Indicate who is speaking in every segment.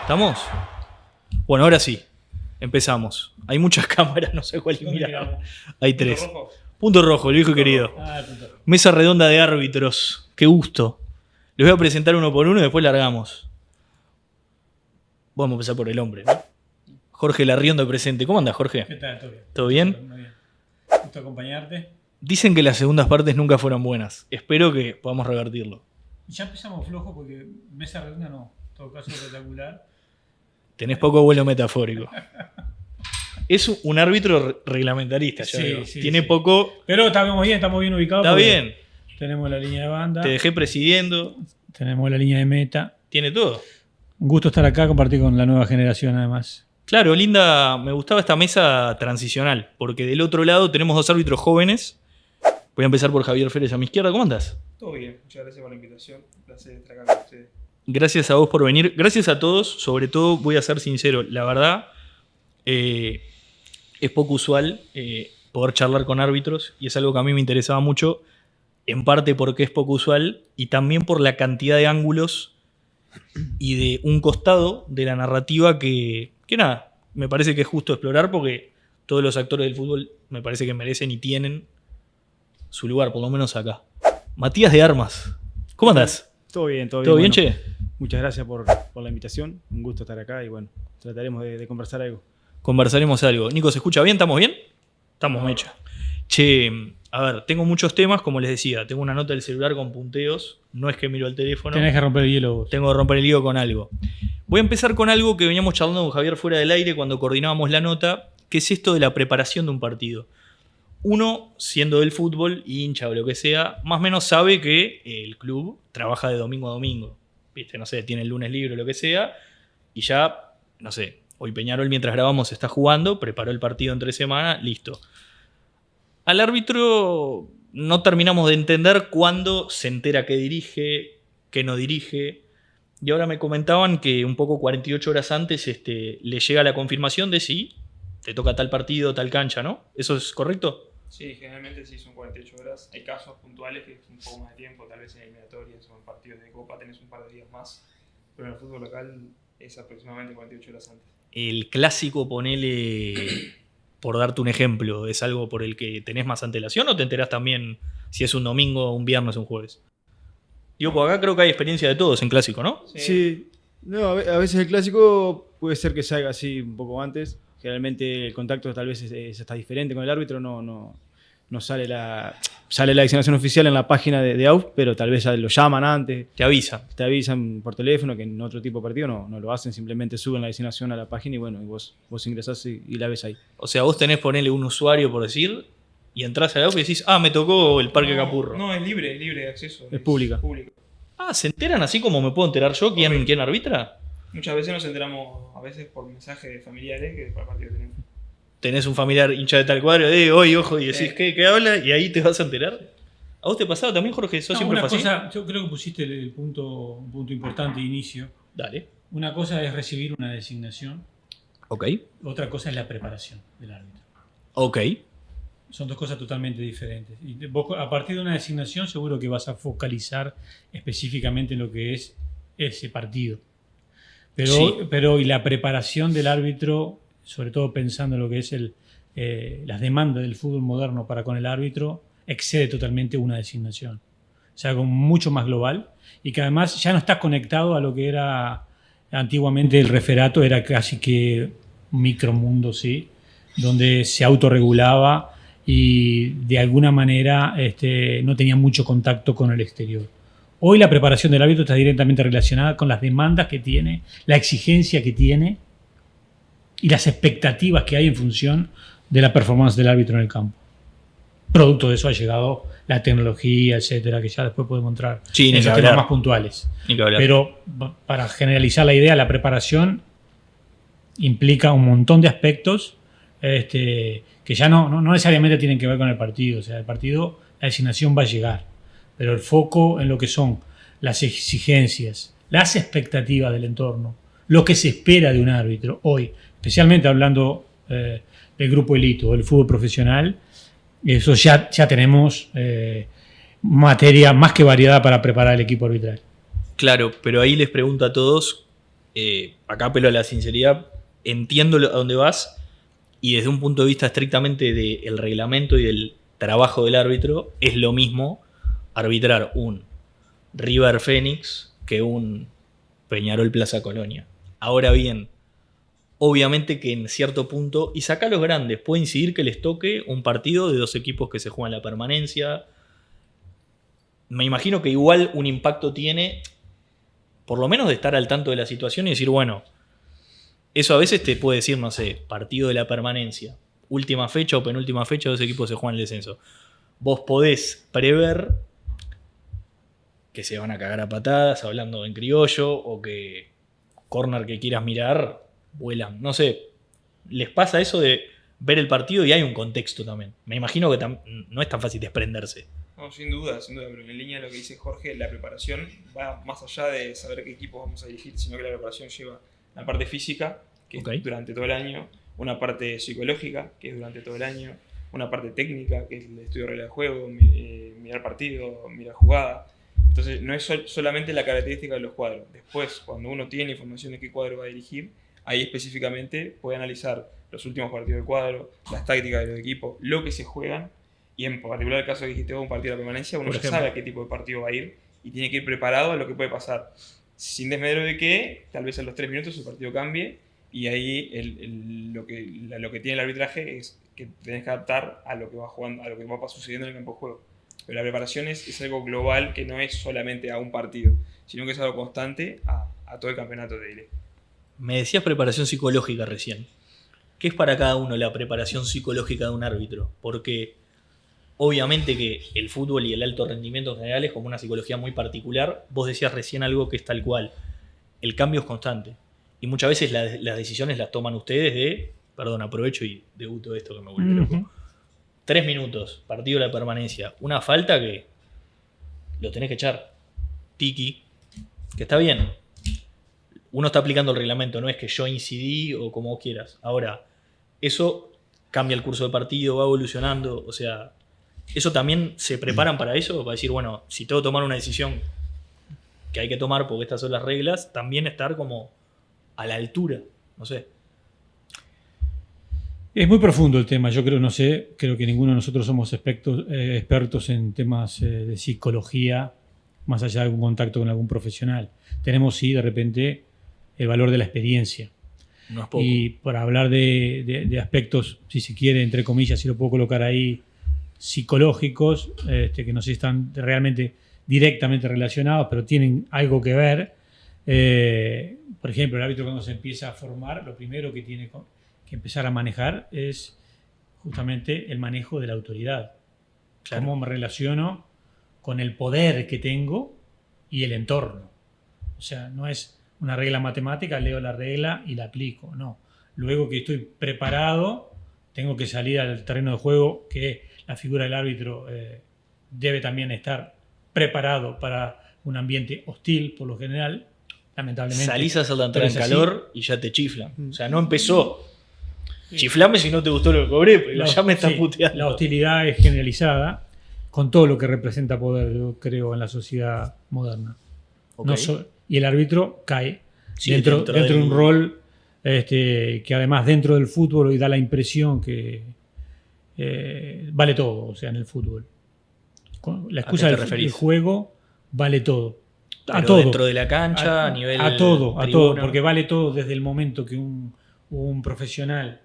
Speaker 1: ¿Estamos? Bueno, ahora sí. Empezamos. Hay muchas cámaras, no sé cuál mirar. Hay 3. Punto rojo, el viejo querido. Mesa redonda de árbitros. Qué gusto. Les voy a presentar uno por uno y después largamos. Vamos a empezar por el hombre, ¿no? Jorge Larriondo presente. ¿Cómo andas, Jorge?
Speaker 2: ¿Qué tal? ¿Todo bien?
Speaker 1: ¿Todo bien?
Speaker 2: Muy bien. Gusto acompañarte.
Speaker 1: Dicen que las segundas partes nunca fueron buenas. Espero que podamos revertirlo.
Speaker 2: Ya empezamos flojo porque mesa redonda no. En todo caso espectacular.
Speaker 1: Tenés poco vuelo metafórico. Es un árbitro reglamentarista, ya
Speaker 2: Sí,
Speaker 1: veo.
Speaker 2: sí,
Speaker 1: Tiene
Speaker 2: sí.
Speaker 1: poco...
Speaker 2: Pero estamos bien ubicados.
Speaker 1: Está
Speaker 2: porque
Speaker 1: bien.
Speaker 2: Tenemos la línea de banda.
Speaker 1: Te dejé presidiendo.
Speaker 2: Tenemos la línea de meta.
Speaker 1: Tiene todo.
Speaker 2: Un gusto estar acá, compartir con la nueva generación además.
Speaker 1: Claro, linda. Me gustaba esta mesa transicional. Porque del otro lado tenemos 2 árbitros jóvenes. Voy a empezar por Javier Férez a mi izquierda. ¿Cómo andás?
Speaker 3: Todo bien, muchas gracias por la invitación. Un placer estar acá con ustedes.
Speaker 1: Gracias a vos por venir. Gracias a todos. Sobre todo, voy a ser sincero. La verdad, es poco usual poder charlar con árbitros. Y es algo que a mí me interesaba mucho. En parte porque es poco usual. Y también por la cantidad de ángulos y de un costado de la narrativa que nada, me parece que es justo explorar. Porque todos los actores del fútbol me parece que merecen y tienen su lugar, por lo menos acá. Matías de Armas. ¿Cómo andás?
Speaker 4: Todo bien, todo bien.
Speaker 1: ¿Todo bien,
Speaker 4: Bueno,
Speaker 1: che?
Speaker 4: muchas gracias por la invitación. Un gusto estar acá y bueno, trataremos de conversar algo.
Speaker 1: Conversaremos algo. Nico, ¿se escucha bien? ¿Estamos bien? Estamos, mecha. Che, a ver, tengo muchos temas, como les decía. Tengo una nota del celular con punteos. No es que miro el teléfono.
Speaker 2: Tenés que romper el hielo vos.
Speaker 1: Tengo que romper el hilo con algo. Voy a empezar con algo que veníamos charlando con Javier fuera del aire cuando coordinábamos la nota, que es esto de la preparación de un partido. Uno, siendo del fútbol, hincha o lo que sea, más o menos sabe que el club trabaja de domingo a domingo. ¿Viste? No sé, tiene el lunes libre o lo que sea. Y ya, no sé, hoy Peñarol mientras grabamos está jugando, preparó el partido entre semana, listo. Al árbitro no terminamos de entender cuándo se entera que dirige, que no dirige. Y ahora me comentaban que un poco 48 horas antes le llega la confirmación de si te toca tal partido, tal cancha, ¿no? ¿Eso es correcto?
Speaker 3: Sí, generalmente sí son 48 horas. Hay casos puntuales que es un poco más de tiempo, tal vez en eliminatorias o en partidos de Copa tenés un par de días más. Pero en el fútbol local es aproximadamente 48 horas antes.
Speaker 1: El clásico, ponele, por darte un ejemplo, ¿es algo por el que tenés más antelación o te enterás también si es un domingo, un viernes, un jueves? Digo, pues acá creo que hay experiencia de todos en clásico, ¿no?
Speaker 4: Sí, no, a veces el clásico puede ser que salga así un poco antes. Generalmente el contacto tal vez está diferente con el árbitro, no sale la designación oficial en la página de AUF, pero tal vez lo llaman antes.
Speaker 1: Te avisan.
Speaker 4: Te avisan por teléfono, que en otro tipo de partido no lo hacen, simplemente suben la designación a la página y bueno, y vos ingresás y la ves ahí.
Speaker 1: O sea, vos tenés ponerle un usuario, por decir, y entrás a la y decís, me tocó el Parque Capurro.
Speaker 3: No, es libre de acceso.
Speaker 4: Es pública.
Speaker 1: ¿Se enteran así como me puedo enterar yo quién arbitra?
Speaker 3: Muchas veces nos enteramos, a veces por mensajes de familiares que para el partido tenemos.
Speaker 1: Tenés un familiar hincha de tal cuadro, hoy, ojo, y decís,
Speaker 3: Sí.
Speaker 1: ¿qué habla? Y ahí te vas a enterar. ¿A vos te pasaba también, Jorge? ¿Eso siempre
Speaker 2: una
Speaker 1: fue así?
Speaker 2: cosa, yo creo que pusiste un punto importante de inicio.
Speaker 1: Dale.
Speaker 2: Una cosa es recibir una designación,
Speaker 1: Ok.
Speaker 2: otra cosa es la preparación del árbitro.
Speaker 1: Ok.
Speaker 2: Son dos cosas totalmente diferentes. Y vos, a partir de una designación seguro que vas a focalizar específicamente en lo que es ese partido. Pero y la preparación del árbitro, sobre todo pensando en lo que es las demandas del fútbol moderno para con el árbitro, excede totalmente una designación. O sea, algo mucho más global y que además ya no está conectado a lo que era antiguamente el referato, era casi que un micromundo, ¿sí? Donde se autorregulaba y de alguna manera no tenía mucho contacto con el exterior. Hoy la preparación del árbitro está directamente relacionada con las demandas que tiene, la exigencia que tiene y las expectativas que hay en función de la performance del árbitro en el campo. Producto de eso ha llegado la tecnología, etcétera, que ya después podemos entrar
Speaker 1: Sí,
Speaker 2: en esos temas más puntuales.
Speaker 1: Ni que hablar.
Speaker 2: Pero para generalizar la idea, la preparación implica un montón de aspectos que ya no necesariamente tienen que ver con el partido. O sea, el partido, la designación va a llegar. Pero el foco en lo que son las exigencias, las expectativas del entorno, lo que se espera de un árbitro hoy, especialmente hablando del grupo elite o del fútbol profesional, eso ya tenemos materia más que variada para preparar el equipo arbitral.
Speaker 1: Claro, pero ahí les pregunto a todos, acá apelo a la sinceridad, entiendo a dónde vas y desde un punto de vista estrictamente del reglamento y del trabajo del árbitro, es lo mismo arbitrar un River Phoenix que un Peñarol Plaza Colonia. Ahora bien, obviamente que en cierto punto, y saca los grandes, puede incidir que les toque un partido de dos equipos que se juegan la permanencia. Me imagino que igual un impacto tiene, por lo menos de estar al tanto de la situación y decir, bueno, eso a veces te puede decir, no sé, partido de la permanencia, última fecha o penúltima fecha, dos equipos se juegan el descenso. Vos podés prever que se van a cagar a patadas, hablando en criollo, o que corner que quieras mirar, vuelan. No sé, ¿les pasa eso de ver el partido y hay un contexto también? Me imagino que no es tan fácil desprenderse.
Speaker 3: No, sin duda, pero en línea de lo que dice Jorge, la preparación va más allá de saber qué equipos vamos a dirigir, sino que la preparación lleva la parte física, que es durante todo el año, una parte psicológica, que es durante todo el año, una parte técnica, que es el estudio de reglas de juego, mirar partido, mirar jugada. Entonces, no es solamente la característica de los cuadros. Después, cuando uno tiene información de qué cuadro va a dirigir, ahí específicamente puede analizar los últimos partidos del cuadro, las tácticas de los equipos, lo que se juegan, y en particular el caso que dijiste vos, un partido de la permanencia, uno ya sabe a qué tipo de partido va a ir y tiene que ir preparado a lo que puede pasar. Sin desmedro de que, tal vez a los 3 minutos el partido cambie, y ahí lo que tiene el arbitraje es que tenés que adaptar a lo que va jugando, a lo que va sucediendo en el campo de juego. Pero la preparación es algo global que no es solamente a un partido, sino que es algo constante a todo el campeonato de ILE.
Speaker 1: Me decías preparación psicológica recién. ¿Qué es para cada uno la preparación psicológica de un árbitro? Porque obviamente que el fútbol y el alto rendimiento en general es como una psicología muy particular. Vos decías recién algo que es tal cual. El cambio es constante. Y muchas veces las decisiones las toman ustedes de... Perdón, aprovecho y debuto esto que me vuelve loco. 3 minutos, partido de la permanencia. Una falta que lo tenés que echar. Tiki. Que está bien. Uno está aplicando el reglamento, no es que yo incidí o como vos quieras. Ahora, eso cambia el curso del partido, va evolucionando. O sea, ¿eso también se preparan para eso? Para decir, bueno, si tengo que tomar una decisión que hay que tomar porque estas son las reglas, también estar como a la altura. No sé.
Speaker 2: Es muy profundo el tema, yo creo que ninguno de nosotros somos expertos en temas de psicología, más allá de algún contacto con algún profesional. Tenemos, sí, de repente, el valor de la experiencia.
Speaker 1: No es poco.
Speaker 2: Y para hablar de aspectos, si se quiere, entre comillas, si lo puedo colocar ahí, psicológicos, que no sé si están realmente directamente relacionados, pero tienen algo que ver. Por ejemplo, el árbitro cuando se empieza a formar, lo primero que tiene que empezar a manejar es justamente el manejo de la autoridad. Claro. Cómo me relaciono con el poder que tengo y el entorno. O sea, no es una regla matemática, leo la regla y la aplico. No. Luego que estoy preparado, tengo que salir al terreno de juego, que la figura del árbitro debe también estar preparado para un ambiente hostil, por lo general, lamentablemente.
Speaker 1: Salís a saltar en calor y ya te chiflan. O sea, no empezó. Chiflame si no te gustó lo que cobré, pero ya me estás puteando.
Speaker 2: La hostilidad es generalizada con todo lo que representa poder, yo creo, en la sociedad moderna. Okay. Y el árbitro cae dentro de un rol que además dentro del fútbol hoy da la impresión que vale todo, o sea, en el fútbol. Con la excusa del juego vale todo.
Speaker 1: A todo. Dentro de la cancha, a nivel
Speaker 2: a todo, porque vale todo desde el momento que un profesional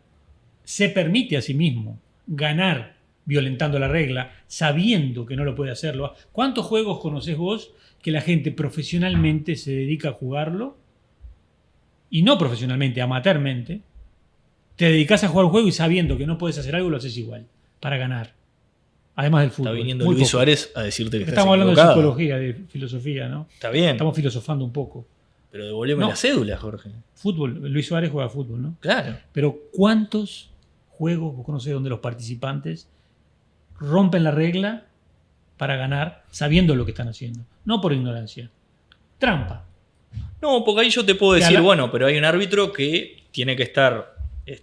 Speaker 2: se permite a sí mismo ganar violentando la regla, sabiendo que no lo puede hacerlo. ¿Cuántos juegos conocés vos que la gente profesionalmente se dedica a jugarlo? Y no profesionalmente, amateurmente. Te dedicas a jugar un juego y sabiendo que no puedes hacer algo, lo haces igual, para ganar. Además del fútbol.
Speaker 1: Está viniendo Luis Suárez a decirte que
Speaker 2: estamos hablando de psicología, de filosofía, ¿no?
Speaker 1: Está bien.
Speaker 2: Estamos filosofando un poco.
Speaker 1: Pero devolveme la cédula, Jorge.
Speaker 2: Fútbol. Luis Suárez juega fútbol, ¿no?
Speaker 1: Claro.
Speaker 2: Pero ¿cuántos juegos vos conocés donde los participantes rompen la regla para ganar sabiendo lo que están haciendo? No por ignorancia. Trampa.
Speaker 1: No, porque ahí yo te puedo decir, bueno, pero hay un árbitro que tiene que estar...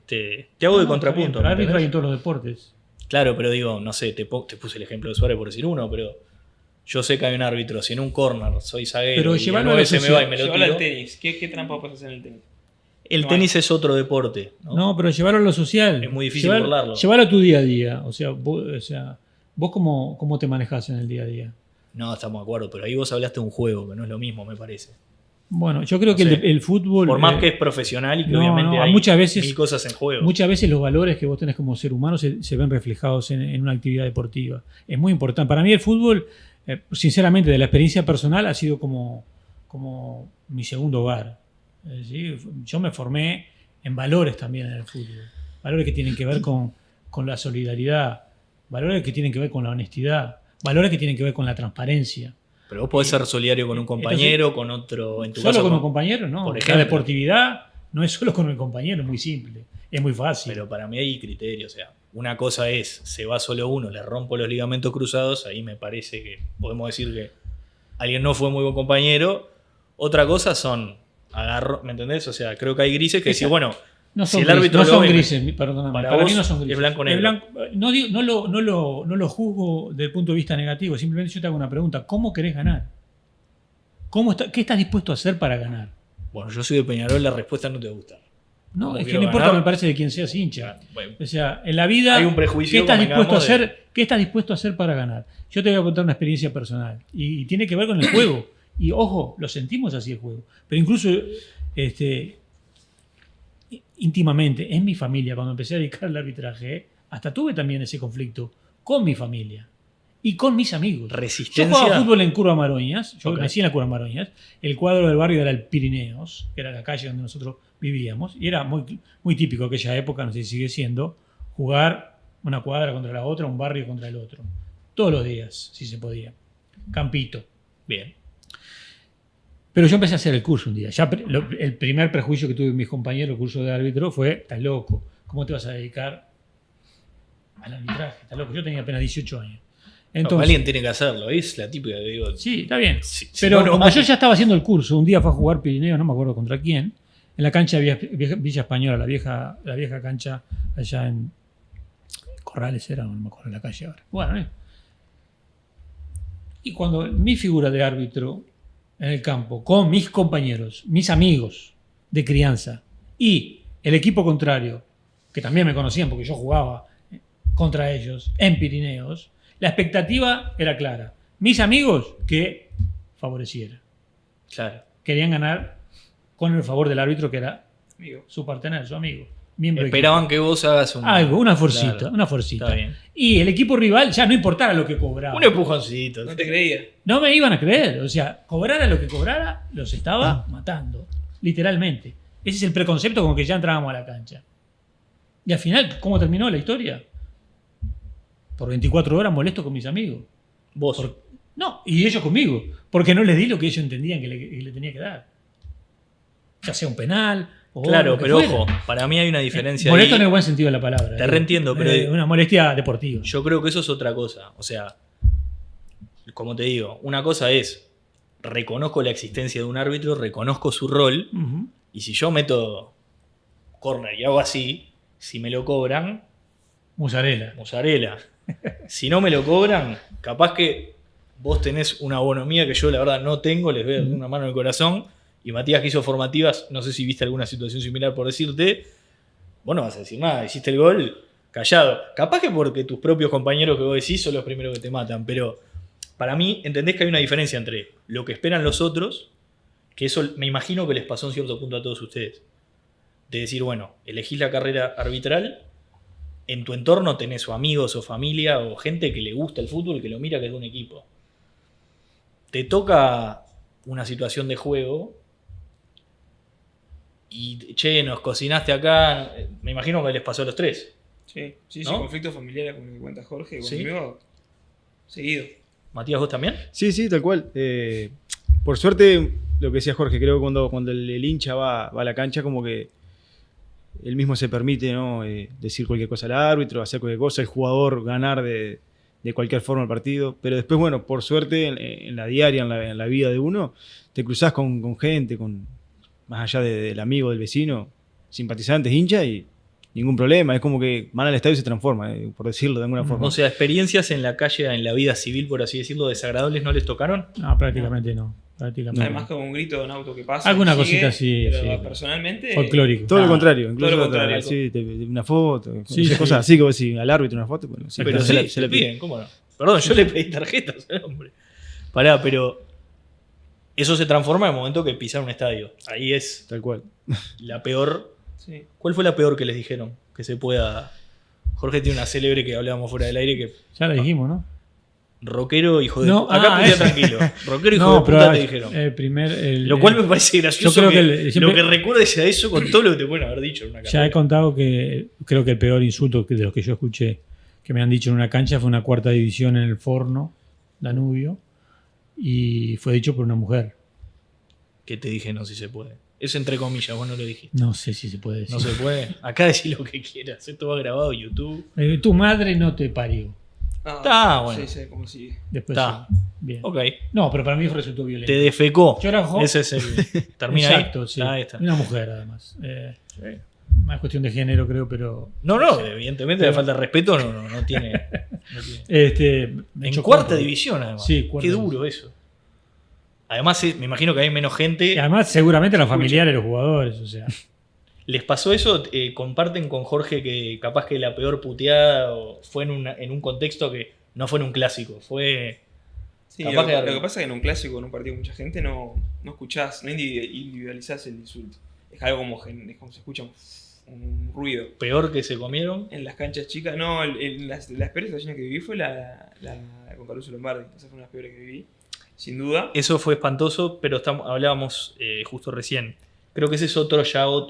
Speaker 1: te hago de contrapunto.
Speaker 2: El árbitro hay en todos los deportes.
Speaker 1: Claro, pero digo, no sé, te puse el ejemplo de Suárez por decir uno, pero yo sé que hay un árbitro, si en un corner soy zaguero
Speaker 2: Pero
Speaker 1: y
Speaker 2: llevarlo
Speaker 1: el
Speaker 2: a la
Speaker 1: 9 se me
Speaker 2: sociedad.
Speaker 1: va y me lo
Speaker 3: Llevarlo al
Speaker 1: tiro,
Speaker 3: tenis. ¿Qué trampa puedes hacer en el tenis?
Speaker 1: el
Speaker 3: No
Speaker 1: tenis es otro deporte. ¿no?
Speaker 2: No, pero llevarlo a lo social.
Speaker 1: Es muy difícil burlarlo.
Speaker 2: Llevarlo a tu día a día. O sea, vos cómo te manejás en el día a día.
Speaker 1: No, estamos de acuerdo, pero ahí vos hablaste de un juego, que no es lo mismo, me parece.
Speaker 2: Bueno, yo creo que
Speaker 1: No sé.
Speaker 2: el fútbol...
Speaker 1: Por más que es profesional y que
Speaker 2: no,
Speaker 1: obviamente
Speaker 2: no,
Speaker 1: hay
Speaker 2: muchas veces-
Speaker 1: mil cosas en juego.
Speaker 2: Muchas veces los valores que vos tenés como ser humano se ven reflejados en una actividad deportiva. Es muy importante. Para mí el fútbol, sinceramente, de la experiencia personal, ha sido como mi segundo hogar. ¿Sí? Yo me formé en valores también en el fútbol. Valores que tienen que ver con la solidaridad, valores que tienen que ver con la honestidad, valores que tienen que ver con la transparencia.
Speaker 1: Pero vos podés ser solidario con un compañero, con otro, en tu
Speaker 2: Solo
Speaker 1: caso.
Speaker 2: con un compañero, no.
Speaker 1: por
Speaker 2: La
Speaker 1: ejemplo.
Speaker 2: deportividad no es solo con el compañero, es muy simple, es muy fácil.
Speaker 1: Pero para mí hay criterio, o sea, una cosa es, se va solo uno, le rompo los ligamentos cruzados, ahí me parece que podemos decir que alguien no fue muy buen compañero. Otra cosa son, ¿me entendés? O sea, creo que hay grises que decís, bueno,
Speaker 2: No
Speaker 1: si
Speaker 2: son,
Speaker 1: el
Speaker 2: grises,
Speaker 1: árbitro
Speaker 2: no
Speaker 1: lo
Speaker 2: son
Speaker 1: ve,
Speaker 2: grises, perdóname.
Speaker 1: para
Speaker 2: Para
Speaker 1: vos
Speaker 2: mí no son
Speaker 1: es
Speaker 2: grises.
Speaker 1: blanco-negro.
Speaker 2: No lo juzgo desde el punto de vista negativo. Simplemente yo te hago una pregunta. ¿Cómo querés ganar? ¿Qué estás dispuesto a hacer para ganar?
Speaker 1: bueno, yo soy de Peñarol, la respuesta no te gusta.
Speaker 2: No,
Speaker 1: ¿Cómo
Speaker 2: es que
Speaker 1: quiero
Speaker 2: no importa,
Speaker 1: ganar?
Speaker 2: me parece, de quién seas hincha.
Speaker 1: Bueno,
Speaker 2: O sea, en la vida,
Speaker 1: hay un prejuicio,
Speaker 2: ¿qué estás dispuesto a
Speaker 1: convengamos, de-
Speaker 2: hacer? ¿Qué estás dispuesto a hacer para ganar? Yo te voy a contar una experiencia personal y tiene que ver con el juego. Y ojo, lo sentimos así el juego. Pero incluso íntimamente, en mi familia, cuando empecé a dedicar al arbitraje, hasta tuve también ese conflicto con mi familia y con mis amigos. Yo
Speaker 1: Resistencia.
Speaker 2: jugaba fútbol en Curva Maroñas, yo
Speaker 1: Ok.
Speaker 2: nací en la Curva Maroñas, el cuadro del barrio era el Pirineos, que era la calle donde nosotros vivíamos, y era muy típico aquella época, no sé si sigue siendo, jugar una cuadra contra la otra, un barrio contra el otro. Todos los días, si se podía. Campito.
Speaker 1: Bien.
Speaker 2: Pero yo empecé a hacer el curso un día. El primer prejuicio que tuve en mis compañeros, el curso de árbitro, fue, estás loco, ¿cómo te vas a dedicar al arbitraje? Estás loco. Yo tenía apenas 18 años. Entonces,
Speaker 1: Alguien tiene que hacerlo, es la típica que digo.
Speaker 2: sí, está bien.
Speaker 1: Si
Speaker 2: Pero
Speaker 1: no, no
Speaker 2: como
Speaker 1: hay.
Speaker 2: yo ya estaba haciendo el curso, un día fue a jugar Pirineo, no me acuerdo contra quién, en la cancha de Villa Española, la vieja cancha allá en Corrales era, no me acuerdo la calle ahora. Bueno, y cuando mi figura de árbitro en el campo, con mis compañeros, mis amigos de crianza y el equipo contrario, que también me conocían porque yo jugaba contra ellos en Pirineos, la expectativa era clara. Mis amigos, que favoreciera.
Speaker 1: Claro.
Speaker 2: Querían ganar con el favor del árbitro, que era
Speaker 3: Amigo.
Speaker 2: su partener, su amigo. Miembro del
Speaker 1: Esperaban que vos hagas un.
Speaker 2: equipo. Algo, una forcita,
Speaker 1: Claro,
Speaker 2: una forcita.
Speaker 1: Está bien.
Speaker 2: Y el equipo rival ya no importara lo que cobraba.
Speaker 1: Un empujoncito.
Speaker 3: No te creía.
Speaker 2: No me iban a creer. O sea, cobrara lo que cobrara, los estaba matando. Literalmente. Ese es el preconcepto con que ya entrábamos a la cancha. Y al final, ¿cómo terminó la historia? Por 24 horas molesto con mis amigos.
Speaker 1: Vos.
Speaker 2: No, y ellos conmigo. Porque no les di lo que ellos entendían que le tenía que dar. Ya sea un penal o
Speaker 1: Claro,
Speaker 2: lo que
Speaker 1: pero
Speaker 2: fuera.
Speaker 1: ojo, para mí hay una diferencia
Speaker 2: Molesto
Speaker 1: ahí.
Speaker 2: en el buen sentido de la palabra.
Speaker 1: Te reentiendo, pero-
Speaker 2: una molestia deportiva.
Speaker 1: Yo creo que eso es otra cosa. O sea, como te digo, una cosa es, reconozco la existencia de un árbitro, reconozco su rol,
Speaker 2: Ujú.
Speaker 1: y si yo meto corner y hago así, si me lo cobran,
Speaker 2: Musarela.
Speaker 1: mozzarella. Si no me lo cobran, capaz que vos tenés una bonomía que yo la verdad no tengo, les veo una mano en el corazón, y Matías que hizo formativas, no sé si viste alguna situación similar por decirte, vos no vas a decir nada, hiciste el gol, callado. Capaz que porque tus propios compañeros que vos decís son los primeros que te matan, pero para mí entendés que hay una diferencia entre lo que esperan los otros, que eso me imagino que les pasó en cierto punto a todos ustedes, de decir, bueno, elegís la carrera arbitral, en tu entorno tenés o amigos o familia o gente que le gusta el fútbol, que lo mira, que es de un equipo. Te toca una situación de juego y, che, nos cocinaste acá, me imagino que les pasó a los tres.
Speaker 3: Sí,
Speaker 1: ¿No?
Speaker 3: conflictos familiares como el que cuenta Jorge,
Speaker 1: Sí.
Speaker 3: conmigo, seguido.
Speaker 1: Matías, ¿vos también?
Speaker 4: Sí, tal cual. Por suerte, lo que decía Jorge, creo que cuando el hincha va a la cancha, como que él mismo se permite, ¿no? Decir cualquier cosa al árbitro, hacer cualquier cosa, el jugador ganar de cualquier forma el partido. Pero después, bueno, por suerte, en la diaria, en la vida de uno, te cruzás con gente, más allá del amigo, del vecino, simpatizantes, hincha, y ningún problema. Es como que van al estadio y se transforma, por decirlo de alguna forma.
Speaker 1: O sea, experiencias en la calle, en la vida civil, por así decirlo, desagradables no les tocaron.
Speaker 2: No, prácticamente no. Prácticamente
Speaker 3: Además que un grito de un auto que pasa.
Speaker 2: alguna
Speaker 3: sigue,
Speaker 2: cosita sí.
Speaker 3: Pero
Speaker 2: sí.
Speaker 3: personalmente.
Speaker 2: Folclórico.
Speaker 4: Todo lo
Speaker 3: Nada,
Speaker 4: contrario, incluso
Speaker 3: todo lo contrario.
Speaker 4: sí, una foto,
Speaker 2: Sí,
Speaker 4: no sé,
Speaker 2: sí.
Speaker 4: cosas así, que vos decís al árbitro una foto, bueno, sí,
Speaker 1: Pero
Speaker 4: se
Speaker 1: sí,
Speaker 4: la- se la pide.
Speaker 1: bien, ¿cómo no? Perdón, yo le pedí tarjetas al hombre. Pará, pero eso se transforma en el momento que pisan un estadio. Ahí es
Speaker 4: Tal cual.
Speaker 1: la peor.
Speaker 3: Sí.
Speaker 1: ¿Cuál fue la peor que les dijeron? Que se pueda. Jorge tiene una célebre que hablábamos fuera del aire que.
Speaker 2: Ya la dijimos, ¿no?
Speaker 1: Rockero, hijo de
Speaker 2: No,
Speaker 1: puta. Acá putea
Speaker 2: eso.
Speaker 1: tranquilo. Rockero, hijo
Speaker 2: No,
Speaker 1: de puta,
Speaker 2: pero
Speaker 1: te dijeron. Lo cual me parece gracioso.
Speaker 2: yo creo
Speaker 1: que,
Speaker 2: que siempre-
Speaker 1: lo que recuerdes a eso con todo lo que te pueden haber dicho en una
Speaker 2: Ya he
Speaker 1: carrera.
Speaker 2: contado que creo que el peor insulto de los que yo escuché que me han dicho en una cancha fue una 4ª división en el Forno, Danubio, y fue dicho por una mujer.
Speaker 1: Que te dije no si se puede. Es entre comillas, vos no lo dijiste.
Speaker 2: No sé si se puede decir.
Speaker 1: No se puede. Acá decís lo que quieras. Esto va grabado en YouTube.
Speaker 2: Tu madre no te parió.
Speaker 1: Está bueno.
Speaker 3: Sí, como si.
Speaker 2: Después
Speaker 1: Está.
Speaker 2: sí. Bien.
Speaker 1: Ok.
Speaker 2: No, pero para mí resultó violento.
Speaker 1: Te defecó.
Speaker 2: Yo era joven.
Speaker 1: Ese es el. Termina
Speaker 2: Exacto,
Speaker 1: ahí.
Speaker 2: sí.
Speaker 1: Ahí está.
Speaker 2: Una mujer, además. Más cuestión de género, creo, pero.
Speaker 1: No, evidentemente la falta de respeto no tiene. No tiene.
Speaker 2: Me
Speaker 1: En
Speaker 2: chocó
Speaker 1: 4ª
Speaker 2: porque-
Speaker 1: división, además.
Speaker 2: Sí, cuarta
Speaker 1: Qué duro eso. Además, me imagino que hay menos gente.
Speaker 2: Y además, seguramente los familiares, los jugadores, o sea.
Speaker 1: ¿Les pasó eso? ¿Comparten con Jorge que capaz que la peor puteada fue en un contexto que no fue en un clásico? Fue.
Speaker 3: Sí,
Speaker 1: Capaz
Speaker 3: lo
Speaker 1: que-
Speaker 3: que pasa es que en un clásico, en un partido con mucha gente, no escuchás, no individualizás el insulto. Es algo es como se escucha un ruido.
Speaker 1: Peor que se comieron.
Speaker 3: En las canchas chicas, no, las peores situaciones que viví fue la con Caruso Lombardi. Esa fue una de las peores que viví, sin duda.
Speaker 1: Eso fue espantoso, pero hablábamos justo recién. Creo que ese es otro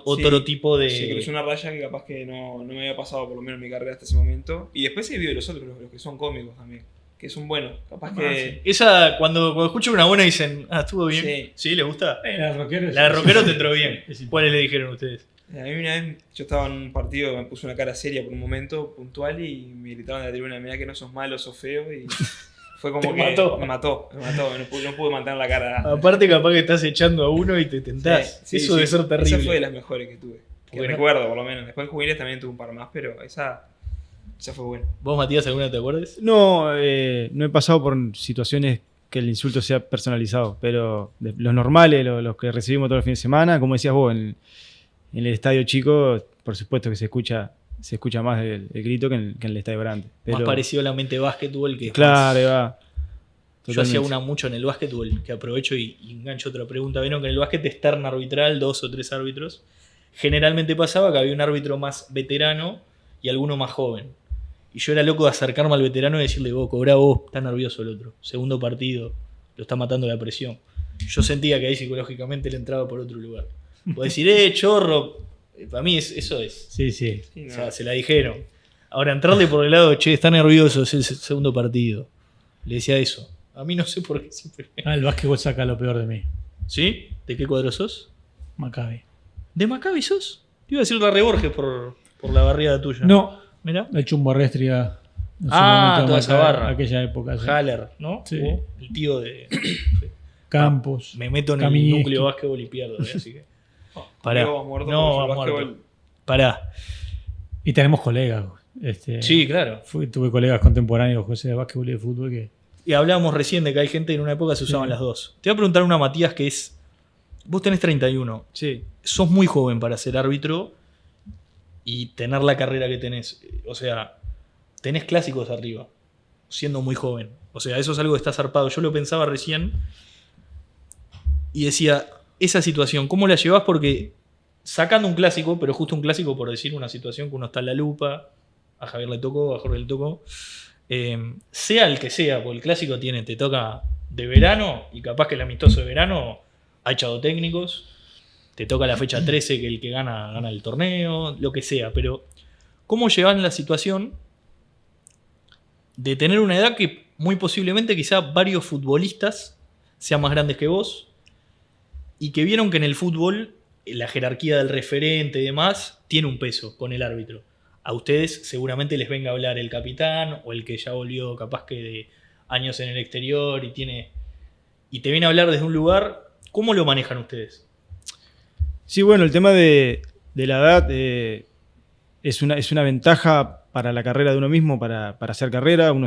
Speaker 1: otro
Speaker 3: Sí,
Speaker 1: tipo de.
Speaker 3: Sí, cruzó una raya que capaz que no me había pasado por lo menos en mi carrera hasta ese momento. Y después he vivido los otros, los que son cómicos también, que son buenos. Capaz que...
Speaker 1: Esa, cuando escucho una buena dicen, estuvo bien.
Speaker 3: Sí.
Speaker 1: ¿Sí? ¿Le gusta?
Speaker 2: La rockero,
Speaker 1: La de rockero te entró bien.
Speaker 2: Es
Speaker 1: ¿Cuáles le dijeron ustedes?
Speaker 3: A mí una vez yo estaba en un partido, me puse una cara seria por un momento puntual y me gritaron de la tribuna, mirá que no sos malo, sos feo, y fue como
Speaker 1: Te
Speaker 3: que
Speaker 1: mató.
Speaker 3: me mató, no pude mantener la cara.
Speaker 1: Aparte, capaz que estás echando a uno y te tentás.
Speaker 3: Sí,
Speaker 1: Eso
Speaker 3: sí,
Speaker 1: debe ser terrible.
Speaker 3: Esa fue de las mejores que tuve, que
Speaker 1: Bueno.
Speaker 3: recuerdo por lo menos. Después en juveniles también tuve un par más, pero esa fue buena.
Speaker 1: ¿Vos, Matías, alguna te acuerdas?
Speaker 4: No, no he pasado por situaciones que el insulto sea personalizado, pero los normales, los que recibimos todos los fines de semana, como decías vos, en el estadio chico, por supuesto que se escucha más el grito que en el estadio grande. Pero,
Speaker 1: Más parecido a la mente básquetbol que es
Speaker 4: claro, ahí
Speaker 1: más-
Speaker 4: va.
Speaker 1: Yo hacía
Speaker 4: Totalmente.
Speaker 1: una mucho en el básquetbol, que aprovecho y engancho otra pregunta. Vieron que en el básquet es terna arbitral, 2 o 3 árbitros. Generalmente pasaba que había un árbitro más veterano y alguno más joven. Y yo era loco de acercarme al veterano y decirle, vos, cobrá vos, está nervioso el otro. Segundo partido, lo está matando la presión. Yo sentía que ahí psicológicamente le entraba por otro lugar. Puedo decir, chorro. Para mí eso es.
Speaker 2: Sí, sí.
Speaker 3: Sí,
Speaker 1: O
Speaker 3: no.
Speaker 1: sea, se la dijeron. Ahora, entrarle por el lado, che, está nervioso, es el segundo partido. Le decía eso. A mí no sé por qué siempre.
Speaker 2: El básquetbol saca lo peor de mí.
Speaker 1: ¿Sí? ¿De qué cuadro sos?
Speaker 2: Maccabi.
Speaker 1: ¿De Maccabi sos? Te iba a decir la Reborges por la barriada tuya.
Speaker 2: No,
Speaker 1: Mirá.
Speaker 2: el Chumbo Arrestria. en su
Speaker 1: Ah,
Speaker 2: momento,
Speaker 1: toda esa
Speaker 2: Maccabi,
Speaker 1: barra.
Speaker 2: Aquella época. sí.
Speaker 1: Haller, ¿no?
Speaker 2: Sí.
Speaker 1: El tío de.
Speaker 2: Campos.
Speaker 1: Me meto en
Speaker 2: Kaminsky.
Speaker 1: el núcleo básquetbol y pierdo, así que. Pará.
Speaker 3: Diego, muerto
Speaker 1: No,
Speaker 3: por el
Speaker 1: va muerto.
Speaker 3: básquetbol.
Speaker 1: Pará.
Speaker 2: Y tenemos colegas.
Speaker 1: Sí, claro.
Speaker 2: Tuve colegas contemporáneos, José, de básquetbol y de fútbol que.
Speaker 1: Y hablábamos recién de que hay gente en una época se usaban
Speaker 2: Sí.
Speaker 1: las dos. Te voy a preguntar una, Matías, que es. Vos tenés 31.
Speaker 4: Sí.
Speaker 1: Sos muy joven para ser árbitro y tener la carrera que tenés. O sea, tenés clásicos arriba, siendo muy joven. O sea, eso es algo que está zarpado. Yo lo pensaba recién y decía, esa situación, ¿cómo la llevás? Porque sacando un clásico, pero justo un clásico por decir una situación que uno está en la lupa, a Javier le tocó, a Jorge le tocó, sea el que sea, porque el clásico te toca de verano y capaz que el amistoso de verano ha echado técnicos, te toca la fecha 13 que el que gana el torneo, lo que sea, pero ¿cómo llevan la situación de tener una edad que muy posiblemente quizá varios futbolistas sean más grandes que vos y que vieron que en el fútbol la jerarquía del referente y demás tiene un peso con el árbitro? A ustedes seguramente les venga a hablar el capitán o el que ya volvió capaz que de años en el exterior y te viene a hablar desde un lugar. ¿Cómo lo manejan ustedes?
Speaker 4: Sí, bueno, el tema de la edad, es una ventaja para la carrera de uno mismo, para hacer carrera. Uno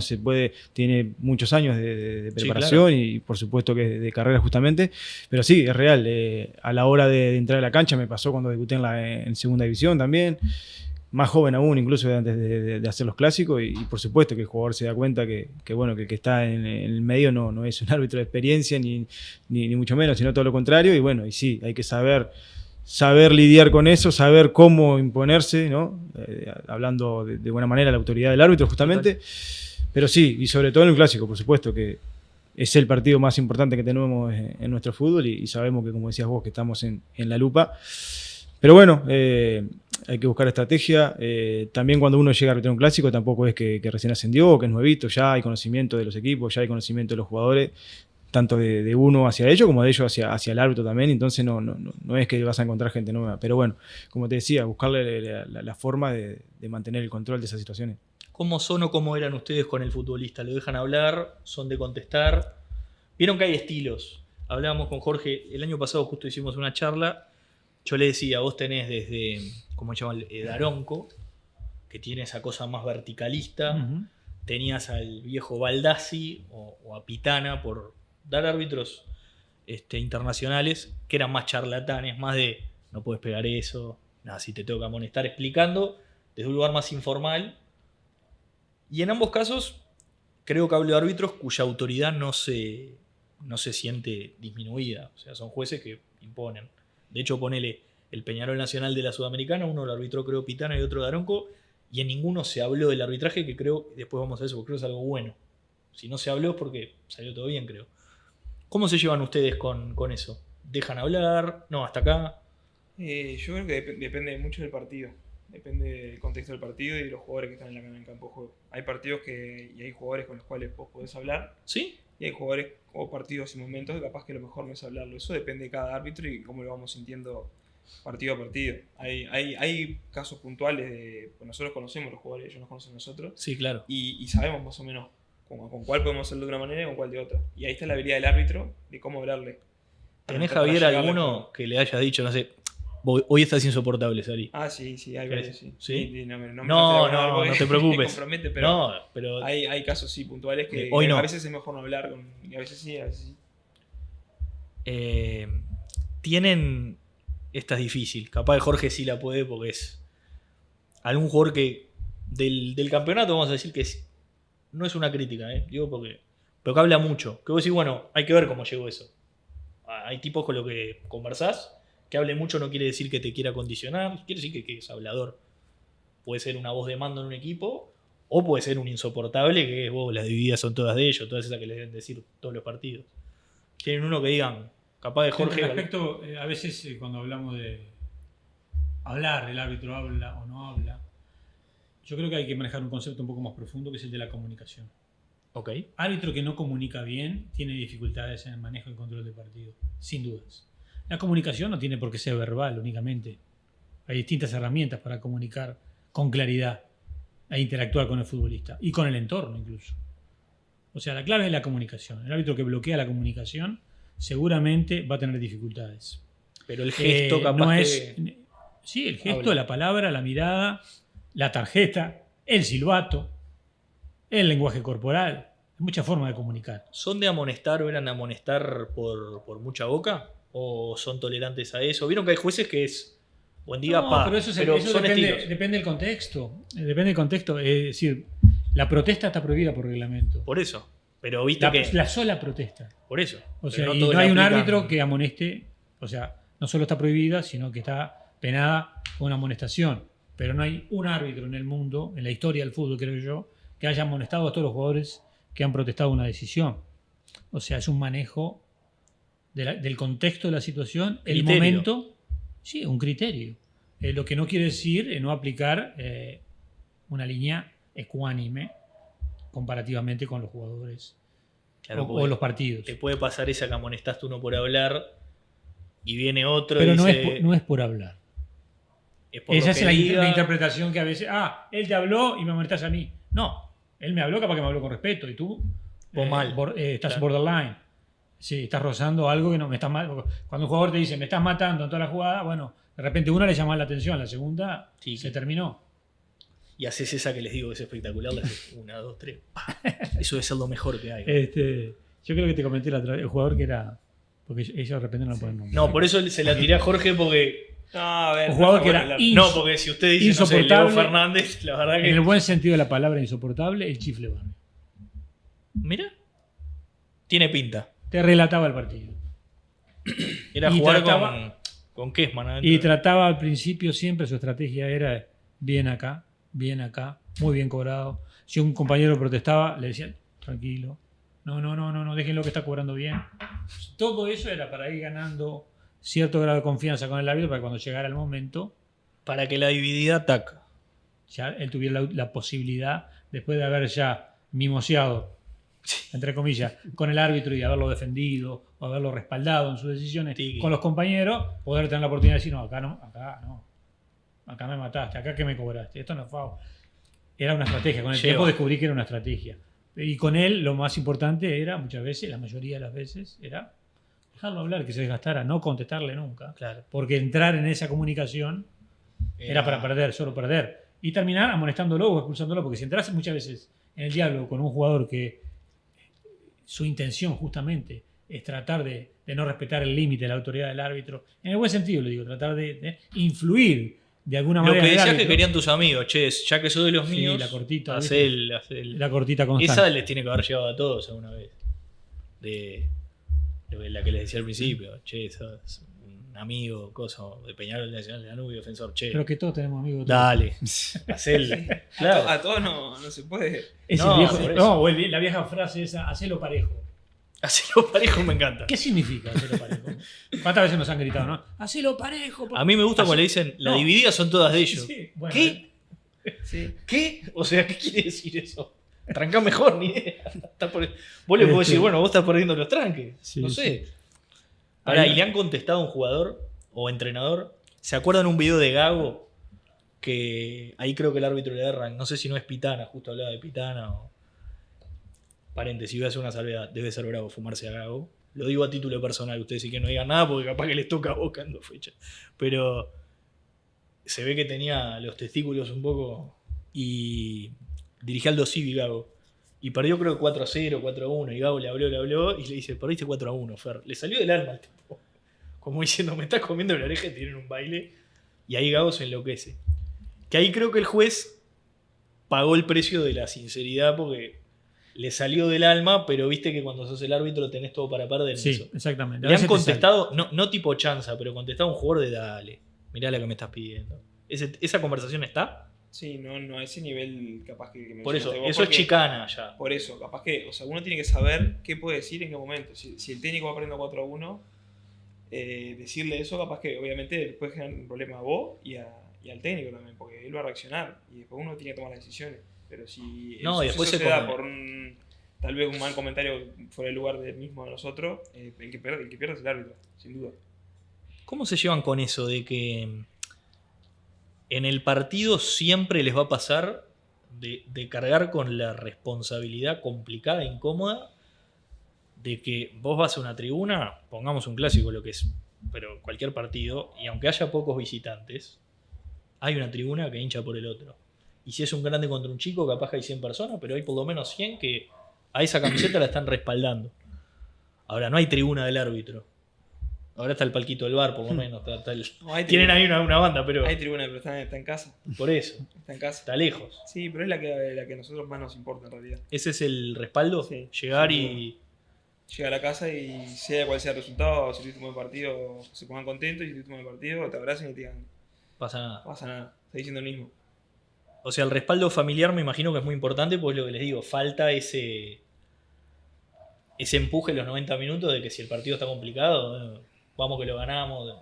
Speaker 4: tiene muchos años de preparación,
Speaker 1: claro.
Speaker 4: y por supuesto que de carrera justamente. Pero sí, es real. A la hora de entrar a la cancha, me pasó cuando debuté en segunda división también. Más joven aún, incluso antes de hacer los clásicos, y por supuesto que el jugador se da cuenta que el que está en el medio no es un árbitro de experiencia, ni mucho menos, sino todo lo contrario. Y bueno, y sí, hay que saber lidiar con eso, saber cómo imponerse, ¿no? Hablando de buena manera la autoridad del árbitro, justamente. Total. Pero sí, y sobre todo en el clásico, por supuesto, que es el partido más importante que tenemos en nuestro fútbol, y sabemos que, como decías vos, que estamos en la lupa. Pero bueno, hay que buscar estrategia. También cuando uno llega a arbitrar un clásico, tampoco es que recién ascendió o que es nuevito. Ya hay conocimiento de los equipos, ya hay conocimiento de los jugadores, tanto de uno hacia ellos como de ellos hacia el árbitro también. Entonces no es que vas a encontrar gente nueva. Pero bueno, como te decía, buscarle la forma de mantener el control de esas situaciones.
Speaker 1: ¿Cómo son o cómo eran ustedes con el futbolista? ¿Lo dejan hablar? ¿Son de contestar? Vieron que hay estilos. Hablábamos con Jorge, el año pasado justo hicimos una charla. Yo le decía, vos tenés desde, ¿cómo se llama? Daronco, que tiene esa cosa más verticalista. Uh-huh. Tenías al viejo Baldassi o a Pitana, por dar árbitros internacionales, que eran más charlatanes, más de, no puedes pegar eso, nada, si te tengo que amonestar, explicando desde un lugar más informal. Y en ambos casos, creo que hablo de árbitros cuya autoridad no se siente disminuida. O sea, son jueces que imponen. De hecho, ponele el Peñarol Nacional de la Sudamericana, uno lo arbitró, creo, Pitana y otro Daronco, y en ninguno se habló del arbitraje, que creo, después vamos a eso, porque creo que es algo bueno. Si no se habló es porque salió todo bien, creo. ¿Cómo se llevan ustedes con eso? ¿Dejan hablar? No, hasta acá.
Speaker 3: Yo creo que depende mucho del partido. Depende del contexto del partido y de los jugadores que están en el campo de juego. Hay partidos y hay jugadores con los cuales vos podés hablar.
Speaker 1: ¿Sí?
Speaker 3: Y hay jugadores o partidos y momentos que capaz que lo mejor no es hablarlo. Eso depende de cada árbitro y cómo lo vamos sintiendo partido a partido. Hay casos puntuales pues nosotros conocemos los jugadores, ellos nos conocen a nosotros.
Speaker 1: Sí, claro.
Speaker 3: Y sabemos más o menos con cuál podemos hacerlo de una manera y con cuál de otra. Y ahí está la habilidad del árbitro de cómo hablarle.
Speaker 1: ¿Tenés, Javier, alguno que le haya dicho, no sé, hoy estás insoportable, Sari?
Speaker 3: Sí, hay varios, sí.
Speaker 1: ¿Sí?
Speaker 3: No
Speaker 1: te preocupes.
Speaker 3: Pero hay casos sí puntuales que
Speaker 1: hoy no.
Speaker 3: A veces es mejor no hablar, y a veces sí, a veces sí.
Speaker 1: Tienen... Esta es difícil. Capaz de Jorge sí la puede porque es algún jugador que del campeonato, vamos a decir que no es una crítica, digo pero que habla mucho. Que vos decís, bueno, hay que ver cómo llegó eso. Hay tipos con los que conversás, que hable mucho no quiere decir que te quiera condicionar, quiere decir que es hablador. Puede ser una voz de mando en un equipo, o puede ser un insoportable, que es, las divididas son todas de ellos, todas esas que les deben decir todos los partidos. Tienen uno que digan, capaz de Jorge...
Speaker 2: En respecto, a veces cuando hablamos de hablar, el árbitro habla o no habla, yo creo que hay que manejar un concepto un poco más profundo, que es el de la comunicación.
Speaker 1: Ok.
Speaker 2: Árbitro que no comunica bien tiene dificultades en el manejo y control del partido, sin dudas. La comunicación no tiene por qué ser verbal únicamente. Hay distintas herramientas para comunicar con claridad e interactuar con el futbolista y con el entorno incluso. O sea, la clave es la comunicación. El árbitro que bloquea la comunicación seguramente va a tener dificultades.
Speaker 1: Pero el gesto capaz
Speaker 2: no es, sí, el gesto,
Speaker 1: habla.
Speaker 2: La palabra, la mirada, la tarjeta, el silbato, el lenguaje corporal. Hay muchas formas de comunicar.
Speaker 1: ¿Son de amonestar o eran de amonestar por mucha boca? ¿O son tolerantes a eso? Vieron que hay jueces que es buen día,
Speaker 2: no, pero eso
Speaker 1: son
Speaker 2: depende del contexto. Depende del contexto. Es decir, la protesta está prohibida por reglamento.
Speaker 1: Por eso. Pero viste que...
Speaker 2: La sola protesta.
Speaker 1: Por eso.
Speaker 2: O sea, no, no hay un árbitro que amoneste. O sea, no solo está prohibida, sino que está penada con una amonestación. Pero no hay un árbitro en el mundo, en la historia del fútbol, creo yo, que haya amonestado a todos los jugadores que han protestado una decisión. O sea, es un manejo del contexto de la situación, el momento. Sí, un criterio. Lo que no quiere decir no aplicar una línea ecuánime comparativamente con los jugadores, claro, o los partidos.
Speaker 1: Te puede pasar esa que amonestaste uno por hablar y viene otro.
Speaker 2: Pero
Speaker 1: y
Speaker 2: no es por hablar. Esa es la interpretación que a veces, él te habló y me amonestás a mí. No, él me habló, capaz que me habló con respeto y tú estás borderline. Sí, estás rozando algo que no me estás mal. Cuando un jugador te dice, me estás matando en toda la jugada, bueno, de repente una le llama la atención, la segunda se terminó.
Speaker 1: y haces esa que les digo que es espectacular, le haces 1, 2, 3. Eso debe ser lo mejor que hay.
Speaker 2: Yo creo que te comenté el jugador que era. Porque ellos de repente no lo pueden nombrar.
Speaker 1: No, por eso se la tiré a Jorge porque.
Speaker 3: No, a ver,
Speaker 2: Un jugador
Speaker 3: no,
Speaker 2: que era
Speaker 3: bueno,
Speaker 1: No, porque si usted dice no sé, Leo
Speaker 2: insoportable.
Speaker 1: Fernández, la verdad que.
Speaker 2: En el buen sentido de la palabra insoportable, el Chifle Barrio.
Speaker 1: Mira. Tiene pinta.
Speaker 2: Te relataba el partido.
Speaker 1: Era
Speaker 2: Y
Speaker 1: jugar
Speaker 2: trataba-
Speaker 1: con Kessman adentro.
Speaker 2: Y trataba al principio siempre, su estrategia era bien acá, muy bien cobrado. Si un compañero protestaba, le decían, tranquilo, no, déjenlo que está cobrando bien. Todo eso era para ir ganando cierto grado de confianza con el árbitro para que cuando llegara el momento,
Speaker 1: Para que la dividida taca.
Speaker 2: ya él tuviera la posibilidad, después de haber ya mimoseado, entre comillas, con el árbitro y haberlo defendido o haberlo respaldado en sus decisiones
Speaker 1: Sí.
Speaker 2: con los compañeros, poder tener la oportunidad de decir, no, acá me mataste, acá que me cobraste, esto no es foul. Era una estrategia, con el
Speaker 1: Lleva.
Speaker 2: tiempo descubrí que era una estrategia. Y con él lo más importante era, muchas veces, la mayoría de las veces, era dejarlo hablar, que se desgastara, no contestarle nunca.
Speaker 1: Claro.
Speaker 2: Porque entrar en esa comunicación era para perder, solo perder. Y terminar amonestándolo o expulsándolo, porque si entras muchas veces en el diálogo con un jugador que su intención justamente es tratar de no respetar el límite de la autoridad del árbitro, en el buen sentido lo digo, tratar de influir de alguna
Speaker 1: Lo
Speaker 2: manera.
Speaker 1: que
Speaker 2: en el
Speaker 1: decías que
Speaker 2: árbitro.
Speaker 1: querían tus amigos, che, ya que sos de los
Speaker 2: Sí,
Speaker 1: míos,
Speaker 2: la cortita,
Speaker 1: hacé
Speaker 2: ¿viste?
Speaker 1: el-
Speaker 2: La cortita constante.
Speaker 1: Esa les tiene que haber llevado a todos alguna vez. De la que les decía al principio, che, sos un amigo, cosa de Peñarol, de Nacional de Danubio, defensor, che.
Speaker 2: Pero que todos tenemos amigos.
Speaker 1: Dale, hacel. Claro.
Speaker 3: A todos no se puede.
Speaker 2: Ese
Speaker 1: No,
Speaker 2: viejo-
Speaker 1: por eso.
Speaker 2: no, o la vieja frase esa, hacelo parejo.
Speaker 1: Hacelo parejo me encanta.
Speaker 2: ¿Qué significa hacelo parejo? ¿Cuántas veces nos han gritado, no? Hacelo parejo.
Speaker 1: A mí me gusta cuando le dicen, la
Speaker 2: No.
Speaker 1: dividida son todas de ellos.
Speaker 2: Sí, bueno,
Speaker 1: ¿Qué?
Speaker 3: Sí.
Speaker 1: ¿Qué? O sea, ¿qué quiere decir eso? Trancá mejor, ni idea. Vos le podés decir, bueno, vos estás perdiendo los tranques.
Speaker 2: Sí,
Speaker 1: no
Speaker 2: sí.
Speaker 1: sé. Pará, y le han contestado a un jugador o entrenador. ¿Se acuerdan un video de Gago? Que ahí creo que el árbitro le erran. No sé si no es Pitana, justo hablaba de Pitana o. Paréntesis, voy a hacer una salvedad. Debe ser bravo fumarse a Gago. Lo digo a título personal. Ustedes sí que no digan nada porque capaz que les toca a Boca en 2 fechas. Pero se ve que tenía los testículos un poco. Y dirigía al Civi Gago. Y perdió creo 4-0, 4-1. Y Gago le habló y le dice, perdiste 4-1, Fer. Le salió del alma al tipo. Como diciendo, me estás comiendo la oreja y te tienen un baile. Y ahí Gago se enloquece. Que ahí creo que el juez pagó el precio de la sinceridad porque le salió del alma, pero viste que cuando sos el árbitro tenés todo para perder en
Speaker 2: Sí,
Speaker 1: eso.
Speaker 2: exactamente. A
Speaker 1: Le
Speaker 2: veces
Speaker 1: han
Speaker 2: te
Speaker 1: contestado, no tipo chanza, pero contestado a un jugador de dale, mirá la que me estás pidiendo. ¿Esa conversación está?
Speaker 3: Sí, no a ese nivel capaz que
Speaker 1: Por eso,
Speaker 3: mencionaste vos,
Speaker 1: eso es
Speaker 3: porque-
Speaker 1: chicana ya.
Speaker 3: Por eso, capaz que, o sea, uno tiene que saber qué puede decir en qué momento. Si el técnico va perdiendo 4-1, decirle eso, capaz que obviamente después generar un problema a vos y al técnico también, porque él va a reaccionar y después uno tiene que tomar las decisiones. Pero si el
Speaker 1: No, y después
Speaker 3: suceso
Speaker 1: se
Speaker 3: se da
Speaker 1: come.
Speaker 3: por tal vez un mal comentario fuera del lugar del mismo de nosotros, el que pierde es el árbitro, sin duda.
Speaker 1: ¿Cómo se llevan con eso de que en el partido siempre les va a pasar de cargar con la responsabilidad complicada e incómoda de que vos vas a una tribuna, pongamos un clásico, lo que es, pero cualquier partido, y aunque haya pocos visitantes, hay una tribuna que hincha por el otro. Y si es un grande contra un chico, capaz que hay 100 personas, pero hay por lo menos 100 que a esa camiseta la están respaldando. Ahora, no hay tribuna del árbitro. Ahora está el palquito del bar, por lo menos.
Speaker 3: No, hay
Speaker 1: Tienen
Speaker 3: tribuna.
Speaker 1: ahí una banda, pero
Speaker 3: Hay tribuna, pero está en casa.
Speaker 1: por eso,
Speaker 3: Está en casa.
Speaker 1: está lejos.
Speaker 3: Sí, pero es la que a nosotros más nos importa en realidad.
Speaker 1: Ese es el respaldo,
Speaker 3: Sí,
Speaker 1: llegar
Speaker 3: sin
Speaker 1: y...
Speaker 3: Llega a la casa y sea cual sea el resultado, si tuviste un buen partido, se pongan contentos, y si tuviste un buen partido, te abracen y te digan,
Speaker 1: pasa nada.
Speaker 3: no pasa nada, está diciendo el mismo.
Speaker 1: O sea, el respaldo familiar me imagino que es muy importante, porque es lo que les digo, falta ese empuje en los 90 minutos de que si el partido está complicado, vamos que lo ganamos.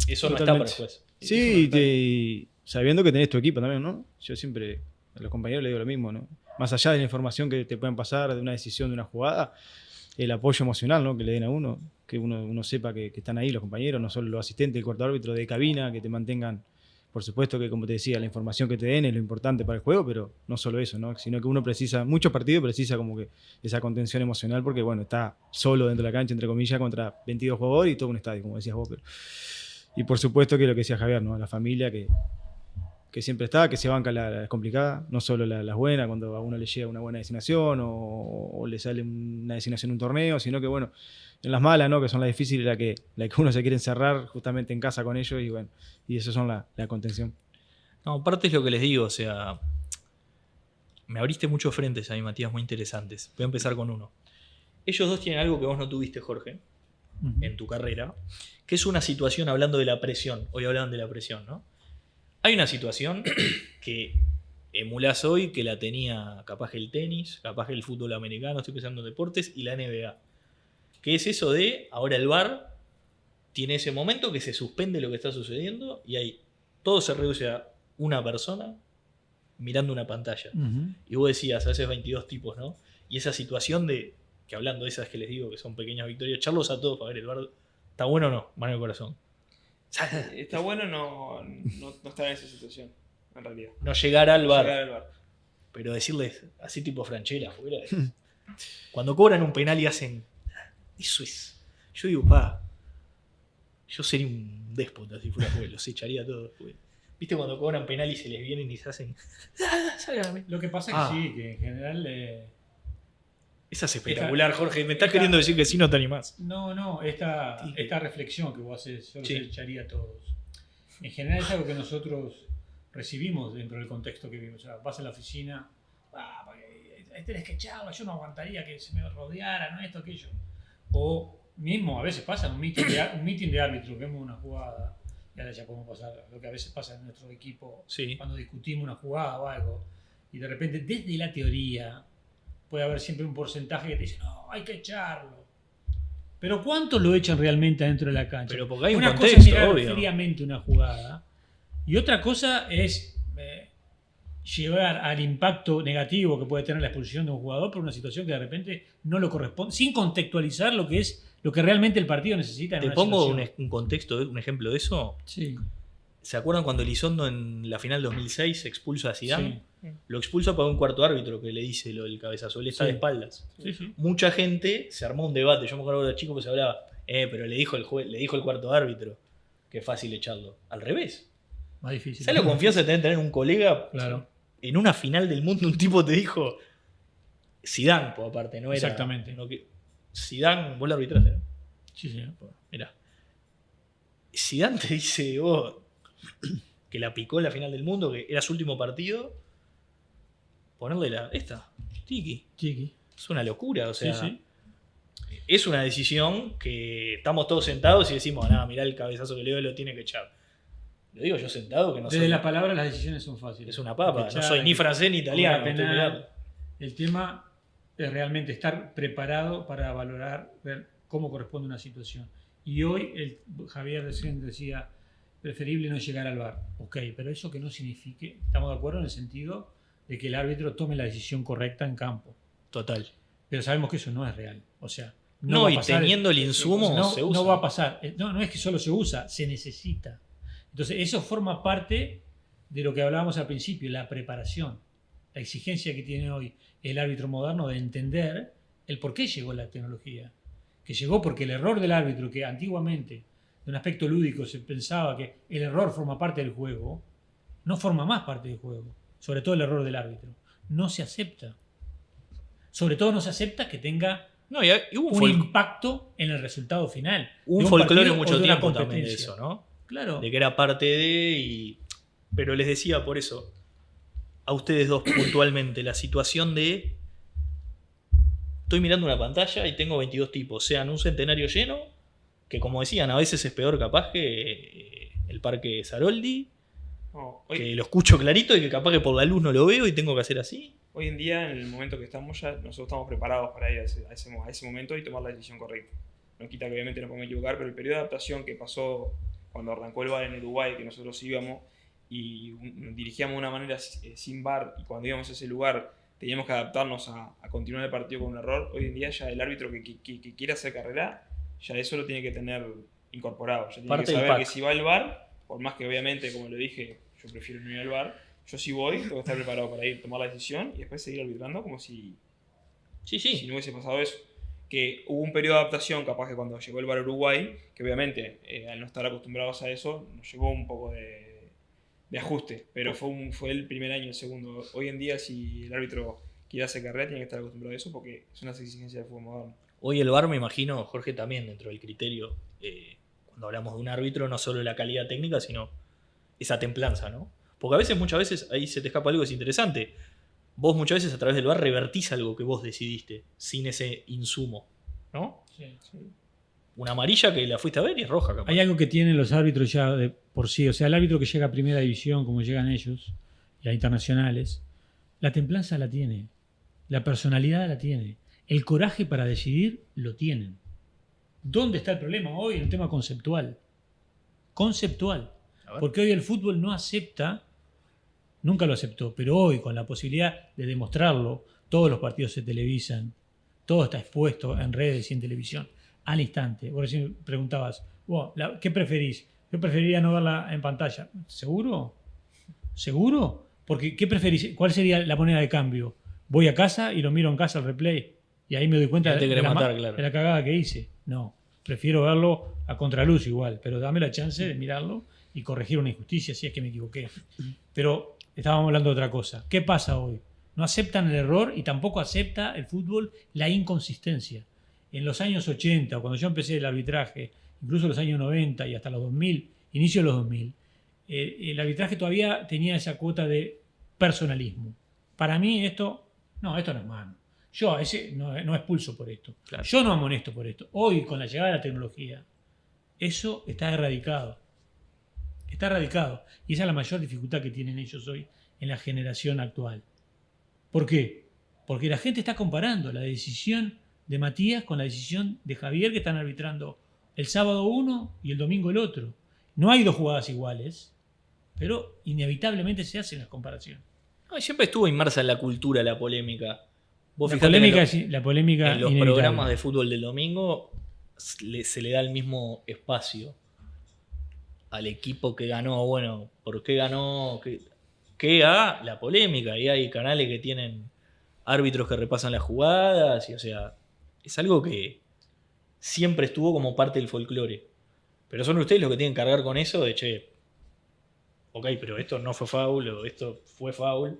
Speaker 1: Eso no está para el
Speaker 4: Totalmente.
Speaker 1: juez.
Speaker 4: Sí, sabiendo que tenés tu equipo también, ¿no? Yo siempre a los compañeros les digo lo mismo, ¿no? Más allá de la información que te pueden pasar de una decisión, de una jugada, el apoyo emocional, ¿no? Que le den a uno, que uno sepa que están ahí los compañeros, no solo los asistentes, el cuarto árbitro de cabina, que te mantengan, por supuesto que como te decía, la información que te den es lo importante para el juego, pero no solo eso, ¿no? Sino que uno precisa, muchos partidos precisa como que esa contención emocional porque, bueno, está solo dentro de la cancha, entre comillas, contra 22 jugadores y todo un estadio, como decías vos, pero... Y por supuesto que lo que decía Javier, ¿no? La familia que que siempre está, que se banca la complicada, no solo las buenas, cuando a uno le llega una buena designación o le sale una designación en un torneo, sino que bueno, en las malas, ¿no? Que son las difíciles, la que uno se quiere encerrar justamente en casa con ellos y bueno, y eso son la contención.
Speaker 1: No, aparte es lo que les digo, o sea, me abriste muchos frentes ahí, Matías, muy interesantes. Voy a empezar con uno. Ellos dos tienen algo que vos no tuviste, Jorge, en tu carrera, que es una situación, hablando de la presión, hoy hablaban de la presión, ¿no? Hay una situación que emulás hoy, que la tenía capaz que el tenis, capaz que el fútbol americano, estoy pensando en deportes, y la NBA. Que es eso de, ahora el VAR tiene ese momento que se suspende lo que está sucediendo y ahí todo se reduce a una persona mirando una pantalla. Y vos decías, a veces 22 tipos, ¿no? Y esa situación de, que hablando de esas que les digo, que son pequeñas victorias, charlos a todos para ver el VAR, ¿está bueno o no? Mano en el corazón.
Speaker 3: Está bueno no estar en esa situación, en realidad.
Speaker 1: No llegar al VAR.
Speaker 3: Llegar al VAR.
Speaker 1: Pero decirles, así tipo Franchella, fuera de... Cuando cobran un penal y hacen... Eso es... Yo digo, yo sería un déspota si fuera juez, los echaría a todos. ¿Viste cuando cobran penal y se les vienen y se hacen...
Speaker 2: Lo que pasa es que sí, que en general...
Speaker 1: Esa es espectacular, Jorge. Me estás queriendo decir que sí, no te animás.
Speaker 2: No, esta reflexión que vos haces, yo los
Speaker 1: Sí.
Speaker 2: echaría a todos. En general es algo que nosotros recibimos dentro del contexto que vivimos. O sea, vas a la oficina, tenés que echarlo, yo no aguantaría que se me rodeara, no esto, aquello. O mismo, a veces pasa un meeting de árbitros, vemos una jugada, y ahora ya podemos pasar lo que a veces pasa en nuestro equipo,
Speaker 1: Sí.
Speaker 2: cuando discutimos una jugada o algo, y de repente desde la teoría puede haber siempre un porcentaje que te dice, no, hay que echarlo. Pero ¿cuánto lo echan realmente adentro de la cancha?
Speaker 1: Pero porque hay un
Speaker 2: una
Speaker 1: contexto,
Speaker 2: cosa es mirar
Speaker 1: obvio.
Speaker 2: fríamente una jugada y otra cosa es llevar al impacto negativo que puede tener la expulsión de un jugador por una situación que de repente no lo corresponde, sin contextualizar lo que es lo que realmente el partido necesita en
Speaker 1: Te
Speaker 2: una
Speaker 1: pongo
Speaker 2: situación.
Speaker 1: un contexto, un ejemplo de eso.
Speaker 2: Sí.
Speaker 1: ¿Se acuerdan cuando Elizondo en la final 2006 expulsa a Zidane?
Speaker 2: Sí.
Speaker 1: Lo expulsa para un cuarto árbitro que le dice lo del cabezazo. Él está
Speaker 2: Sí.
Speaker 1: de espaldas.
Speaker 2: Sí.
Speaker 1: Mucha gente se armó un debate. Yo me acuerdo de los chicos que se hablaba, pero le dijo el cuarto árbitro que es fácil echarlo. Al revés.
Speaker 2: Más difícil.
Speaker 1: ¿Sabes la confianza que tenés en tener un colega?
Speaker 2: Claro.
Speaker 1: En una final del mundo un tipo te dijo Zidane, por aparte, no era.
Speaker 2: Exactamente.
Speaker 1: Zidane, vos lo arbitraste, ¿no?
Speaker 2: Sí, sí.
Speaker 1: Mirá. Zidane te dice vos que la picó en la final del mundo, que era su último partido, ponerle Tiki.
Speaker 2: Chiqui.
Speaker 1: Es una locura, o sea,
Speaker 2: Sí.
Speaker 1: es una decisión que estamos todos sentados y decimos, nada, mirá el cabezazo que le doy, lo tiene que echar. Lo digo yo sentado, que no
Speaker 2: Desde
Speaker 1: soy...
Speaker 2: la palabra las decisiones son fáciles.
Speaker 1: Es una papa,
Speaker 2: Hay que echar,
Speaker 1: no soy
Speaker 2: hay
Speaker 1: ni
Speaker 2: que-
Speaker 1: francés ni italiano.
Speaker 2: cobrar
Speaker 1: estoy
Speaker 2: penal.
Speaker 1: mirando.
Speaker 2: El tema es realmente estar preparado para valorar, ver cómo corresponde una situación. Y hoy Javier recién decía, preferible no llegar al VAR. Ok, pero eso que no signifique, estamos de acuerdo en el sentido de que el árbitro tome la decisión correcta en campo.
Speaker 1: Total.
Speaker 2: Pero sabemos que eso no es real. O sea,
Speaker 1: No,
Speaker 2: va a
Speaker 1: y
Speaker 2: pasar.
Speaker 1: teniendo el insumo
Speaker 2: no,
Speaker 1: se usa.
Speaker 2: no va a pasar. No es que solo se usa, se necesita. Entonces, eso forma parte de lo que hablábamos al principio, la preparación, la exigencia que tiene hoy el árbitro moderno de entender el por qué llegó la tecnología. Que llegó porque el error del árbitro, que antiguamente, de un aspecto lúdico, se pensaba que el error forma parte del juego, no forma más parte del juego. Sobre todo el error del árbitro. No se acepta. Sobre todo no se acepta que tenga
Speaker 1: No, y hubo
Speaker 2: un impacto en el resultado final.
Speaker 1: un
Speaker 2: de
Speaker 1: folclore
Speaker 2: partido o
Speaker 1: mucho
Speaker 2: de una
Speaker 1: tiempo también de
Speaker 2: competencia.
Speaker 1: eso, ¿no?
Speaker 2: Claro.
Speaker 1: De que era parte de... Pero les decía por eso, a ustedes dos puntualmente, la situación de... Estoy mirando una pantalla y tengo 22 tipos, sean un centenario lleno, que como decían, a veces es peor capaz que el Parque Saroldi,
Speaker 3: No,
Speaker 1: que lo escucho clarito y que capaz que por la luz no lo veo y tengo que hacer así.
Speaker 3: Hoy en día, en el momento que estamos ya, nosotros estamos preparados para ir a ese momento y tomar la decisión correcta. No quita que obviamente nos podemos equivocar, pero el periodo de adaptación que pasó cuando arrancó el VAR en Uruguay, que nosotros íbamos y dirigíamos de una manera sin VAR, y cuando íbamos a ese lugar teníamos que adaptarnos a continuar el partido con un error, hoy en día ya el árbitro que quiere hacer carrera, ya eso lo tiene que tener incorporado. Ya tiene
Speaker 1: Parte
Speaker 3: que
Speaker 1: del
Speaker 3: saber
Speaker 1: pack.
Speaker 3: que si va al VAR, por más que obviamente, como lo dije, yo prefiero no ir al VAR, yo si voy, tengo que estar preparado para ir, tomar la decisión y después seguir arbitrando como si
Speaker 1: Sí.
Speaker 3: no hubiese pasado eso. Que hubo un periodo de adaptación, capaz que cuando llegó el VAR a Uruguay, que obviamente al no estar acostumbrados a eso, nos llevó un poco de de ajuste, pero fue el primer año, el segundo. Hoy en día, si el árbitro quiere hacer carrera, tiene que estar acostumbrado a eso porque son las exigencias del fútbol moderno.
Speaker 1: Hoy el VAR, me imagino, Jorge, también dentro del criterio, cuando hablamos de un árbitro, no solo la calidad técnica, sino esa templanza, ¿no? Porque muchas veces, ahí se te escapa algo que es interesante. Vos muchas veces a través del VAR revertís algo que vos decidiste, sin ese insumo, ¿no?
Speaker 2: Sí.
Speaker 1: Una amarilla que la fuiste a ver y es roja, capaz.
Speaker 2: Hay algo que tienen los árbitros ya de por sí. O sea, el árbitro que llega a primera división, como llegan ellos, y a internacionales, la templanza la tiene, la personalidad la tiene, el coraje para decidir lo tienen. ¿Dónde está el problema hoy? En un tema conceptual. Conceptual. Porque hoy el fútbol no acepta, nunca lo aceptó, pero hoy con la posibilidad de demostrarlo, todos los partidos se televisan, todo está expuesto en redes y en televisión al instante. Vos recién preguntabas, ¿qué preferís? Yo preferiría no verla en pantalla. ¿Seguro? ¿Seguro? Porque ¿qué preferís? ¿Cuál sería la moneda de cambio? Voy a casa y lo miro en casa el replay y ahí me doy cuenta de la cagada que hice. No, prefiero verlo a contraluz igual, pero dame la chance de mirarlo y corregir una injusticia si es que me equivoqué. Pero estábamos hablando de otra cosa. ¿Qué pasa hoy? No aceptan el error y tampoco acepta el fútbol la inconsistencia. En los años 80, cuando yo empecé el arbitraje, incluso los años 90 y hasta los 2000, inicio de los 2000, el arbitraje todavía tenía esa cuota de personalismo. Para mí esto no es mano. Yo a ese no expulso por esto. Claro. Yo no amonesto por esto. Hoy, con la llegada de la tecnología, eso está erradicado. Está erradicado. Y esa es la mayor dificultad que tienen ellos hoy en la generación actual. ¿Por qué? Porque la gente está comparando la decisión de Matías con la decisión de Javier, que están arbitrando el sábado uno y el domingo el otro. No hay dos jugadas iguales, pero inevitablemente se hacen las comparaciones.
Speaker 1: No, siempre estuvo inmersa en la cultura la polémica.
Speaker 2: La polémica
Speaker 1: en los programas de fútbol del domingo se le da el mismo espacio al equipo que ganó. Bueno, ¿por qué ganó? ¿Qué a la polémica? Y hay canales que tienen árbitros que repasan las jugadas. Y, o sea, es algo que siempre estuvo como parte del folclore. Pero son ustedes los que tienen que cargar con eso de, che, ok, pero esto no fue foul o esto fue foul.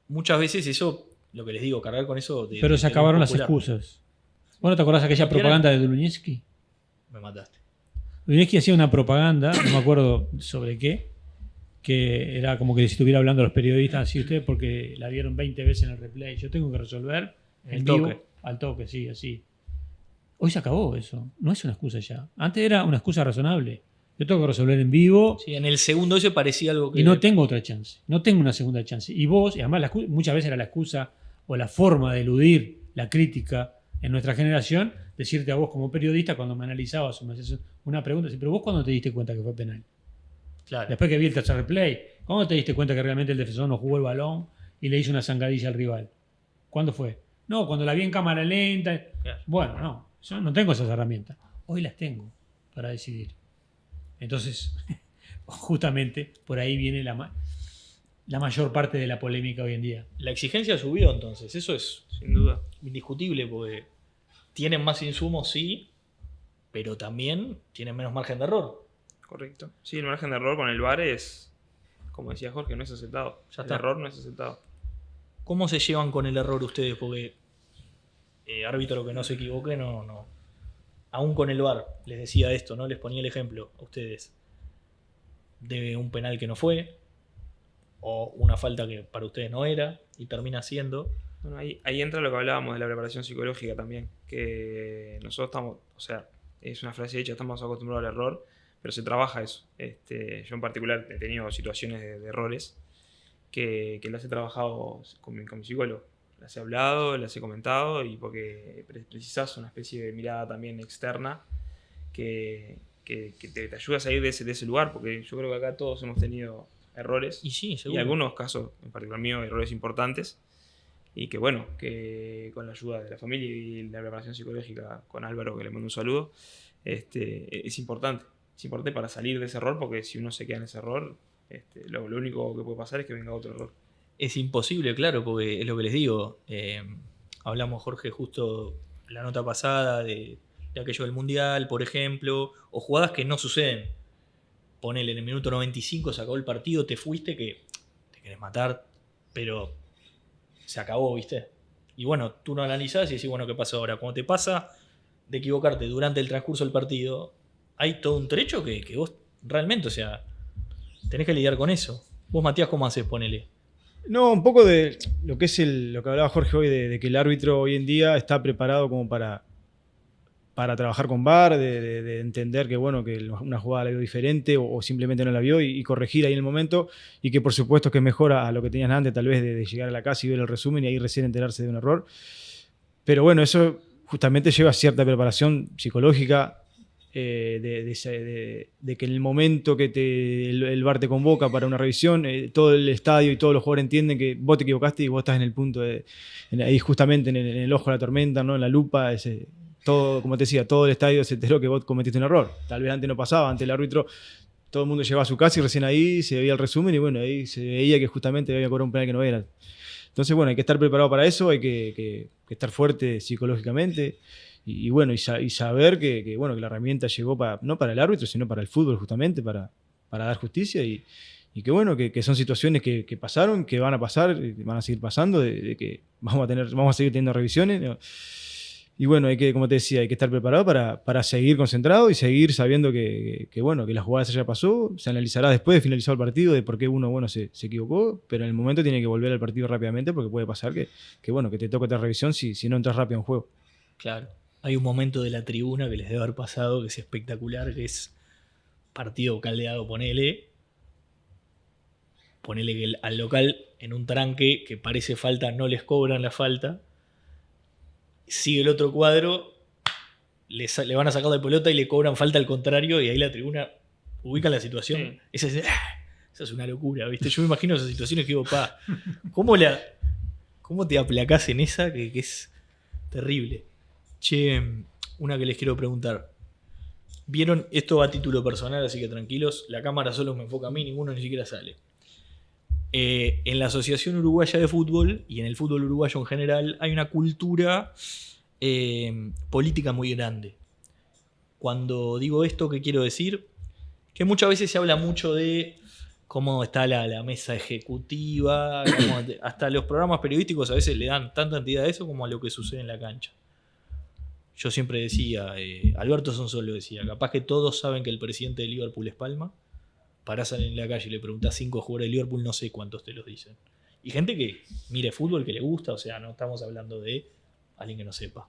Speaker 1: Muchas veces eso, lo que les digo, cargar con eso...
Speaker 2: Pero se acabaron las excusas. ¿Vos no te acordás de aquella propaganda de Dulunievski?
Speaker 1: Me mataste.
Speaker 2: Dulunievski hacía una propaganda, no me acuerdo sobre qué, que era como que si estuviera hablando a los periodistas, así ustedes porque la vieron 20 veces en el replay, yo tengo que resolver en vivo, al toque, sí, así. Hoy se acabó eso, no es una excusa ya. Antes era una excusa razonable. Yo tengo que resolver en vivo.
Speaker 1: Sí, en el segundo ese parecía algo que...
Speaker 2: Y no tengo otra chance, no tengo una segunda chance. Y vos, y además muchas veces era la excusa o la forma de eludir la crítica en nuestra generación, decirte a vos como periodista cuando me analizabas o me hacías una pregunta, pero vos ¿cuándo te diste cuenta que fue penal?
Speaker 1: Claro.
Speaker 2: Después que vi el tercer replay, ¿cuándo te diste cuenta que realmente el defensor no jugó el balón y le hizo una zancadilla al rival? ¿Cuándo fue? No, cuando la vi en cámara lenta. Claro. Bueno, no, yo no tengo esas herramientas. Hoy las tengo para decidir. Entonces, justamente por ahí viene la mayor parte de la polémica hoy en día.
Speaker 1: La exigencia subió entonces, eso es sin duda indiscutible, porque tienen más insumos, sí, pero también tienen menos margen de error.
Speaker 3: Correcto. Sí, el margen de error con el VAR es, como decía Jorge, no es aceptado.
Speaker 1: Ya está.
Speaker 3: El error no es aceptado.
Speaker 1: ¿Cómo se llevan con el error ustedes? Porque árbitro que no se equivoque, no. Aún con el VAR, les decía esto, ¿no? Les ponía el ejemplo a ustedes de un penal que no fue, o una falta que para ustedes no era, y termina siendo.
Speaker 3: Bueno, ahí entra lo que hablábamos de la preparación psicológica también, que nosotros estamos, o sea, es una frase hecha, estamos acostumbrados al error, pero se trabaja eso. Yo en particular he tenido situaciones de errores que las he trabajado con mi psicólogo. Las he hablado, las he comentado, y porque precisas una especie de mirada también externa que te ayuda a salir de ese lugar, porque yo creo que acá todos hemos tenido errores,
Speaker 1: y sí, seguro.
Speaker 3: Y algunos casos, en particular mío, errores importantes, y que bueno, que con la ayuda de la familia y la preparación psicológica con Álvaro, que le mando un saludo, es importante para salir de ese error, porque si uno se queda en ese error, lo único que puede pasar es que venga otro error.
Speaker 1: Es imposible, claro, porque es lo que les digo. Hablamos, Jorge, justo la nota pasada de aquello del Mundial, por ejemplo, o jugadas que no suceden. ponele en el minuto 95, se acabó el partido, te fuiste, que te querés matar, pero se acabó, ¿viste? Y bueno, tú lo analizás y decís, bueno, ¿qué pasó ahora? Cuando te pasa de equivocarte durante el transcurso del partido, hay todo un trecho que vos realmente, o sea, tenés que lidiar con eso. Vos, Matías, ¿cómo haces? Ponele.
Speaker 4: No, un poco de lo que es lo que hablaba Jorge hoy, de que el árbitro hoy en día está preparado como para trabajar con VAR, de entender que bueno, que una jugada la vio diferente o simplemente no la vio y corregir ahí en el momento, y que por supuesto que mejora a lo que tenías antes, tal vez de llegar a la casa y ver el resumen y ahí recién enterarse de un error. Pero bueno, eso justamente lleva cierta preparación psicológica, de que en el momento que el VAR te convoca para una revisión, todo el estadio y todos los jugadores entienden que vos te equivocaste y vos estás en el punto ahí justamente en el ojo de la tormenta, ¿no? En la lupa, todo, como te decía, todo el estadio se enteró que vos cometiste un error. Tal vez antes no pasaba, ante el árbitro todo el mundo llegaba a su casa y recién ahí se veía el resumen y bueno, ahí se veía que justamente había cobrado un penal que no era. Entonces bueno, hay que estar preparado para eso, hay que estar fuerte psicológicamente y bueno, y saber que bueno, que la herramienta llegó no para el árbitro, sino para el fútbol justamente, para dar justicia y que bueno, que son situaciones que pasaron, que van a pasar, van a seguir pasando, de que vamos a seguir teniendo revisiones, ¿no? Y bueno, como te decía, hay que estar preparado para seguir concentrado y seguir sabiendo que bueno, que la jugada ya pasó, se analizará después de finalizado el partido de por qué uno bueno, se equivocó, pero en el momento tiene que volver al partido rápidamente porque puede pasar que bueno, que te toque otra revisión si no entras rápido en juego.
Speaker 1: Claro. Hay un momento de la tribuna que les debe haber pasado que es espectacular, que es partido caldeado, ponele que al local en un tranque que parece falta no les cobran la falta, sigue el otro cuadro, le van a sacar de pelota y le cobran falta al contrario y ahí la tribuna ubica la situación. Sí. Esa es una locura, ¿viste? Yo me imagino esas situaciones que digo, ¿cómo te aplacás en esa que es terrible? Che, una que les quiero preguntar. ¿Vieron? Esto va a título personal, así que tranquilos. La cámara solo me enfoca a mí, ninguno ni siquiera sale. En la Asociación Uruguaya de Fútbol y en el fútbol uruguayo en general hay una cultura política muy grande. Cuando digo esto, ¿qué quiero decir? Que muchas veces se habla mucho de cómo está la mesa ejecutiva, hasta los programas periodísticos a veces le dan tanta entidad a eso como a lo que sucede en la cancha. Yo siempre decía, Alberto Sonsolo decía, capaz que todos saben que el presidente de Liverpool es Palma. Parás en la calle y le preguntás 5 jugadores de Liverpool, no sé cuántos te los dicen. Y gente que mire fútbol, que le gusta, o sea, no estamos hablando de alguien que no sepa.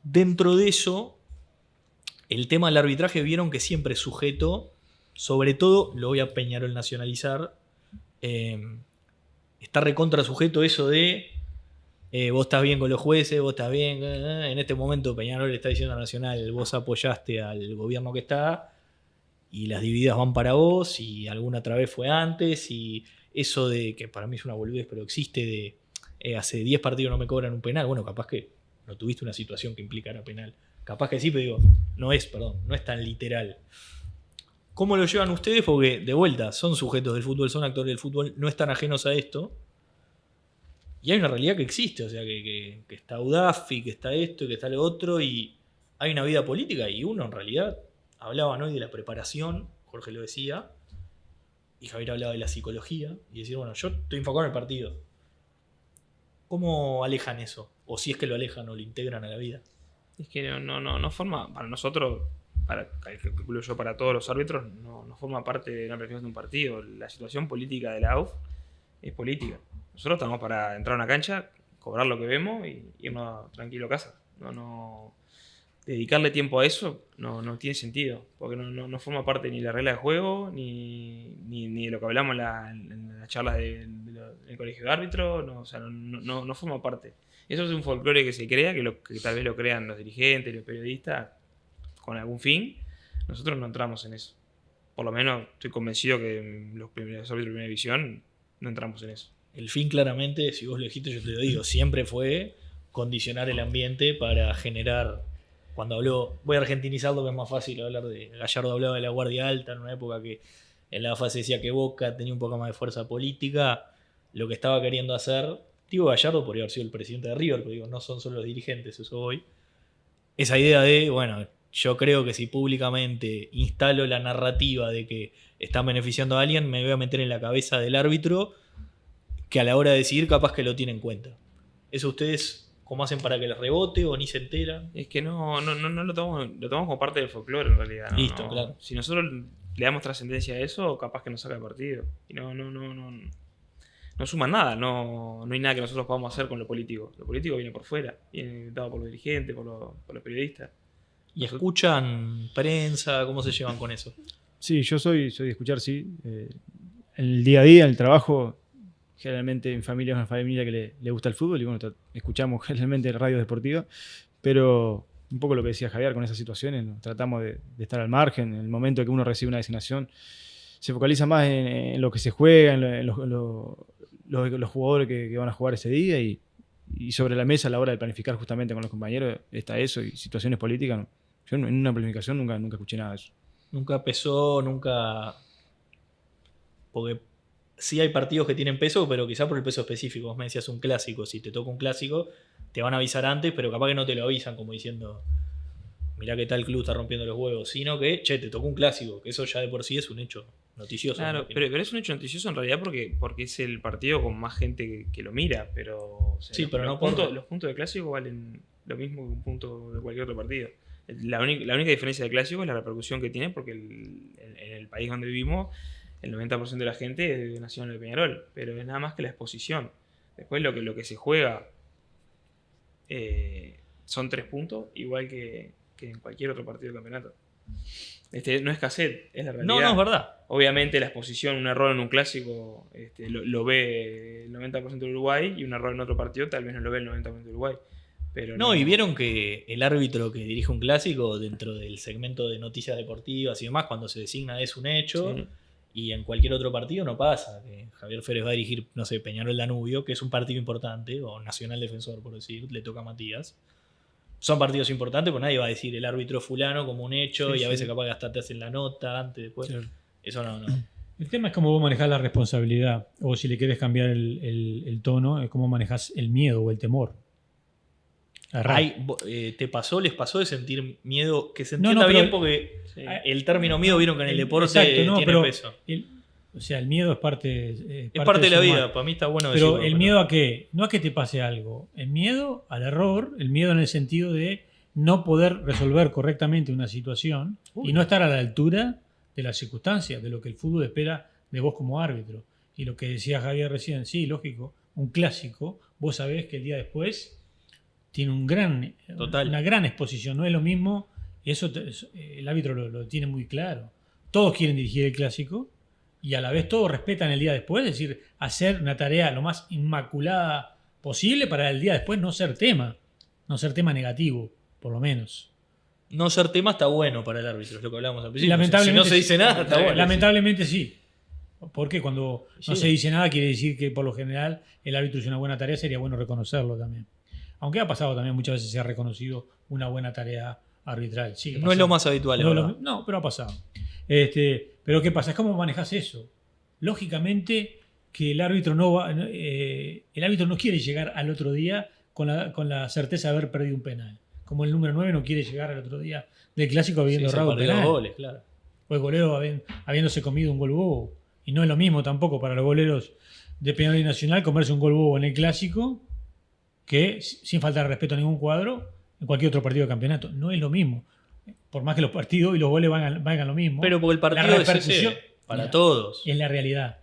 Speaker 1: Dentro de eso, el tema del arbitraje vieron que siempre es sujeto, sobre todo, lo voy a Peñarol nacionalizar, está recontra sujeto eso de vos estás bien con los jueces, vos estás bien, en este momento Peñarol está diciendo a Nacional, vos apoyaste al gobierno que está, y las divididas van para vos, y alguna otra vez fue antes, y eso de, que para mí es una boludez, pero existe de hace 10 partidos no me cobran un penal, bueno, capaz que no tuviste una situación que implicara penal, capaz que sí, pero digo, no es tan literal. ¿Cómo lo llevan ustedes? Porque, de vuelta, son sujetos del fútbol, son actores del fútbol, no están ajenos a esto, y hay una realidad que existe, o sea, que está UDAFI, que está esto, y que está lo otro, y hay una vida política, y uno en realidad... Hablaban hoy de la preparación, Jorge lo decía, y Javier hablaba de la psicología, y decir, bueno, yo estoy enfocado en el partido. ¿Cómo alejan eso? O si es que lo alejan o lo integran a la vida.
Speaker 3: Es que no forma, para nosotros, calculo yo para todos los árbitros, no forma parte de una preparación de un partido. La situación política de la AUF es política. Nosotros estamos para entrar a una cancha, cobrar lo que vemos y irnos tranquilo a casa. Dedicarle tiempo a eso no tiene sentido, porque no forma parte ni de la regla de juego, ni de lo que hablamos en las charlas del colegio de árbitros, no forma parte. Eso es un folclore que se crea, que tal vez lo crean los dirigentes, los periodistas, con algún fin. Nosotros no entramos en eso. Por lo menos estoy convencido que los árbitros de primera división no entramos en eso.
Speaker 1: El fin, claramente, si vos lo dijiste, yo te lo digo, siempre fue condicionar el ambiente para generar... Cuando habló, voy a argentinizarlo que es más fácil hablar de... Gallardo hablaba de la guardia alta en una época que en la fase decía que Boca tenía un poco más de fuerza política. Lo que estaba queriendo hacer, digo Gallardo podría haber sido el presidente de River, pero digo, no son solo los dirigentes, eso voy. Esa idea de, bueno, yo creo que si públicamente instalo la narrativa de que están beneficiando a alguien, me voy a meter en la cabeza del árbitro que a la hora de decidir capaz que lo tiene en cuenta. ¿Eso ustedes cómo hacen para que les rebote o ni se enteran?
Speaker 3: Es que no lo tomamos como parte del folclore en realidad. ¿no?
Speaker 1: Listo, claro.
Speaker 3: Si nosotros le damos trascendencia a eso, capaz que nos saca el partido. Y no suma nada, no hay nada que nosotros podamos hacer con lo político. Lo político viene por fuera, viene dado por los dirigentes, por los periodistas.
Speaker 1: ¿Y escuchan prensa? ¿Cómo se llevan con eso?
Speaker 4: Sí, yo soy de escuchar, sí. En el día a día, en el trabajo, generalmente mi familia es una familia que le gusta el fútbol y bueno, escuchamos generalmente radio deportiva, pero un poco lo que decía Javier con esas situaciones, ¿no? Tratamos de estar al margen. En el momento que uno recibe una designación, se focaliza más en lo que se juega, en los jugadores que van a jugar ese día y sobre la mesa a la hora de planificar justamente con los compañeros está eso y situaciones políticas. ¿No? Yo en una planificación nunca escuché nada de eso.
Speaker 1: Nunca pesó, nunca... Porque sí hay partidos que tienen peso, pero quizá por el peso específico. Vos me decías un clásico. Si te toca un clásico, te van a avisar antes, pero capaz que no te lo avisan como diciendo mirá que tal club está rompiendo los huevos. Sino que, che, te tocó un clásico. Que eso ya de por sí es un hecho noticioso.
Speaker 3: Claro,
Speaker 1: ¿no?
Speaker 3: pero es un hecho noticioso en realidad porque es el partido con más gente que lo mira. Pero, o sea,
Speaker 1: sí, pero
Speaker 3: los puntos de clásico valen lo mismo que un punto de cualquier otro partido. La única diferencia del clásico es la repercusión que tiene porque en el país donde vivimos el 90% de la gente nació en el Peñarol, pero es nada más que la exposición. Después lo que se juega son 3 puntos, igual que en cualquier otro partido de campeonato. No es cassette, es la realidad.
Speaker 1: No, es verdad.
Speaker 3: Obviamente la exposición, un error en un clásico lo ve el 90% del Uruguay y un error en otro partido tal vez no lo ve el 90% del Uruguay. Pero
Speaker 1: No, y vieron que el árbitro que dirige un clásico dentro del segmento de noticias deportivas y demás, cuando se designa es un hecho,
Speaker 3: Sí.
Speaker 1: y en cualquier otro partido no pasa. Que Javier Férez va a dirigir, no sé, Peñarol Danubio, que es un partido importante, o Nacional Defensor, por decir, le toca a Matías. Son partidos importantes, porque nadie va a decir el árbitro fulano como un hecho,
Speaker 2: Sí,
Speaker 1: y a
Speaker 2: sí.
Speaker 1: veces capaz que hasta te hacen la nota antes, después.
Speaker 2: Claro.
Speaker 1: Eso no.
Speaker 2: El tema es cómo vos manejás la responsabilidad, o si le querés cambiar el tono, es cómo manejás el miedo o el temor.
Speaker 1: ¿Les pasó de sentir miedo? Que se
Speaker 2: No,
Speaker 1: entienda
Speaker 2: pero-
Speaker 1: bien, porque
Speaker 3: Sí.
Speaker 1: el término miedo vieron que en el deporte
Speaker 2: Exacto, no,
Speaker 1: tiene
Speaker 2: pero
Speaker 1: peso.
Speaker 2: O sea, el miedo es parte.
Speaker 1: Es parte de la
Speaker 2: su
Speaker 1: vida,
Speaker 2: mal.
Speaker 1: para mí está bueno
Speaker 2: Pero
Speaker 1: decirlo.
Speaker 2: el miedo a qué? No a que te pase algo. El miedo al error, el miedo en el sentido de no poder resolver correctamente una situación y no estar a la altura de las circunstancias, de lo que el fútbol espera de vos como árbitro. Y lo que decía Javier recién, sí, lógico, un clásico, vos sabés que el día después tiene
Speaker 1: Total.
Speaker 2: una gran exposición. No es lo mismo, y eso el árbitro lo tiene muy claro. Todos quieren dirigir el clásico y a la vez todos respetan el día después, es decir, hacer una tarea lo más inmaculada posible para el día después no ser tema negativo, por lo menos.
Speaker 1: No ser tema está bueno para el árbitro, es lo que hablábamos al principio.
Speaker 2: Lamentablemente,
Speaker 1: si no se dice nada, está bueno.
Speaker 2: Lamentablemente sí. Porque cuando no
Speaker 1: Sí.
Speaker 2: se dice nada quiere decir que por lo general el árbitro hizo una buena tarea, sería bueno reconocerlo también. Aunque ha pasado también, muchas veces se ha reconocido una buena tarea arbitral. Sigue
Speaker 1: No es lo más habitual, la verdad.
Speaker 2: No, pero ha pasado. Pero ¿qué pasa? Es cómo manejas eso. Lógicamente que el árbitro el árbitro no quiere llegar al otro día con la certeza de haber perdido un penal. Como el número 9 no quiere llegar al otro día del clásico habiendo
Speaker 1: Sí, se
Speaker 2: errado un
Speaker 1: perdió
Speaker 2: penal.
Speaker 1: goles, claro.
Speaker 2: O el golero habiéndose comido un gol bobo. Y no es lo mismo tampoco para los goleros de Peñarol y Nacional comerse un gol bobo en el clásico que, sin faltar respeto a ningún cuadro, en cualquier otro partido de campeonato. No es lo mismo. Por más que los partidos y los goles valgan lo mismo.
Speaker 1: Pero porque el
Speaker 2: la
Speaker 1: partido es
Speaker 2: repercusión
Speaker 1: ese, para todos.
Speaker 2: es la realidad.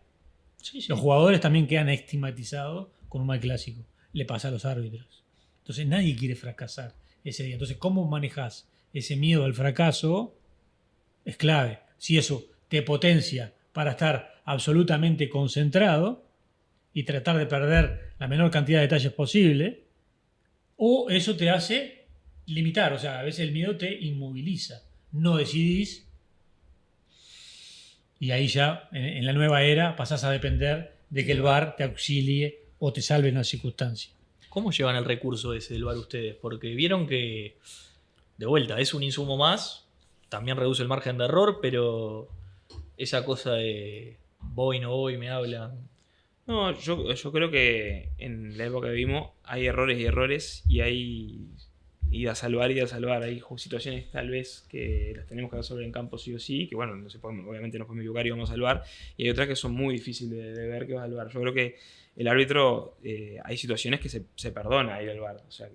Speaker 1: Sí, sí.
Speaker 2: Los jugadores también quedan estigmatizados con un mal clásico. Le pasa a los árbitros. Entonces nadie quiere fracasar ese día. Entonces, ¿cómo manejas ese miedo al fracaso? Es clave. Si eso te potencia para estar absolutamente concentrado y tratar de perder la menor cantidad de detalles posible, o eso te hace limitar. O sea, a veces el miedo te inmoviliza. No decidís y ahí ya, en la nueva era, pasás a depender de que el VAR te auxilie o te salve en la circunstancia.
Speaker 1: ¿Cómo llevan el recurso ese del VAR ustedes? Porque vieron que, de vuelta, es un insumo más, también reduce el margen de error, pero esa cosa de voy, no voy, me hablan.
Speaker 3: No, yo creo que en la época que vivimos hay errores y errores y hay y a salvar y a salvar. Hay situaciones tal vez que las tenemos que resolver en campo sí o sí, que bueno, obviamente nos podemos equivocar y vamos a salvar, y hay otras que son muy difíciles de ver que va a salvar. Yo creo que el árbitro, hay situaciones que se perdona ir al VAR, o sea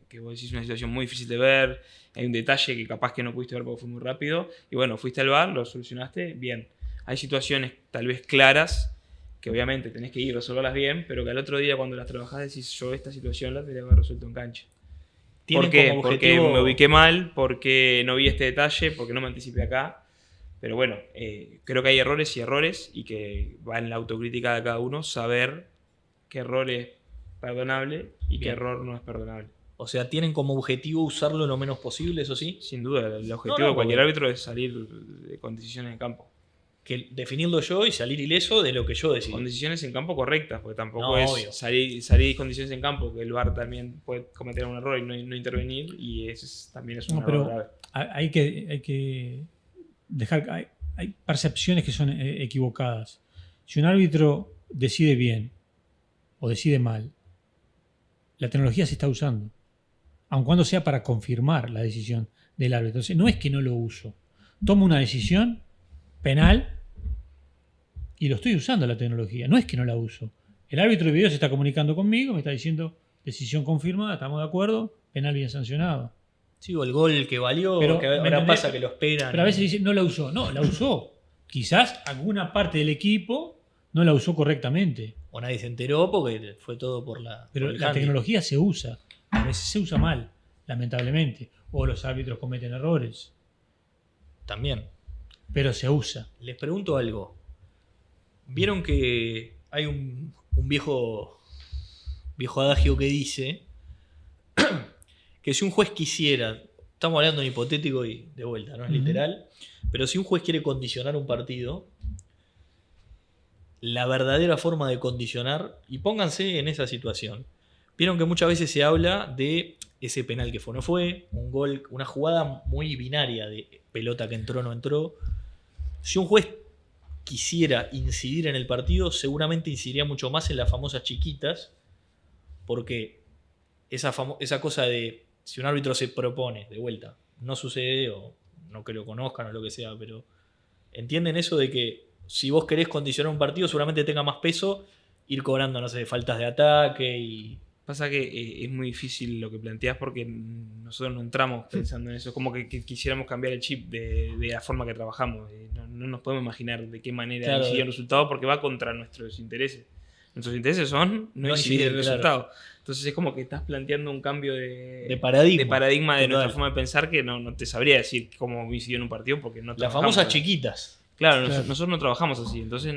Speaker 3: que vos decís una situación muy difícil de ver, hay un detalle que capaz que no pudiste ver porque fue muy rápido, y bueno, fuiste al VAR, lo solucionaste, bien. Hay situaciones tal vez claras, que obviamente tenés que ir a resolverlas bien, pero que al otro día cuando las trabajás decís, yo esta situación la tendría que haber resuelto en cancha. ¿Por qué? Porque me ubiqué mal, porque no vi este detalle, porque no me anticipé acá. Pero bueno, creo que hay errores y que va en la autocrítica de cada uno saber qué error es perdonable y qué error no es perdonable.
Speaker 1: O sea, tienen como objetivo usarlo lo menos posible, eso sí.
Speaker 3: Sin duda, el objetivo de cualquier árbitro es salir con decisiones en campo.
Speaker 1: Que definirlo yo y salir ileso de lo que yo decidí.
Speaker 3: Con decisiones en campo correctas, porque tampoco es obvio. Salir con decisiones en campo, que el VAR también puede cometer un error y no intervenir, y eso también es un error grave.
Speaker 2: Hay que dejar, hay percepciones que son equivocadas. Si un árbitro decide bien o decide mal, la tecnología se está usando, aun cuando sea para confirmar la decisión del árbitro. Entonces, no es que no lo uso. Tomo una decisión penal y lo estoy usando la tecnología. No es que no la uso. El árbitro de video se está comunicando conmigo, me está diciendo decisión confirmada, estamos de acuerdo, penal bien sancionado.
Speaker 1: Sí, o el gol que valió,
Speaker 2: pero
Speaker 1: que ahora pasa que lo esperan.
Speaker 2: Pero a veces dice, no la usó. No, la usó. Quizás alguna parte del equipo no la usó correctamente.
Speaker 1: O nadie se enteró porque fue todo por la...
Speaker 2: Pero
Speaker 1: por el
Speaker 2: la
Speaker 1: handy.
Speaker 2: tecnología se usa. A veces se usa mal, lamentablemente. O los árbitros cometen errores.
Speaker 1: También.
Speaker 2: Pero se usa.
Speaker 1: Les pregunto algo. Vieron que hay un viejo adagio que dice que si un juez quisiera, estamos hablando en hipotético y de vuelta, no es literal, pero si un juez quiere condicionar un partido, la verdadera forma de condicionar, y pónganse en esa situación, vieron que muchas veces se habla de ese penal que fue o no fue, un gol, una jugada muy binaria de pelota que entró o no entró. Si un juez quisiera incidir en el partido, seguramente incidiría mucho más en las famosas chiquitas, porque esa cosa de si un árbitro se propone, de vuelta, no sucede o no que lo conozcan o lo que sea, pero entienden eso de que si vos querés condicionar un partido, seguramente tenga más peso ir cobrando, no sé, faltas de ataque y...
Speaker 3: Pasa que es muy difícil lo que planteás porque nosotros no entramos pensando en eso. Es como que quisiéramos cambiar el chip de la forma que trabajamos. No nos podemos imaginar de qué manera incidir el resultado porque va contra nuestros intereses. Nuestros intereses son no incidir el resultado. Entonces es como que estás planteando un cambio de paradigma de nuestra forma de pensar que no te sabría decir cómo incidir en un partido porque no
Speaker 1: las famosas chiquitas.
Speaker 3: Claro, nosotros no trabajamos así. Entonces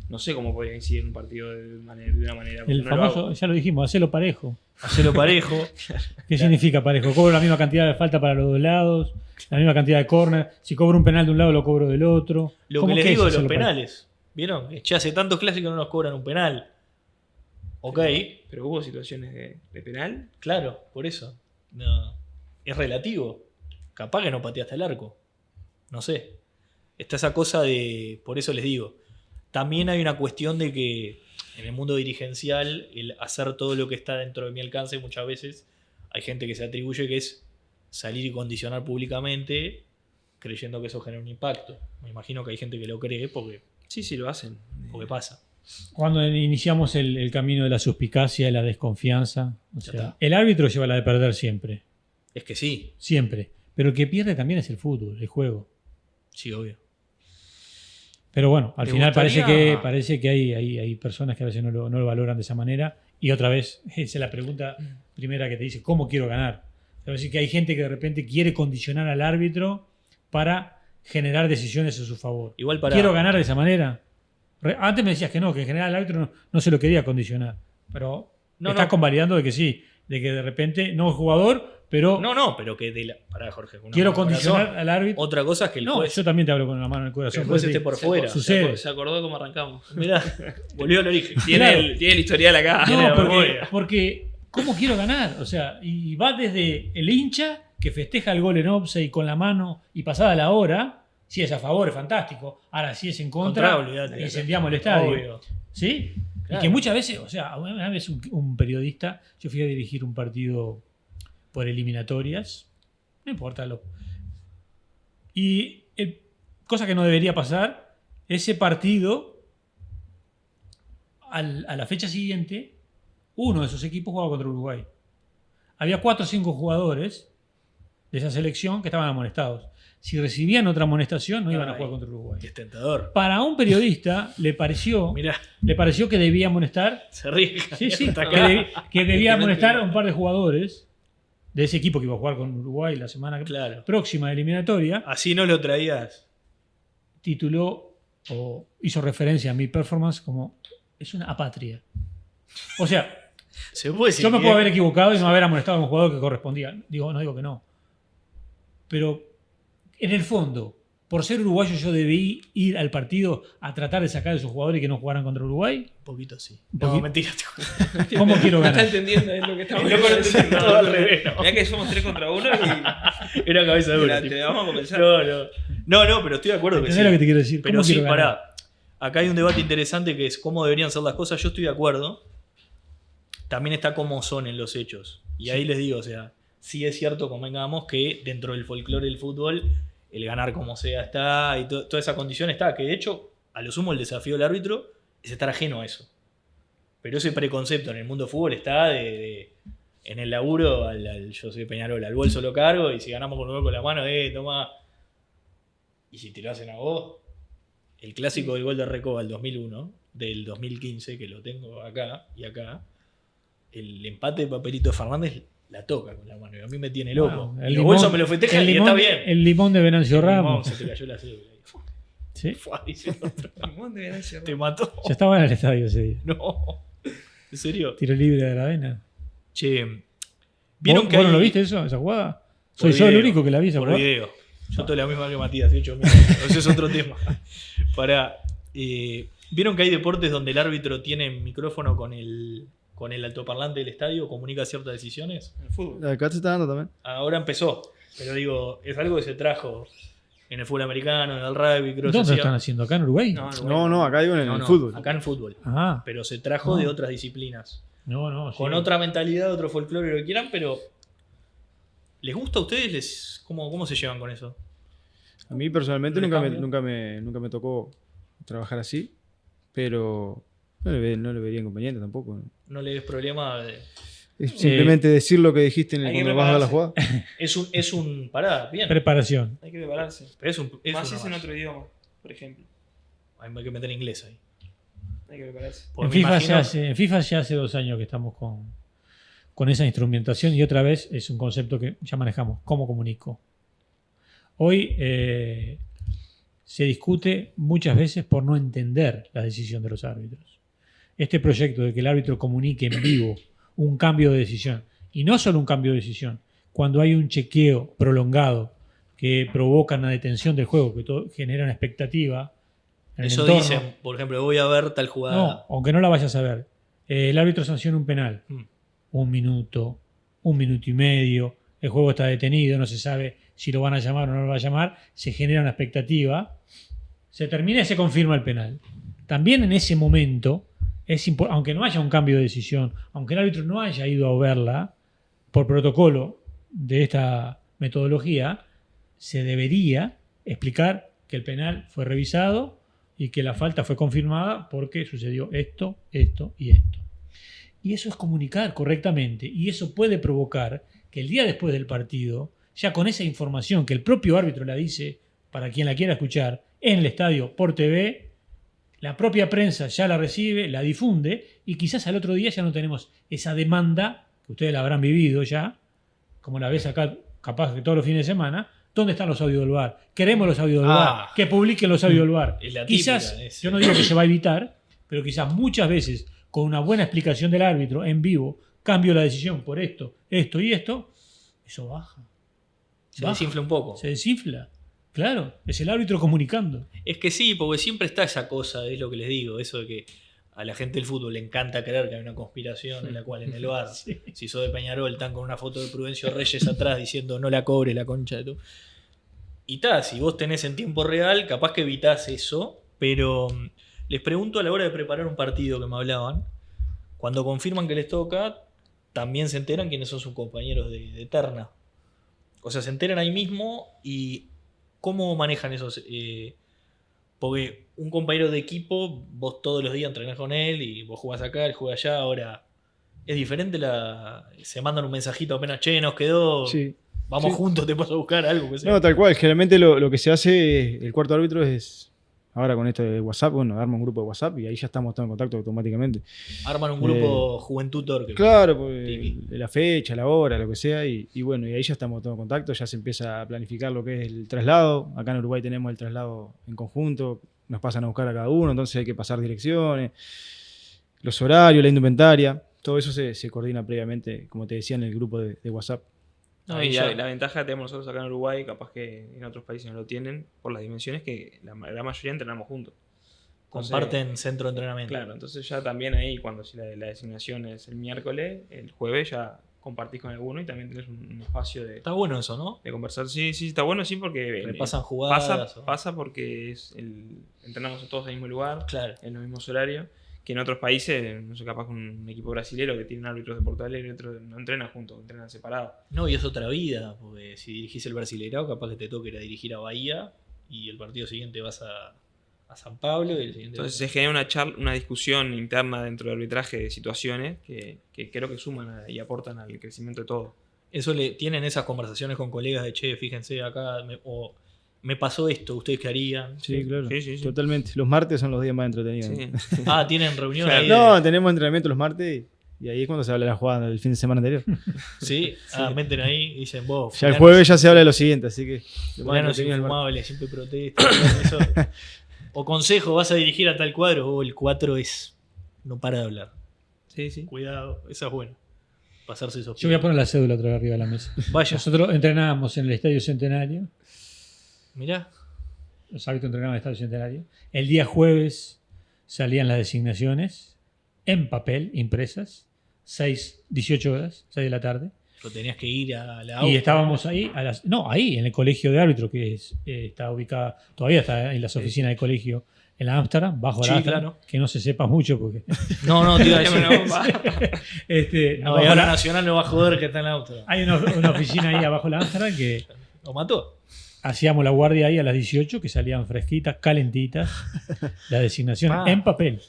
Speaker 3: no sé cómo podría incidir en un partido de una manera.
Speaker 2: El famoso, ya lo dijimos, hacelo parejo.
Speaker 1: Hacelo parejo.
Speaker 2: ¿Qué significa parejo? Cobro la misma cantidad de falta para los dos lados, la misma cantidad de córner. Si cobro un penal de un lado, lo cobro del otro.
Speaker 1: Lo que les digo de los penales. ¿Vieron? Che, hace tantos clásicos no nos cobran un penal. Ok.
Speaker 3: Pero hubo situaciones de penal.
Speaker 1: Claro, por eso. No, es relativo. Capaz que no pateaste el arco. No sé. Está esa cosa de... Por eso les digo. También hay una cuestión de que en el mundo dirigencial, el hacer todo lo que está dentro de mi alcance, muchas veces hay gente que se atribuye que es salir y condicionar públicamente creyendo que eso genera un impacto. Me imagino que hay gente que lo cree porque...
Speaker 3: Sí, lo hacen.
Speaker 1: Porque pasa.
Speaker 2: Cuando iniciamos el camino de la suspicacia y la desconfianza, o sea, el árbitro lleva la de perder siempre.
Speaker 1: Es que sí.
Speaker 2: Siempre. Pero el que pierde también es el fútbol, el juego.
Speaker 1: Sí, obvio.
Speaker 2: Pero bueno, al final parece que hay personas que a veces no lo valoran de esa manera. Y otra vez, esa es la pregunta primera que te dice, ¿cómo quiero ganar? Es decir, que hay gente que de repente quiere condicionar al árbitro para generar decisiones a su favor.
Speaker 1: Igual
Speaker 2: ¿Quiero ganar de esa manera? Antes me decías que no, que en general el árbitro no se lo quería condicionar. Pero estás convalidando de que sí, de que de repente no es jugador, pero...
Speaker 1: No, pero que pará, Jorge.
Speaker 2: Quiero condicionar al árbitro.
Speaker 1: Otra cosa es que el juez...
Speaker 2: yo también te hablo con la mano en el corazón.
Speaker 1: El juez esté por fuera.
Speaker 2: Sucede.
Speaker 3: Se acordó cómo arrancamos.
Speaker 1: Mirá, volvió al origen.
Speaker 3: Tiene el historial acá.
Speaker 2: No, porque ¿cómo quiero ganar? O sea, y va desde el hincha que festeja el gol en offside con la mano y pasada la hora... Si es a favor, es fantástico. Ahora, si es en contra, incendiamos el estadio.
Speaker 1: Obvio.
Speaker 2: ¿Sí? Claro. Y que muchas veces, o sea, una vez un periodista, yo fui a dirigir un partido por eliminatorias. No importa. Y cosa que no debería pasar, ese partido, a la fecha siguiente, uno de esos equipos jugaba contra Uruguay. Había 4 o 5 jugadores de esa selección que estaban amonestados. Si recibían otra amonestación, no iban a jugar contra Uruguay.
Speaker 1: Qué tentador.
Speaker 2: Para un periodista le pareció que debía amonestar.
Speaker 1: Se ríe.
Speaker 2: Sí, que debía amonestar a un par de jugadores de ese equipo que iba a jugar con Uruguay la semana próxima de eliminatoria.
Speaker 1: Así no lo traías.
Speaker 2: Tituló o hizo referencia a mi performance como es una apatria. O sea, yo me puedo haber equivocado y no haber amonestado a un jugador que correspondía. No digo que no. Pero en el fondo, por ser uruguayo, yo debí ir al partido a tratar de sacar a esos jugadores que no jugaran contra Uruguay.
Speaker 1: Un poquito sí.
Speaker 2: No,
Speaker 1: mentira.
Speaker 2: ¿Cómo quiero ganar?
Speaker 3: No está entendiendo, es lo que estamos
Speaker 1: diciendo. Todo al revés.
Speaker 3: Ya que somos 3 contra 1 y
Speaker 1: Era cabeza de dura.
Speaker 3: te vamos a comenzar.
Speaker 1: No, pero estoy de acuerdo que sí.
Speaker 2: ¿Entendés lo que te quiero decir?
Speaker 1: Pero sí, pará. Acá hay un debate interesante que es cómo deberían ser las cosas. Yo estoy de acuerdo. También está cómo son en los hechos. Y ahí les digo, o sea, sí es cierto, convengamos, que dentro del folclore del fútbol, el ganar como sea está, y toda esa condición está, que de hecho, a lo sumo el desafío del árbitro es estar ajeno a eso. Pero ese preconcepto en el mundo del fútbol está en el laburo, yo soy Peñarol, al bolso lo cargo, y si ganamos con un gol con la mano, toma. Y si te lo hacen a vos, el clásico del gol de Recoba del 2001, del 2015, que lo tengo acá y acá, el empate de Papelito Fernández la toca con la mano y a mí me tiene loco.
Speaker 2: Bueno,
Speaker 1: el bolso me lo festeja y está bien.
Speaker 2: El limón de Venancio Ramos.
Speaker 1: Se te cayó la cédula.
Speaker 2: ¿Sí?
Speaker 1: Te mató.
Speaker 2: Yo estaba en el estadio ese día.
Speaker 1: No. ¿En serio?
Speaker 2: Tiro libre de la vena.
Speaker 1: Che, ¿vieron que
Speaker 2: ¿Vos no lo viste eso, esa jugada? Soy yo el único que la vi esa jugada.
Speaker 1: Por video. Yo estoy la misma que Matías, de hecho. Ese es otro tema. ¿Vieron que hay deportes donde el árbitro tiene micrófono con el altoparlante del estadio, comunica ciertas decisiones?
Speaker 3: En el fútbol.
Speaker 4: Acá se está dando también.
Speaker 1: Ahora empezó, pero digo, es algo que se trajo en el fútbol americano, en el rugby, creo que
Speaker 2: ¿Dónde lo están haciendo? ¿Acá en Uruguay?
Speaker 4: No, acá digo en el fútbol.
Speaker 1: Acá en fútbol.
Speaker 2: Ah.
Speaker 1: Pero se trajo de otras disciplinas.
Speaker 2: No.
Speaker 1: Con otra mentalidad, otro folclore, lo que quieran, pero ¿les gusta a ustedes? ¿Cómo se llevan con eso?
Speaker 4: A mí personalmente
Speaker 1: ¿No
Speaker 4: nunca me tocó trabajar así, pero no le vería inconveniente tampoco.
Speaker 1: ¿No le ves problema?
Speaker 4: Simplemente decir lo que dijiste cuando vas a dar la jugada.
Speaker 1: Es un parada, bien.
Speaker 2: Preparación.
Speaker 3: Hay que prepararse.
Speaker 1: Pero es
Speaker 3: más si es en otro idioma, por ejemplo.
Speaker 1: Hay que meter inglés ahí.
Speaker 3: Hay que prepararse.
Speaker 2: En FIFA ya hace 2 años que estamos con esa instrumentación y otra vez es un concepto que ya manejamos. ¿Cómo comunico? Hoy se discute muchas veces por no entender la decisión de los árbitros. Este proyecto de que el árbitro comunique en vivo un cambio de decisión, y no solo un cambio de decisión, cuando hay un chequeo prolongado que provoca una detención del juego, que genera una expectativa en
Speaker 1: eso
Speaker 2: el entorno.
Speaker 1: dicen, por ejemplo, voy a ver tal jugada.
Speaker 2: No, aunque no la vayas a ver. El árbitro sanciona un penal. 1 minuto, 1 minuto y medio, el juego está detenido, no se sabe si lo van a llamar o no lo van a llamar, se genera una expectativa, se termina y se confirma el penal. También en ese momento, aunque no haya un cambio de decisión, aunque el árbitro no haya ido a verla, por protocolo de esta metodología, se debería explicar que el penal fue revisado y que la falta fue confirmada porque sucedió esto, esto y esto. Y eso es comunicar correctamente, y eso puede provocar que el día después del partido, ya con esa información que el propio árbitro la dice, para quien la quiera escuchar, en el estadio, por TV, la propia prensa ya la recibe, la difunde, y quizás al otro día ya no tenemos esa demanda, que ustedes la habrán vivido ya, como la ves acá, capaz que todos los fines de semana. ¿Dónde están los audios del VAR? Queremos los audios del VAR, que publiquen los audios del VAR. Quizás, yo no digo que se va a evitar, pero quizás muchas veces, con una buena explicación del árbitro en vivo, cambio la decisión por esto, esto y esto, eso baja.
Speaker 1: Se desinfla un poco.
Speaker 2: Se desinfla. Claro, es el árbitro comunicando.
Speaker 1: Es que sí, porque siempre está esa cosa, es lo que les digo, eso de que a la gente del fútbol le encanta creer que hay una conspiración en la cual en el VAR, si sos de Peñarol, están con una foto de Prudencio Reyes atrás diciendo no la cobre la concha de tu. Y si vos tenés en tiempo real, capaz que evitás eso, pero les pregunto a la hora de preparar un partido que me hablaban, cuando confirman que les toca, también se enteran quiénes son sus compañeros de terna. O sea, se enteran ahí mismo y cómo manejan esos... porque un compañero de equipo, vos todos los días entrenás con él y vos jugás acá, él juega allá, ahora es diferente se mandan un mensajito apenas, che, nos quedó,
Speaker 4: Sí.
Speaker 1: vamos
Speaker 4: Sí.
Speaker 1: juntos, te paso a buscar algo. Que sea.
Speaker 4: No, tal cual. Generalmente lo que se hace, el cuarto árbitro es, ahora con esto de WhatsApp, bueno, arma un grupo de WhatsApp y ahí ya estamos todos en contacto automáticamente.
Speaker 1: Arman un grupo Juventud Torque.
Speaker 4: Claro, pues,
Speaker 1: Tiki.
Speaker 4: la fecha, la hora, lo que sea, y bueno, y ahí ya estamos todos en contacto, ya se empieza a planificar lo que es el traslado. Acá en Uruguay tenemos el traslado en conjunto, nos pasan a buscar a cada uno, entonces hay que pasar direcciones, los horarios, la indumentaria, todo eso se coordina previamente, como te decía, en el grupo de WhatsApp.
Speaker 3: No,
Speaker 1: Ahí
Speaker 3: y
Speaker 1: ya.
Speaker 3: la ventaja que tenemos nosotros acá en Uruguay, capaz que en otros países no lo tienen, por las dimensiones que la gran mayoría entrenamos juntos. Entonces,
Speaker 1: Comparten centro de entrenamiento.
Speaker 3: Claro, entonces ya también ahí, cuando si la designación es el miércoles, el jueves ya compartís con alguno y también tenés un espacio
Speaker 1: Está bueno eso, ¿no?
Speaker 3: de conversar. Sí, está bueno, sí, porque
Speaker 1: Repasan jugadas.
Speaker 3: pasa porque entrenamos todos en el mismo lugar,
Speaker 1: Claro.
Speaker 3: en los mismos horarios, que en otros países, no sé, capaz con un equipo brasilero que tienen árbitros de Porto Alegre y otros no entrenan juntos, entrenan separados.
Speaker 1: No, y es otra vida, porque si dirigís el Brasileirao, capaz que te toque ir a dirigir a Bahía y el partido siguiente vas a San Pablo y el siguiente...
Speaker 3: Entonces se genera una discusión interna dentro del arbitraje de situaciones que creo que suman y aportan al crecimiento de todo.
Speaker 1: Eso tienen esas conversaciones con colegas de che, fíjense acá, me pasó esto, ¿ustedes qué harían?
Speaker 4: Sí, claro,
Speaker 3: Sí.
Speaker 4: totalmente. Los martes son los días más entretenidos.
Speaker 3: Sí.
Speaker 1: Ah, tienen reunión
Speaker 3: Claro.
Speaker 1: ahí.
Speaker 4: No, tenemos entrenamiento los martes y ahí es cuando se habla de la jugada del fin de semana anterior.
Speaker 1: Sí, meten ahí y dicen vos.
Speaker 4: Ya el
Speaker 1: fulano-
Speaker 4: jueves ya se habla de lo siguiente, así que... lo más
Speaker 1: fulano es
Speaker 4: entretenido es el martes.
Speaker 1: infumable, siempre protesta. Eso. O consejo, vas a dirigir a tal cuadro, o el 4 no para de hablar.
Speaker 3: Sí.
Speaker 1: Cuidado, esa es buena. Pasarse esos
Speaker 2: Yo voy a
Speaker 1: pies.
Speaker 2: poner la cédula otra vez arriba de la mesa.
Speaker 1: Vaya,
Speaker 2: Nosotros entrenábamos en el Estadio Centenario.
Speaker 1: mirá.
Speaker 2: Los árbitros entrenaban en el Estadio Centenario. El día jueves salían las designaciones en papel, impresas. 18 horas, 6 de la tarde.
Speaker 1: Pero tenías que ir a la
Speaker 2: Y
Speaker 1: auto.
Speaker 2: estábamos ahí, ahí en el colegio de árbitro, que está ubicada, todavía está en las oficinas del colegio, en la Ámsterdam, bajo
Speaker 1: Sí,
Speaker 2: la Ámsterdam,
Speaker 1: claro.
Speaker 2: que no se sepa mucho porque...
Speaker 1: No, te iba a decir.
Speaker 3: Una bomba.
Speaker 1: No,
Speaker 2: abajo
Speaker 1: y ahora
Speaker 2: la-
Speaker 1: Nacional no va a joder que está en la auto.
Speaker 2: hay una oficina ahí abajo de la Ámsterdam que
Speaker 1: Lo mató.
Speaker 2: hacíamos la guardia ahí a las 18, que salían fresquitas, calentitas, la designación
Speaker 1: Ah.
Speaker 2: en papel.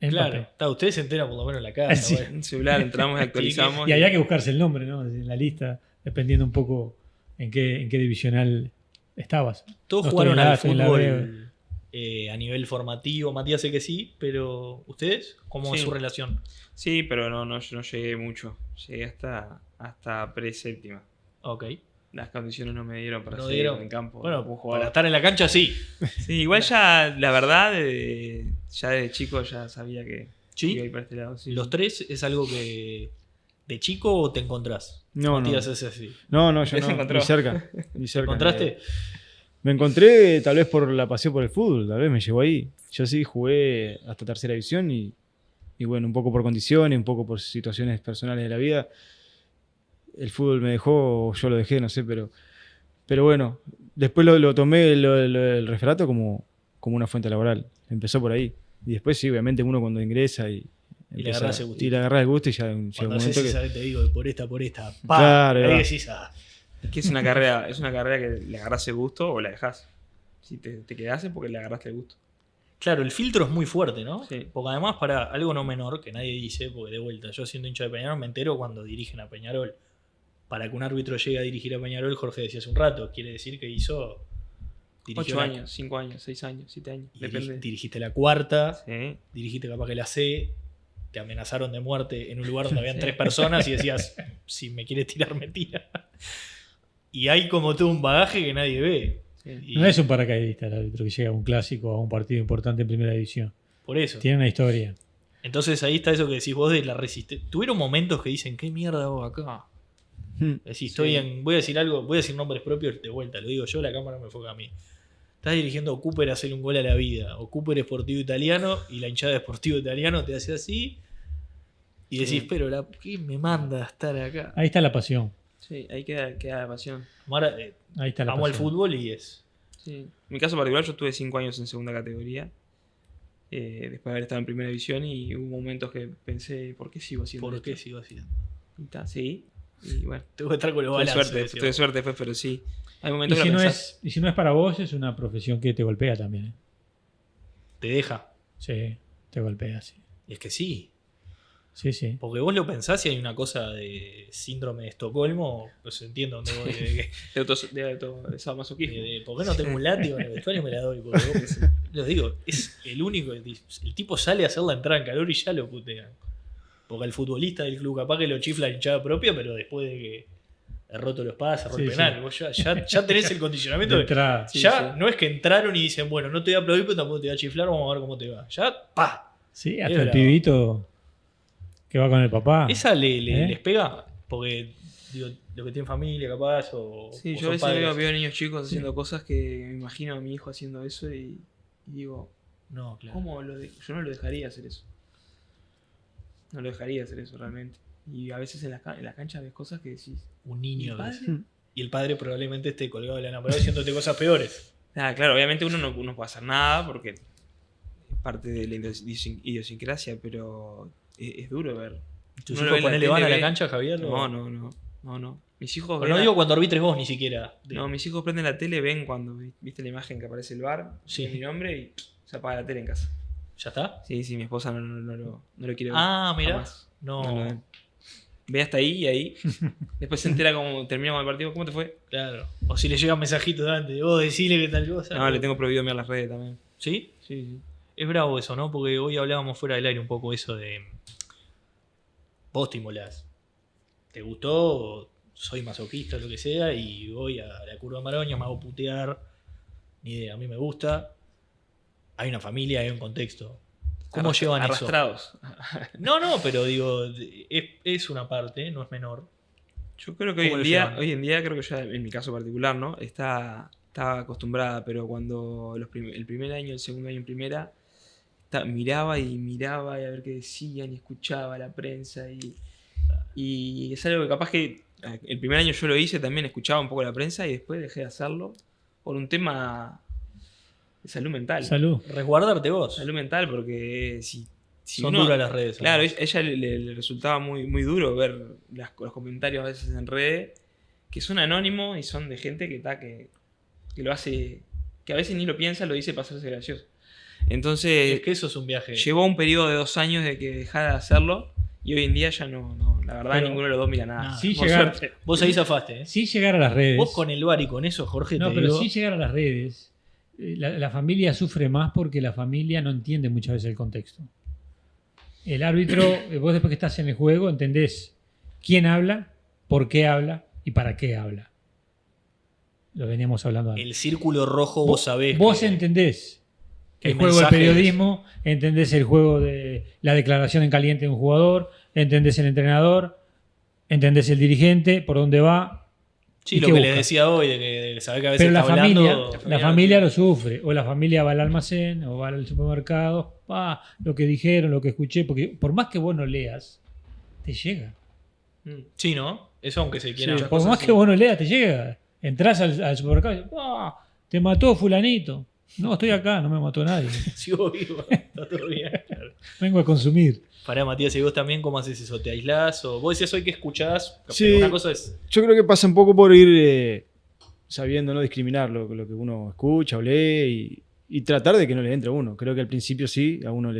Speaker 2: En
Speaker 1: Claro.
Speaker 2: papel.
Speaker 1: Ustedes se enteran por lo menos en la casa.
Speaker 2: Sí.
Speaker 1: bueno.
Speaker 3: En celular entramos y actualizamos.
Speaker 2: Y había que buscarse el nombre, ¿no? En la lista, dependiendo un poco en qué divisional estabas.
Speaker 1: Todos
Speaker 2: No
Speaker 1: jugaron
Speaker 2: estoy en la A,
Speaker 1: al
Speaker 2: estoy en la
Speaker 1: fútbol a nivel formativo. Matías sé que sí, pero ¿ustedes? ¿Cómo es
Speaker 3: Sí.
Speaker 1: su relación?
Speaker 3: Sí, pero yo no llegué mucho. Llegué hasta pre-séptima.
Speaker 1: Ok.
Speaker 3: Las condiciones no me dieron para
Speaker 1: No
Speaker 3: seguir
Speaker 1: dieron.
Speaker 3: en el campo.
Speaker 1: Bueno,
Speaker 3: como
Speaker 1: para
Speaker 3: jugador.
Speaker 1: estar en la cancha sí.
Speaker 3: Sí, igual ya, la verdad, ya desde chico ya sabía que
Speaker 1: ¿Sí?
Speaker 3: iba a ir para este lado. Sí.
Speaker 1: ¿Los tres es algo que de chico o te encontrás?
Speaker 4: No,
Speaker 1: Matías
Speaker 4: no.
Speaker 1: es así.
Speaker 4: No, yo
Speaker 3: ¿Te
Speaker 4: no,
Speaker 3: encontró?
Speaker 4: ni cerca. Ni
Speaker 1: ¿Te
Speaker 4: cerca.
Speaker 1: encontraste?
Speaker 4: Me encontré tal vez por la pasión por el fútbol, tal vez me llevó ahí. Yo sí jugué hasta tercera división y bueno, un poco por condiciones, un poco por situaciones personales de la vida. El fútbol me dejó, o yo lo dejé, no sé, pero bueno, después lo tomé el referato como una fuente laboral. Empezó por ahí. Y después sí, obviamente uno cuando ingresa y
Speaker 1: le
Speaker 4: empieza-
Speaker 1: agarrás el gustito.
Speaker 4: y le agarrás el gusto y ya llega un
Speaker 1: Cuando
Speaker 4: momento
Speaker 1: haces
Speaker 4: que...
Speaker 1: esa, te digo, por esta. ¡Pam!
Speaker 4: Claro,
Speaker 1: ahí
Speaker 4: va.
Speaker 1: decís,
Speaker 3: Es que es una carrera que le agarras el gusto o la dejas. Si te quedás es porque le agarraste el gusto.
Speaker 1: Claro, el filtro es muy fuerte, ¿no?
Speaker 3: Sí.
Speaker 1: Porque además, para algo no menor, que nadie dice, porque de vuelta, yo siendo hincha de Peñarol me entero cuando dirigen a Peñarol. Para que un árbitro llegue a dirigir a Peñarol, Jorge decía hace un rato, quiere decir que dirigió
Speaker 3: 8
Speaker 1: la-
Speaker 3: años, 5 años, 6 años, 7 años. Depende.
Speaker 1: Dirigiste la cuarta,
Speaker 3: Sí.
Speaker 1: dirigiste capaz que la C, te amenazaron de muerte en un lugar donde habían 3 personas y decías, si me quieres tirar, me tira. Y hay como todo un bagaje que nadie ve.
Speaker 3: Sí.
Speaker 1: Y
Speaker 2: No es un paracaidista el árbitro que llega a un clásico o a un partido importante en primera división.
Speaker 1: por eso.
Speaker 2: Tiene una historia.
Speaker 1: Entonces ahí está eso que decís vos de la resistencia. Tuvieron momentos que dicen, ¿qué mierda hago acá? Decís, voy a decir algo, voy a decir nombres propios de vuelta, lo digo yo, la cámara me enfoca a mí. Estás dirigiendo a Cooper a hacer un gol a la vida, o Cooper Esportivo Italiano, y la hinchada de Esportivo Italiano te hace así, y decís,
Speaker 3: Sí.
Speaker 1: pero ¿quién me manda a estar acá?
Speaker 2: Ahí está la pasión.
Speaker 3: Sí, ahí queda la pasión.
Speaker 1: Mara,
Speaker 2: Ahí está la
Speaker 1: amo el
Speaker 2: pasión.
Speaker 1: fútbol y es.
Speaker 3: Sí. En mi caso particular, yo estuve 5 años en segunda categoría. Después de haber estado en primera división y hubo momentos que pensé, ¿por qué sigo haciendo
Speaker 1: ¿Por
Speaker 3: esto?
Speaker 1: qué sigo haciendo?
Speaker 3: Y está, sí. Y bueno,
Speaker 1: Tengo que estar con los
Speaker 3: tuve
Speaker 1: balances.
Speaker 3: suerte,
Speaker 1: decía.
Speaker 3: tuve suerte después, pero sí. Hay
Speaker 2: Y
Speaker 3: momentos
Speaker 2: si,
Speaker 3: que lo
Speaker 2: no
Speaker 3: pensás.
Speaker 2: es, y si no es para vos, es una profesión que te golpea también. ¿Eh?
Speaker 1: Te deja.
Speaker 2: Sí, te golpea, sí.
Speaker 1: Y es que sí.
Speaker 2: Sí, sí.
Speaker 1: Porque vos lo pensás y hay una cosa de síndrome de Estocolmo, pues entiendo dónde voy.
Speaker 3: De sadomasoquismo.
Speaker 1: ¿Por qué no tengo un látigo en el vestuario y me la doy? Porque vos, lo digo, es el único. El tipo sale a hacer la entrada en calor y ya lo putean. Porque al futbolista del club capaz que lo chifla en hinchada propia, pero después de que he roto los pases, cerró el
Speaker 2: Sí,
Speaker 1: penal.
Speaker 2: sí.
Speaker 1: Vos ya tenés el condicionamiento.
Speaker 2: De
Speaker 1: De,
Speaker 2: entrada.
Speaker 3: Sí,
Speaker 1: ya
Speaker 3: sí.
Speaker 1: no es que entraron y dicen, bueno, no te voy a aplaudir, pero tampoco te voy a chiflar, vamos a ver cómo te va. Ya, ¡pa!
Speaker 2: Sí,
Speaker 1: Es
Speaker 2: hasta el
Speaker 1: bravo.
Speaker 2: pibito que va con el papá.
Speaker 1: ¿Esa
Speaker 2: ¿Eh?
Speaker 1: les pega? Porque, digo, lo que tienen familia capaz o.
Speaker 3: Sí,
Speaker 1: o
Speaker 3: yo
Speaker 1: son
Speaker 3: a veces
Speaker 1: padres.
Speaker 3: veo niños chicos haciendo cosas que me imagino a mi hijo haciendo eso y digo,
Speaker 1: No, claro.
Speaker 3: ¿cómo yo no lo dejaría hacer eso? No lo dejaría hacer eso realmente. Y a veces en la cancha ves cosas que decís.
Speaker 1: Un niño.
Speaker 3: ¿Mi padre?
Speaker 1: ¿ves? Y el padre probablemente esté colgado de la enamorada diciéndote cosas peores.
Speaker 3: Nada, claro, obviamente uno no puede hacer nada porque es parte de la idiosincrasia, pero es duro ver.
Speaker 1: ¿Tus
Speaker 3: Uno lo
Speaker 1: hijos
Speaker 3: ve en la
Speaker 1: ponele
Speaker 3: tele,
Speaker 1: van a la
Speaker 3: ve-
Speaker 1: cancha, Javier?
Speaker 3: No. Mis hijos
Speaker 1: Pero no
Speaker 3: ven
Speaker 1: digo cuando arbitres vos ni siquiera.
Speaker 3: no, mis hijos prenden la tele, ven cuando viste la imagen que aparece el bar,
Speaker 1: Sí.
Speaker 3: mi nombre y se apaga la tele en casa.
Speaker 1: ¿Ya está?
Speaker 3: Sí, mi esposa no lo quiere ver.
Speaker 1: Ah, mira.
Speaker 3: Jamás.
Speaker 1: No,
Speaker 3: No lo ven. Ve hasta ahí y ahí. Después se entera cómo terminamos el partido. ¿Cómo te fue?
Speaker 1: claro. O si le llegan mensajitos antes, vos decile que tal cosa.
Speaker 3: No, le tengo prohibido mirar las redes también.
Speaker 1: ¿Sí?
Speaker 3: Sí.
Speaker 1: Es bravo eso, ¿no? Porque hoy hablábamos fuera del aire un poco eso de. Vos te inmolás. ¿Te gustó? Soy masoquista, lo que sea, y voy a la curva de Maroña, me hago putear. Ni idea, a mí me gusta. Hay una familia, hay un contexto. ¿Cómo llevan eso?
Speaker 3: Arrastrados.
Speaker 1: No, pero digo, es una parte, no es menor.
Speaker 3: Yo creo que
Speaker 1: ¿Cómo lo llevan?
Speaker 3: hoy en día, creo que ya en mi caso particular, ¿no? Estaba acostumbrada, pero cuando el primer año, el segundo año en primera, miraba y a ver qué decían y escuchaba la prensa y es algo que capaz que el primer año yo lo hice, también escuchaba un poco la prensa y después dejé de hacerlo por un tema de salud mental.
Speaker 2: Salud.
Speaker 1: Resguardarte vos.
Speaker 3: Salud mental, porque si
Speaker 1: Son
Speaker 3: uno-
Speaker 1: duras las redes.
Speaker 3: Claro,
Speaker 1: además.
Speaker 3: a ella le resultaba muy, muy duro ver los comentarios a veces en redes que son anónimos y son de gente que lo hace, que a veces ni lo piensa, lo dice para hacerse gracioso. Entonces,
Speaker 1: Es que eso es un viaje.
Speaker 3: llevó un periodo de 2 años de que dejara de hacerlo y hoy en día ya no la verdad
Speaker 2: Pero-
Speaker 3: ninguno de los dos mira nada.
Speaker 1: Nada.
Speaker 2: Sí
Speaker 3: Por
Speaker 2: llegar,
Speaker 3: suerte.
Speaker 1: Vos ahí zafaste, ¿eh?
Speaker 2: sí llegar a las redes.
Speaker 1: Vos con el bar y con eso, Jorge,
Speaker 2: No,
Speaker 1: te
Speaker 2: pero
Speaker 1: digo,
Speaker 2: sí llegar a las redes. La familia sufre más porque la familia no entiende muchas veces el contexto. El árbitro, vos después que estás en el juego, entendés quién habla, por qué habla y para qué habla. Lo veníamos hablando antes.
Speaker 1: el círculo rojo vos sabés.
Speaker 2: Vos
Speaker 1: que-
Speaker 2: entendés
Speaker 1: que
Speaker 2: el juego del
Speaker 1: mensajes-
Speaker 2: periodismo, entendés el juego de la declaración en caliente de un jugador, entendés el entrenador, entendés el dirigente, por dónde va.
Speaker 1: Sí,
Speaker 2: ¿Y
Speaker 1: lo
Speaker 2: qué
Speaker 1: que les
Speaker 2: busca?
Speaker 1: decía hoy, de que sabés que a veces
Speaker 2: Pero la
Speaker 1: está
Speaker 2: familia,
Speaker 1: hablando.
Speaker 2: la familia lo sufre. O la familia va al almacén o va al supermercado. Lo que dijeron, lo que escuché. Porque por más que vos no leas, te llega.
Speaker 1: Sí, ¿no? Eso aunque se quiera.
Speaker 2: Sí, por más que vos no leas, te llega. Entrás al supermercado y te mató fulanito. No, estoy acá, no me mató nadie.
Speaker 1: Sigo vivo, está todo bien. Claro.
Speaker 2: Vengo a consumir.
Speaker 1: Pará, Matías, ¿y vos también cómo haces eso? ¿Te aislás? O vos decías hoy que escuchás,
Speaker 4: Sí.
Speaker 1: pero una cosa es.
Speaker 4: Yo creo que pasa un poco por ir sabiendo no discriminar lo que uno escucha o lee y tratar de que no le entre a uno. Creo que al principio sí, a uno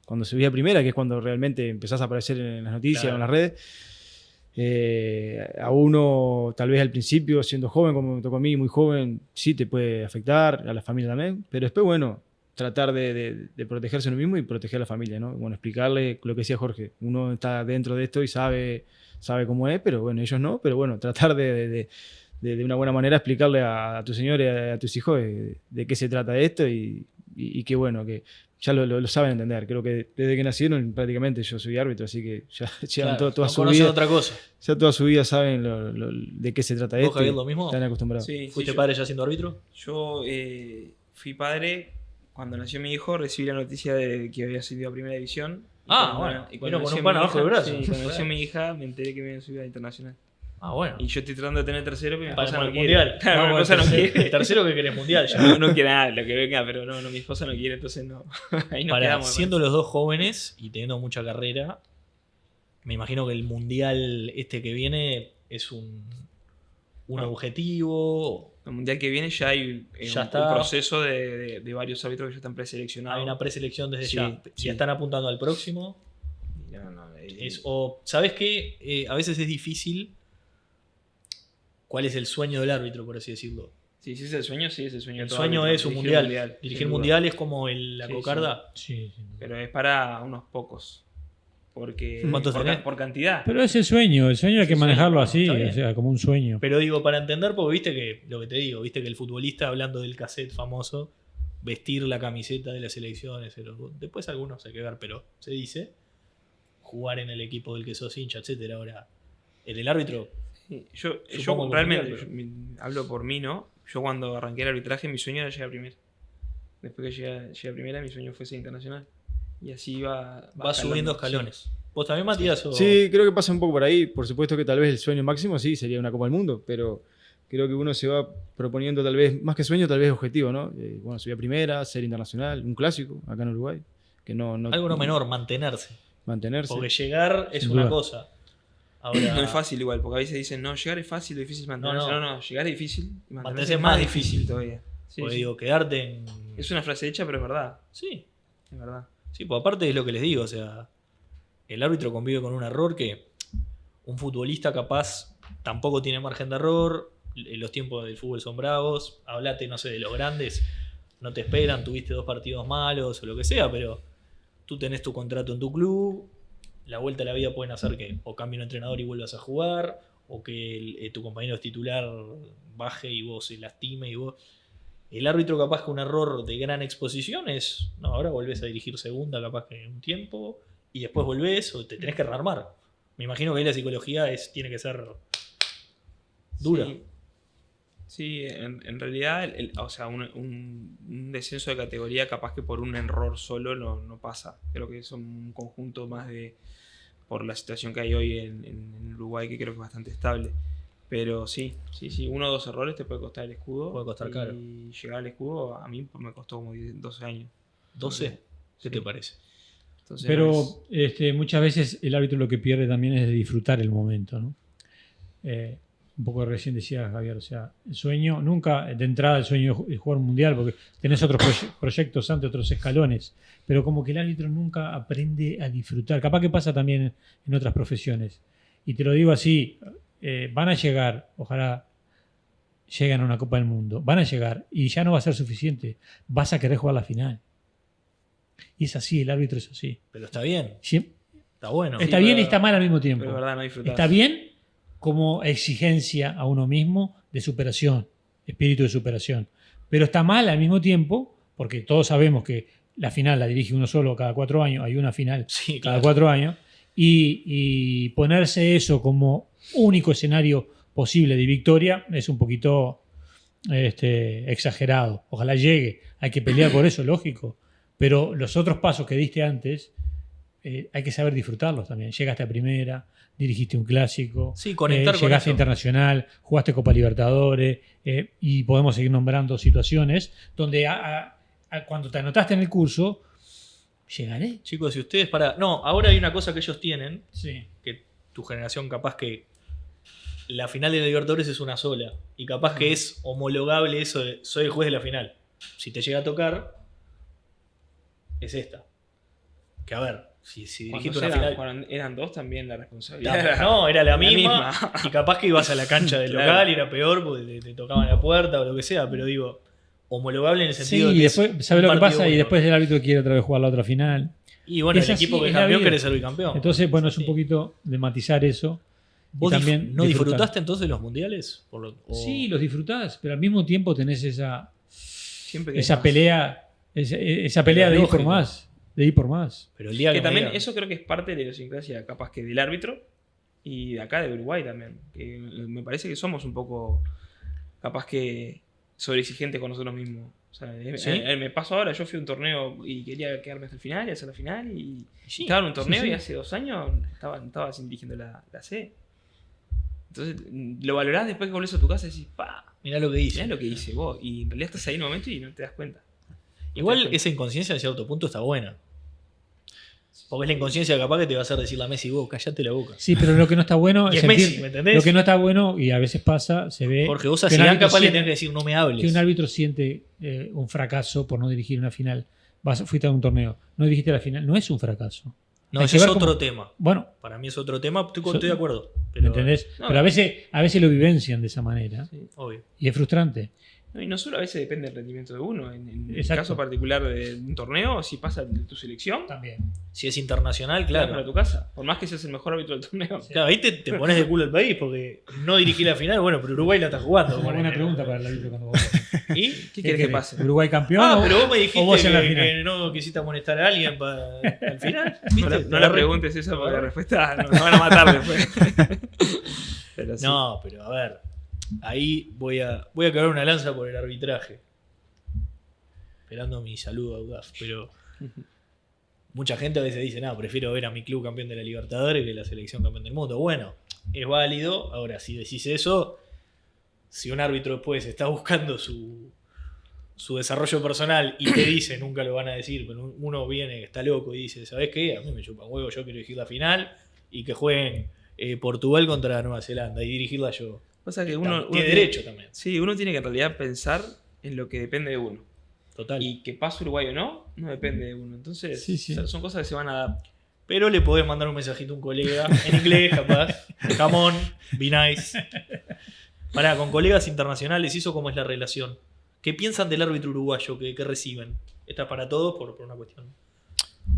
Speaker 4: cuando subís a primera, que es cuando realmente empezás a aparecer en las noticias
Speaker 1: Claro.
Speaker 4: o en las redes, a uno tal vez al principio, siendo joven, como me tocó a mí, muy joven, sí te puede afectar, a la familia también, pero después, bueno, tratar de protegerse uno mismo y proteger a la familia, ¿no? Bueno, explicarle lo que decía Jorge, uno está dentro de esto y sabe cómo es, pero bueno, ellos no, pero bueno, tratar de una buena manera explicarle a tu señor y a tus hijos de qué se trata esto y que bueno, que ya lo saben entender. Creo que desde que nacieron prácticamente yo soy árbitro, así que ya llevan
Speaker 1: Claro,
Speaker 4: toda
Speaker 1: no
Speaker 4: su
Speaker 1: conocen
Speaker 4: vida.
Speaker 1: otra cosa.
Speaker 4: Ya toda su vida saben de qué se trata
Speaker 1: ¿Vos,
Speaker 4: esto.
Speaker 1: Javier,
Speaker 4: y
Speaker 1: lo mismo?
Speaker 4: Están acostumbrados.
Speaker 3: Sí,
Speaker 1: ¿Fuiste
Speaker 3: yo-
Speaker 1: padre ya siendo árbitro?
Speaker 3: Yo fui padre cuando nació mi hijo, recibí la noticia de que había subido a primera división.
Speaker 1: Ah, bueno,
Speaker 3: y
Speaker 1: vino con
Speaker 3: nació
Speaker 1: un pan
Speaker 3: mi
Speaker 1: abajo del
Speaker 3: hija-
Speaker 1: brazo.
Speaker 3: Sí, cuando nació
Speaker 1: Claro.
Speaker 3: mi hija me enteré que me habían subido a internacional.
Speaker 1: Ah, bueno.
Speaker 3: Y yo estoy tratando de tener tercero, pero mi
Speaker 1: Para
Speaker 3: esposa
Speaker 1: el
Speaker 3: no quiere.
Speaker 1: mundial.
Speaker 3: Claro, mi
Speaker 1: Vamos
Speaker 3: esposa
Speaker 1: al
Speaker 3: no
Speaker 1: tercero.
Speaker 3: quiere.
Speaker 1: El tercero que querés mundial ya.
Speaker 3: No quiere nada, lo que venga, pero no, mi esposa no quiere, entonces no. Ahí nos
Speaker 1: Para,
Speaker 3: quedamos. me
Speaker 1: siendo los dos jóvenes y teniendo mucha carrera, Me imagino que el mundial este que viene es un objetivo.
Speaker 3: El mundial que viene ya hay
Speaker 1: Ya
Speaker 3: un
Speaker 1: está.
Speaker 3: proceso de varios árbitros que ya están preseleccionados.
Speaker 1: Hay una preselección desde
Speaker 3: Sí,
Speaker 1: ya.
Speaker 3: sí.
Speaker 1: Ya están apuntando al próximo.
Speaker 3: No,
Speaker 1: ¿Sabes qué? A veces es difícil. ¿Cuál es el sueño del árbitro, por así decirlo?
Speaker 3: Sí, sí es el sueño, sí es el sueño. de
Speaker 1: El
Speaker 3: todo
Speaker 1: sueño
Speaker 3: árbitro,
Speaker 1: es un
Speaker 3: dirigir
Speaker 1: mundial. Dirigir
Speaker 3: sin duda.
Speaker 1: mundial es como la
Speaker 3: Sí,
Speaker 1: cocarda.
Speaker 2: Sí, sí.
Speaker 3: Pero es para unos pocos. Porque
Speaker 1: ¿Cuántos tenés?
Speaker 3: por cantidad.
Speaker 2: Pero es el sueño hay que
Speaker 3: Sí,
Speaker 2: manejarlo
Speaker 3: sueño,
Speaker 2: así,
Speaker 1: está bien.
Speaker 2: o sea, como un sueño.
Speaker 1: Pero digo, para entender, porque viste que, lo que te digo, viste que el futbolista, hablando del cassette famoso, vestir la camiseta de las selecciones, después algunos hay que ver, pero se dice, jugar en el equipo del que sos hincha, etcétera. Ahora, en el árbitro,
Speaker 3: Sí, Yo
Speaker 1: Supongo que
Speaker 3: realmente,
Speaker 1: mundial,
Speaker 3: hablo por mí, ¿no? Yo cuando arranqué el arbitraje, mi sueño era llegar a primera. Después que llegué a primera, mi sueño fue ser internacional. Y así va
Speaker 1: subiendo escalones. ¿Vos también, Matías? O...
Speaker 4: Sí, creo que pasa un poco por ahí. Por supuesto que tal vez el sueño máximo sí sería una Copa del Mundo, pero creo que uno se va proponiendo tal vez, más que sueño, tal vez objetivo, ¿no? Bueno, subir a primera, ser internacional, un clásico acá en Uruguay. Que no
Speaker 1: Algo no menor, mantenerse.
Speaker 4: Mantenerse.
Speaker 1: Porque llegar es
Speaker 2: Sin
Speaker 1: una
Speaker 2: duda.
Speaker 1: cosa. Ahora,
Speaker 3: No es fácil igual, porque a veces dicen, no, llegar es fácil, difícil mantenerse.
Speaker 1: No,
Speaker 3: No,
Speaker 1: no.
Speaker 3: llegar es difícil y
Speaker 1: Mantenerse
Speaker 3: mantenerse
Speaker 1: es
Speaker 3: es
Speaker 1: más
Speaker 3: más
Speaker 1: difícil.
Speaker 3: difícil todavía. Sí,
Speaker 1: porque
Speaker 3: sí.
Speaker 1: digo, quedarte en...
Speaker 3: Es una frase hecha, pero es verdad.
Speaker 1: Sí,
Speaker 3: Es verdad.
Speaker 1: sí, pues aparte es lo que les digo, o sea, el árbitro convive con un error que un futbolista capaz tampoco tiene margen de error, los tiempos del fútbol son bravos, hablate, no sé, de los grandes, no te esperan, tuviste 2 partidos malos o lo que sea, pero tú tenés tu contrato en tu club, la vuelta a la vida pueden hacer que o cambie un entrenador y vuelvas a jugar, o que tu compañero titular baje y vos se lastime y vos... El árbitro capaz que un error de gran exposición es, no, ahora volvés a dirigir segunda capaz que un tiempo y después volvés o te tenés que rearmar. Me imagino que ahí la psicología tiene que ser dura.
Speaker 3: Sí, sí, en realidad, o sea, un descenso de categoría capaz que por un error solo no pasa. Creo que es un conjunto más de... por la situación que hay hoy en Uruguay, que creo que es bastante estable. Pero sí, 1 o 2 errores te puede costar el escudo.
Speaker 1: Puede costar caro.
Speaker 3: Y llegar al escudo a mí me costó como 12 años.
Speaker 1: ¿12? ¿Qué
Speaker 3: Sí.
Speaker 1: te parece?
Speaker 3: Entonces,
Speaker 2: Pero muchas veces el árbitro lo que pierde también es de disfrutar el momento, ¿no? Un poco recién decía Javier, o sea, el sueño, nunca de entrada el sueño es jugar un mundial, porque tenés otros proyectos antes, otros escalones, pero como que el árbitro nunca aprende a disfrutar. Capaz que pasa también en otras profesiones. Y te lo digo así, van a llegar, ojalá lleguen a una Copa del Mundo, van a llegar y ya no va a ser suficiente, vas a querer jugar la final. Y es así, el árbitro es así.
Speaker 1: Pero está bien, está bueno.
Speaker 2: Está
Speaker 3: Sí,
Speaker 2: bien
Speaker 3: pero-
Speaker 2: y está mal al mismo tiempo.
Speaker 3: pero es verdad, no disfrutás.
Speaker 2: Está bien como exigencia a uno mismo de superación, espíritu de superación. Pero está mal al mismo tiempo, porque todos sabemos que la final la dirige uno solo cada 4 años, hay una final
Speaker 1: Sí,
Speaker 2: cada
Speaker 1: claro.
Speaker 2: 4 años, y ponerse eso como único escenario posible de victoria es un poquito exagerado. Ojalá llegue, hay que pelear por eso, lógico. Pero los otros pasos que diste antes, hay que saber disfrutarlos también. Llegaste a primera, dirigiste un clásico,
Speaker 1: Sí, conectar con
Speaker 2: llegaste
Speaker 1: eso.
Speaker 2: a internacional, jugaste Copa Libertadores, y podemos seguir nombrando situaciones donde cuando te anotaste en el curso, llegaré.
Speaker 1: Chicos, si ustedes para... No, ahora hay una cosa que ellos tienen,
Speaker 2: Sí.
Speaker 1: que tu generación capaz que la final de la Libertadores es una sola y capaz que es homologable eso de soy el juez de la final. Si te llega a tocar, es esta. Que a ver, si dirigiste una final...
Speaker 3: Cuando eran 2 también la responsabilidad
Speaker 1: La-
Speaker 3: era...
Speaker 1: no, era la
Speaker 3: la
Speaker 1: misma,
Speaker 3: misma.
Speaker 1: y capaz que ibas a la cancha del
Speaker 3: Claro.
Speaker 1: local y era peor porque te tocaban la puerta o lo que sea, pero digo, homologable en el
Speaker 2: Sí,
Speaker 1: sentido de
Speaker 2: y
Speaker 1: que
Speaker 2: después,
Speaker 1: es
Speaker 2: ¿sabes
Speaker 1: un
Speaker 2: lo que
Speaker 1: partido
Speaker 2: pasa? Y
Speaker 1: único.
Speaker 2: después el árbitro quiere otra vez jugar la otra final.
Speaker 1: Y bueno,
Speaker 2: Es
Speaker 1: el
Speaker 2: así,
Speaker 1: equipo que es
Speaker 2: es la
Speaker 1: campeón
Speaker 2: vida.
Speaker 1: quiere ser bicampeón.
Speaker 2: Entonces, bueno, es un
Speaker 1: Sí.
Speaker 2: poquito de matizar eso.
Speaker 1: ¿Vos
Speaker 2: y también
Speaker 1: no
Speaker 2: disfrutar.
Speaker 1: disfrutaste entonces los mundiales?
Speaker 2: Sí, los disfrutás, pero al mismo tiempo tenés
Speaker 3: Siempre que
Speaker 2: esa
Speaker 3: más.
Speaker 2: pelea, esa pelea de ir por
Speaker 1: lógico.
Speaker 2: más. De ir por más.
Speaker 1: Pero el día
Speaker 3: Que
Speaker 1: que
Speaker 3: también
Speaker 1: me digan-
Speaker 3: eso creo que es parte de la idiosincrasia capaz que del árbitro y de acá de Uruguay también. Que me parece que somos un poco capaz que sobreexigentes con nosotros mismos. O sea,
Speaker 1: ¿Sí?
Speaker 3: me pasó ahora, yo fui a un torneo y quería quedarme hasta el final y hacer la final y
Speaker 1: Sí,
Speaker 3: estaba en un torneo
Speaker 2: sí.
Speaker 3: y hace 2 años estaba dirigiendo la C. Entonces lo valorás después que volvés a tu casa y decís, pa,
Speaker 1: mirá lo que dice.
Speaker 3: mirá lo que hice vos. Y en realidad estás ahí en un momento y no te das cuenta.
Speaker 1: Igual esa inconsciencia en cierto punto está buena. Porque es la inconsciencia capaz que te va a hacer decirle a Messi, vos, callate la boca.
Speaker 2: Sí, pero lo que no está bueno
Speaker 1: Y es
Speaker 2: sentir-
Speaker 1: Messi, ¿me entendés?
Speaker 2: Lo que no está bueno, y a veces pasa, se ve.
Speaker 1: Jorge, vos a
Speaker 2: que un
Speaker 1: Zidane
Speaker 2: árbitro
Speaker 1: capaz le
Speaker 2: siente-
Speaker 1: tenés que decir, no me hables.
Speaker 2: que un árbitro siente un fracaso por no dirigir una final. Fuiste a un torneo, no dirigiste la final. No es un fracaso.
Speaker 1: No,
Speaker 2: Hay
Speaker 1: ese
Speaker 2: que
Speaker 1: es
Speaker 2: ver
Speaker 1: otro
Speaker 2: cómo-
Speaker 1: tema.
Speaker 2: Bueno,
Speaker 1: Para mí es otro tema, estoy
Speaker 2: So-
Speaker 1: de acuerdo.
Speaker 2: ¿me
Speaker 1: Pero,
Speaker 2: entendés?
Speaker 3: no.
Speaker 2: Pero a veces lo vivencian de esa manera.
Speaker 1: obvio.
Speaker 2: Y es frustrante.
Speaker 3: No, y no solo a veces depende del rendimiento de uno. En el
Speaker 2: Exacto.
Speaker 3: caso particular de un torneo, si pasa de tu selección,
Speaker 2: También.
Speaker 1: Si es internacional,
Speaker 3: te vas para
Speaker 1: claro.
Speaker 3: tu casa. Por más que seas el mejor árbitro del torneo.
Speaker 1: Claro, ahí te pones de culo el país porque no dirigí la final, bueno, pero Uruguay la está jugando.
Speaker 2: Una buena pregunta para el árbitro cuando vos.
Speaker 1: ¿Y?
Speaker 3: ¿Qué querés que pase?
Speaker 2: ¿Uruguay campeón?
Speaker 1: Ah,
Speaker 2: o-
Speaker 1: pero vos me dijiste
Speaker 2: o vos en la
Speaker 1: que
Speaker 2: final?
Speaker 1: no quisiste amonestar a alguien al final.
Speaker 3: No,
Speaker 1: ¿Viste?
Speaker 3: no le preguntes eso porque la respuesta nos van a matar después. Pero sí.
Speaker 1: No, pero a ver, ahí voy a quebrar una lanza por el arbitraje. Esperando mi saludo a UDAF, pero mucha gente a veces dice, no, prefiero ver a mi club campeón de la Libertadores que la selección campeón del mundo. Bueno, es válido. Ahora, si decís eso, si un árbitro después está buscando su desarrollo personal y te dice, nunca lo van a decir, pero uno viene que está loco y dice, ¿sabés qué? A mí me chupa un huevo, yo quiero dirigir la final y que jueguen Portugal contra Nueva Zelanda y dirigirla yo.
Speaker 3: Pasa que uno
Speaker 1: Tiene derecho también.
Speaker 3: Sí, uno tiene que en realidad pensar en lo que depende de uno.
Speaker 1: Total.
Speaker 3: Y que pase Uruguay o no, no depende de uno. Entonces,
Speaker 2: Sí, sí.
Speaker 3: son cosas que se van a dar.
Speaker 1: Pero le podés mandar un mensajito a un colega en inglés, capaz. Come on, be nice. Pará, con colegas internacionales, ¿eso cómo es la relación? ¿Qué piensan del árbitro uruguayo que reciben? ¿Está para todos por una cuestión?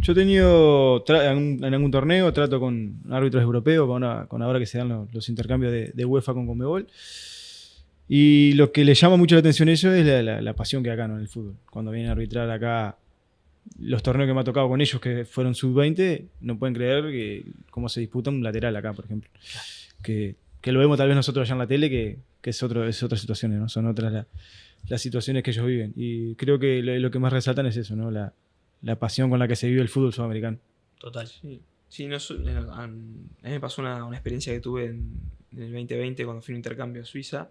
Speaker 4: Yo he tenido en algún torneo trato con árbitros europeos, con ahora que se dan los intercambios de UEFA con Conmebol. Y lo que les llama mucho la atención a ellos es la pasión que hay acá, ¿no? En el fútbol. Cuando vienen a arbitrar acá los torneos que me ha tocado con ellos, que fueron sub-20, no pueden creer cómo se disputa un lateral acá, por ejemplo. Que lo vemos tal vez nosotros allá en la tele, que es otras situaciones, ¿no? Son otras las situaciones que ellos viven. Y creo que lo que más resaltan es eso, ¿no? La pasión con la que se vive el fútbol sudamericano.
Speaker 1: Total.
Speaker 3: Sí, sí, a mí me pasó una experiencia que tuve en el 2020 cuando fui a un intercambio a Suiza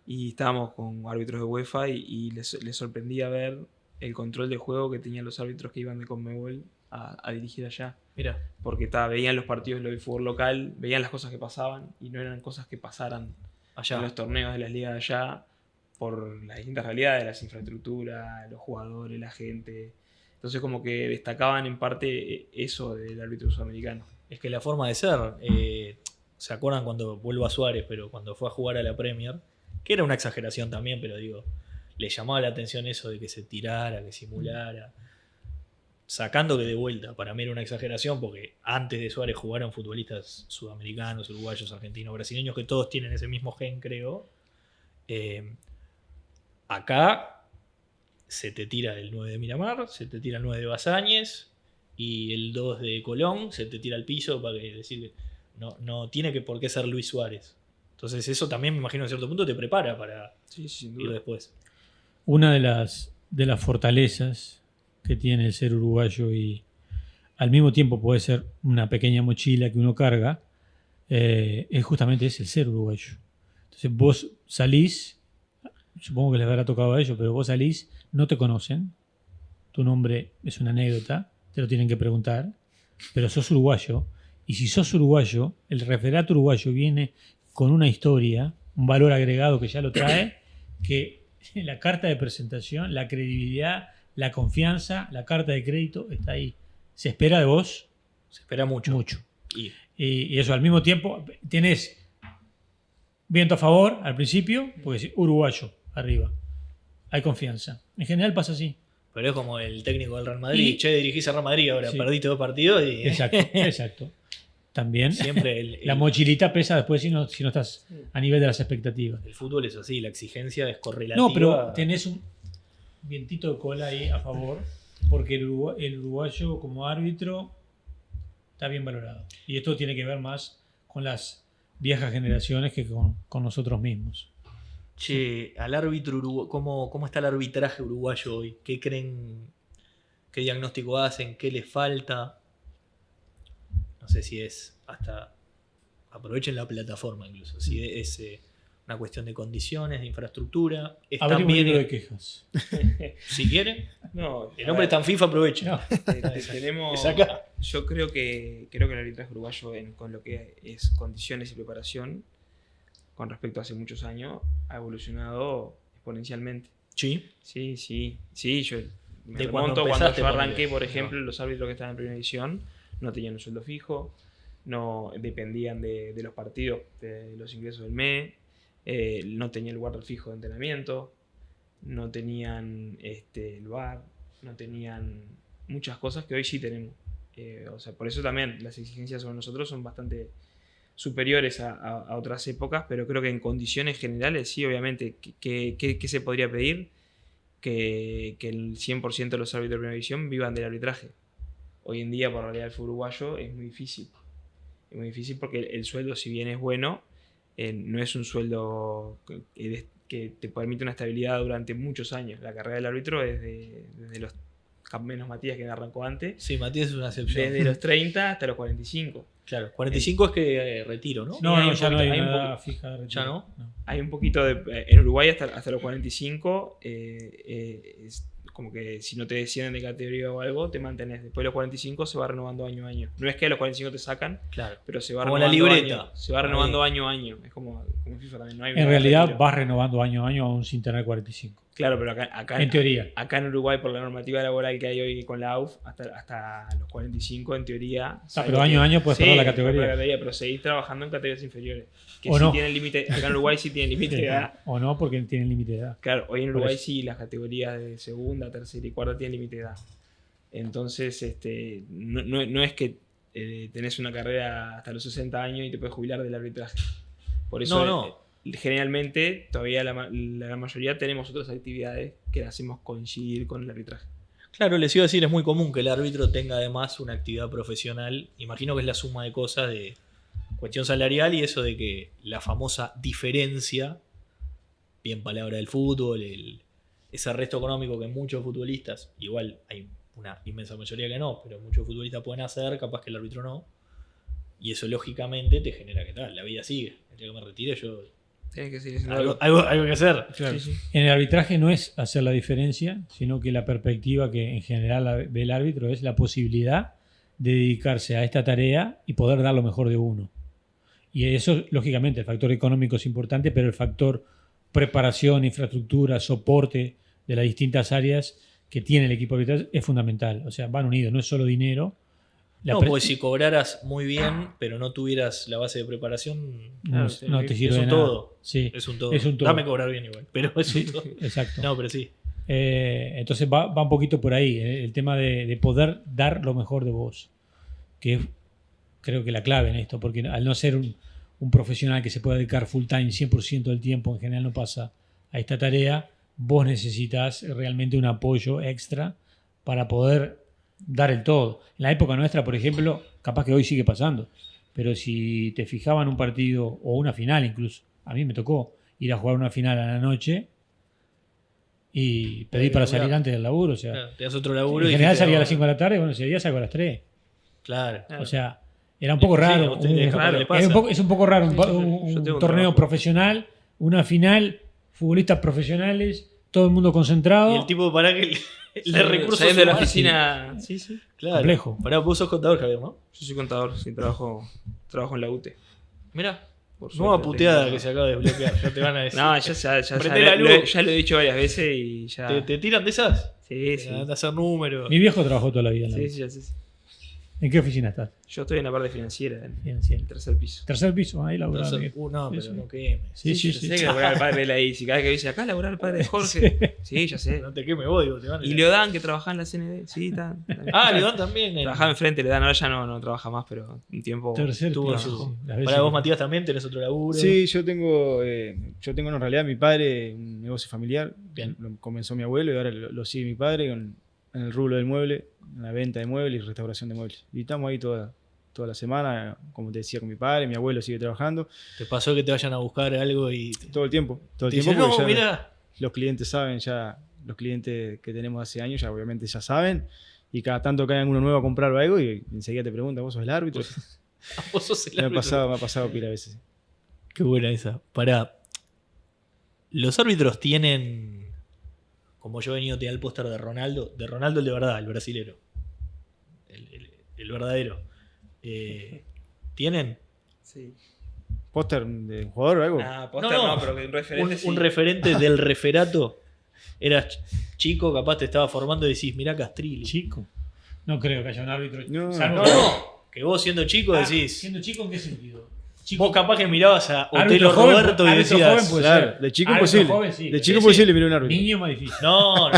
Speaker 3: y estábamos con árbitros de UEFA y les sorprendía ver el control de juego que tenían los árbitros que iban de Conmebol a dirigir allá.
Speaker 1: Mira,
Speaker 3: Porque veían los partidos del fútbol local, veían las cosas que pasaban y no eran cosas que pasaran en
Speaker 1: allá.
Speaker 3: los torneos de las ligas de allá por las distintas realidades, las infraestructuras, los jugadores, la gente. Entonces como que destacaban en parte eso del árbitro sudamericano.
Speaker 1: Es que la forma de ser, ¿se acuerdan cuando vuelvo a Suárez, pero cuando fue a jugar a la Premier? Que era una exageración también, pero digo, le llamaba la atención eso de que se tirara, que simulara. Sacando que de vuelta, para mí era una exageración, porque antes de Suárez jugaron futbolistas sudamericanos, uruguayos, argentinos, brasileños, que todos tienen ese mismo gen, creo. Acá se te tira el 9 de Miramar, se te tira el 9 de Basáñez y el 2 de Colón se te tira al piso para decir que no tiene que por qué ser Luis Suárez. Entonces eso también me imagino en cierto punto te prepara para
Speaker 3: Sí, sin
Speaker 1: ir
Speaker 3: duda.
Speaker 1: después.
Speaker 2: Una de las fortalezas que tiene el ser uruguayo y al mismo tiempo puede ser una pequeña mochila que uno carga, es justamente ese, el ser uruguayo. Entonces vos salís, supongo que les habrá tocado a ellos, pero vos salís, no te conocen, tu nombre es una anécdota, te lo tienen que preguntar, pero sos uruguayo, y si sos uruguayo, el referato uruguayo viene con una historia, un valor agregado que ya lo trae, que la carta de presentación, la credibilidad, la confianza, la carta de crédito está ahí. Se espera de vos
Speaker 1: Se espera mucho.
Speaker 2: mucho.
Speaker 1: Y
Speaker 2: Y eso al mismo tiempo tenés viento a favor al principio, porque es uruguayo arriba. Hay confianza. En general pasa así.
Speaker 1: pero es como el técnico del Real Madrid.
Speaker 2: Y-
Speaker 1: Che, dirigís al Real Madrid, ahora
Speaker 2: Sí.
Speaker 1: perdiste 2 partidos y
Speaker 2: Exacto, exacto. También
Speaker 1: siempre
Speaker 2: la mochilita pesa después si no estás a nivel de las expectativas.
Speaker 1: el fútbol es así, la exigencia es correlativa.
Speaker 2: No, pero tenés un vientito de cola ahí a favor, porque el uruguayo como árbitro está bien valorado. Y esto tiene que ver más con las viejas generaciones que con nosotros mismos.
Speaker 1: Che, al árbitro uruguayo, ¿cómo está el arbitraje uruguayo hoy? ¿Qué creen? ¿Qué diagnóstico hacen? ¿Qué les falta? No sé si es hasta... Aprovechen la plataforma incluso. Si es una cuestión de condiciones, de infraestructura.
Speaker 2: Abrimos un
Speaker 1: Están
Speaker 2: libro de
Speaker 1: bien,
Speaker 2: quejas.
Speaker 1: si quieren.
Speaker 3: No,
Speaker 1: El nombre es tan FIFA, aproveche.
Speaker 2: No.
Speaker 3: tenemos.
Speaker 1: Es acá.
Speaker 3: Yo creo que el arbitraje uruguayo con lo que es condiciones y preparación, con respecto a hace muchos años, ha evolucionado exponencialmente.
Speaker 1: Sí.
Speaker 3: Sí, yo me
Speaker 1: De cuando
Speaker 3: remonto cuando
Speaker 1: empezaste,
Speaker 3: yo arranqué,
Speaker 1: ponele.
Speaker 3: por ejemplo, los árbitros que estaban en primera división no tenían un sueldo fijo, no dependían de los partidos, de los ingresos del mes, no tenían lugar fijo de entrenamiento, no tenían el VAR, no tenían muchas cosas que hoy sí tenemos. O sea, por eso también las exigencias sobre nosotros son bastante superiores a otras épocas, pero creo que en condiciones generales sí, obviamente, ¿qué se podría pedir? Que el 100% de los árbitros de primera división vivan del arbitraje. Hoy en día, por realidad del fútbol uruguayo, es muy difícil. Es muy difícil porque el sueldo, si bien es bueno, no es un sueldo que te permite una estabilidad durante muchos años. La carrera del árbitro es desde los menos Matías, que arrancó antes,
Speaker 1: Sí, Matías es una excepción.
Speaker 3: desde los 30 hasta los 45.
Speaker 1: Claro, 45 es que retiro, ¿no?
Speaker 2: No,
Speaker 3: hay un
Speaker 2: ya no
Speaker 3: poquito-
Speaker 2: hay
Speaker 3: hay un
Speaker 2: una edad
Speaker 3: poquito-
Speaker 2: fija de retiro.
Speaker 1: ¿Ya no?
Speaker 3: Hay un poquito en Uruguay hasta los 45, es como que si no te descienden de categoría o algo, te mantenés. Después de los 45 se va renovando año a año. No es que a los 45 te sacan,
Speaker 1: Claro.
Speaker 3: pero se va
Speaker 1: Como la
Speaker 3: renovando.
Speaker 1: libreta.
Speaker 3: Se va renovando año a año. Es como en FIFA también. No hay
Speaker 2: En
Speaker 3: un
Speaker 2: realidad
Speaker 3: retiro.
Speaker 2: vas renovando año a año aún sin tener 45.
Speaker 3: Claro, pero acá
Speaker 2: En teoría.
Speaker 3: acá en Uruguay, por la normativa laboral que hay hoy con la AUF, hasta los 45, en teoría.
Speaker 2: Pero año a año puedes perder la categoría.
Speaker 3: Pero seguís trabajando en categorías inferiores. Que
Speaker 2: O
Speaker 3: sí
Speaker 2: no.
Speaker 3: tienen límite. Acá en Uruguay sí tienen límite de edad.
Speaker 2: O no, porque tienen límite de edad.
Speaker 3: Claro, hoy en
Speaker 2: Por
Speaker 3: Uruguay
Speaker 2: eso.
Speaker 3: sí las categorías de segunda, tercera y cuarta tienen límite de edad. Entonces, no es que tenés una carrera hasta los 60 años y te puedes jubilar del arbitraje. Por eso,
Speaker 1: No.
Speaker 3: generalmente, todavía la gran mayoría tenemos otras actividades que las hacemos coincidir con el arbitraje.
Speaker 1: Claro, les iba a decir, es muy común que el árbitro tenga además una actividad profesional. Imagino que es la suma de cosas de cuestión salarial y eso de que la famosa diferencia, bien palabra del fútbol, ese resto económico que muchos futbolistas, igual hay una inmensa mayoría que no, pero muchos futbolistas pueden hacer, capaz que el árbitro no. Y eso lógicamente te genera que tal, la vida sigue. El día que me retire yo...
Speaker 3: Tienes que seguir haciendo
Speaker 1: Algo que hacer.
Speaker 2: Claro.
Speaker 3: Sí, sí.
Speaker 2: En el arbitraje no es hacer la diferencia, sino que la perspectiva que en general ve el árbitro es la posibilidad de dedicarse a esta tarea y poder dar lo mejor de uno. Y eso, lógicamente, el factor económico es importante, pero el factor preparación, infraestructura, soporte de las distintas áreas que tiene el equipo arbitral es fundamental. O sea, van unidos, no es solo dinero.
Speaker 1: No, porque si cobraras muy bien, pero no tuvieras la base de preparación,
Speaker 2: no,
Speaker 3: sí,
Speaker 2: no te
Speaker 1: es
Speaker 2: sirve
Speaker 1: un
Speaker 2: de nada.
Speaker 1: todo.
Speaker 2: Sí,
Speaker 1: Es un todo.
Speaker 2: Es un todo.
Speaker 1: Dame cobrar bien igual, pero es
Speaker 2: sí,
Speaker 1: un todo.
Speaker 2: exacto.
Speaker 1: No, pero sí.
Speaker 2: Entonces va un poquito por ahí, el tema de poder dar lo mejor de vos, que es creo que la clave en esto, porque al no ser un profesional que se pueda dedicar full time 100% del tiempo, en general no pasa a esta tarea, vos necesitas realmente un apoyo extra para poder dar el todo. En la época nuestra, por ejemplo, capaz que hoy sigue pasando, pero si te fijaban un partido o una final incluso, a mí me tocó ir a jugar una final a la noche y pedir para salir antes del laburo. O sea,
Speaker 1: Claro, te das otro laburo.
Speaker 2: en
Speaker 1: y
Speaker 2: general
Speaker 1: dijiste,
Speaker 2: salía a
Speaker 1: no,
Speaker 2: las 5 de la tarde, bueno, ese día salgo a las 3.
Speaker 1: Claro.
Speaker 3: Claro.
Speaker 2: O sea, era un poco raro.
Speaker 1: Sí, a ustedes capaz
Speaker 3: raro.
Speaker 1: que le pasa.
Speaker 2: Es un poco raro
Speaker 3: Sí, yo tengo un
Speaker 2: torneo
Speaker 3: trabajo.
Speaker 2: profesional, una final, futbolistas profesionales, todo el mundo concentrado.
Speaker 1: Y el tipo para que le recursos
Speaker 3: Saliendo de la
Speaker 1: humanos.
Speaker 3: oficina. Sí, sí.
Speaker 1: Claro.
Speaker 2: Complejo.
Speaker 1: Pará, vos sos contador, Javier, ¿no?
Speaker 3: Yo soy contador, sí, trabajo en la UTE.
Speaker 1: Mirá,
Speaker 3: Por
Speaker 1: nueva
Speaker 3: suerte,
Speaker 1: puteada
Speaker 3: tengo-
Speaker 1: que se acaba de desbloquear. Ya te van a decir.
Speaker 3: No, ya
Speaker 1: Prende la luz.
Speaker 3: lo he dicho varias veces y ya.
Speaker 1: ¿Te tiran de esas?
Speaker 3: Sí, sí.
Speaker 1: Te van a hacer números.
Speaker 2: Mi viejo trabajó toda la vida en la
Speaker 3: Sí,
Speaker 2: vida.
Speaker 3: sí, ya sé.
Speaker 2: ¿En qué oficina estás?
Speaker 3: Yo estoy en la parte financiera, en
Speaker 2: Financiera.
Speaker 3: el tercer piso.
Speaker 2: Tercer piso, ahí laburaba.
Speaker 1: No, no,
Speaker 2: Sí,
Speaker 1: pero
Speaker 2: sí.
Speaker 1: no quemes.
Speaker 2: Sí, sí,
Speaker 3: Yo
Speaker 2: sí.
Speaker 3: sé que laburaba el padre de él ahí. Si cada vez que dice acá laburaba el padre de Jorge. Sí, ya sé.
Speaker 1: No te quemes vos, digo, te van a...
Speaker 3: Y Leodán, que trabajaba en la CND. Sí, está.
Speaker 1: Ah, León también.
Speaker 3: Trabajaba enfrente, Leodán. Ahora ya no trabaja más, pero un tiempo.
Speaker 2: Tercer
Speaker 1: tuvo
Speaker 2: piso.
Speaker 1: su-
Speaker 2: sí. Las veces
Speaker 1: Para vos,
Speaker 2: que-
Speaker 1: Matías, también tenés otro laburo.
Speaker 4: Sí, yo tengo en realidad mi padre, un negocio familiar.
Speaker 1: Bien.
Speaker 4: Lo comenzó mi abuelo y ahora lo sigue mi padre en el rubro del mueble, en la venta de muebles y restauración de muebles. Y estamos ahí toda la semana, como te decía, con mi padre. Mi abuelo sigue trabajando
Speaker 1: Te pasó que te vayan a buscar algo y...
Speaker 4: todo el tiempo. Todo el
Speaker 1: te
Speaker 4: tiempo
Speaker 1: dicen,
Speaker 4: porque
Speaker 1: no,
Speaker 4: ya
Speaker 1: mirá.
Speaker 4: los clientes saben, ya los clientes que tenemos hace años ya obviamente ya saben. Y cada tanto cae alguno nuevo a comprar algo y enseguida te preguntan, ¿vos sos el árbitro?
Speaker 1: Vos sos el
Speaker 4: me ha
Speaker 1: árbitro.
Speaker 4: pasado pila a veces.
Speaker 1: Qué buena esa. Pará. Los árbitros tienen como yo he venido, te da el póster de Ronaldo el de verdad, el brasilero. El verdadero. ¿Tienen?
Speaker 3: Sí.
Speaker 4: ¿Póster de un jugador o algo?
Speaker 3: Póster no, pero que un referente.
Speaker 1: Un referente del referato. Eras chico, capaz te estaba formando y decís, mirá Castrilli.
Speaker 2: Chico. No creo que haya un árbitro.
Speaker 4: No.
Speaker 2: Salvo-
Speaker 1: No. Que vos siendo chico decís.
Speaker 2: ¿Siendo chico en qué sentido? Chico,
Speaker 1: Vos capaz que mirabas a
Speaker 2: árbitro
Speaker 1: Otelo
Speaker 2: joven,
Speaker 1: Roberto y
Speaker 2: árbitro
Speaker 1: decías.
Speaker 2: joven puede
Speaker 4: Claro,
Speaker 2: ser.
Speaker 4: de chico
Speaker 2: Árbitro
Speaker 4: imposible.
Speaker 2: joven, sí.
Speaker 4: De
Speaker 2: Sí,
Speaker 4: chico
Speaker 1: sí.
Speaker 4: imposible mirar un árbitro.
Speaker 2: Niño más difícil.
Speaker 1: No.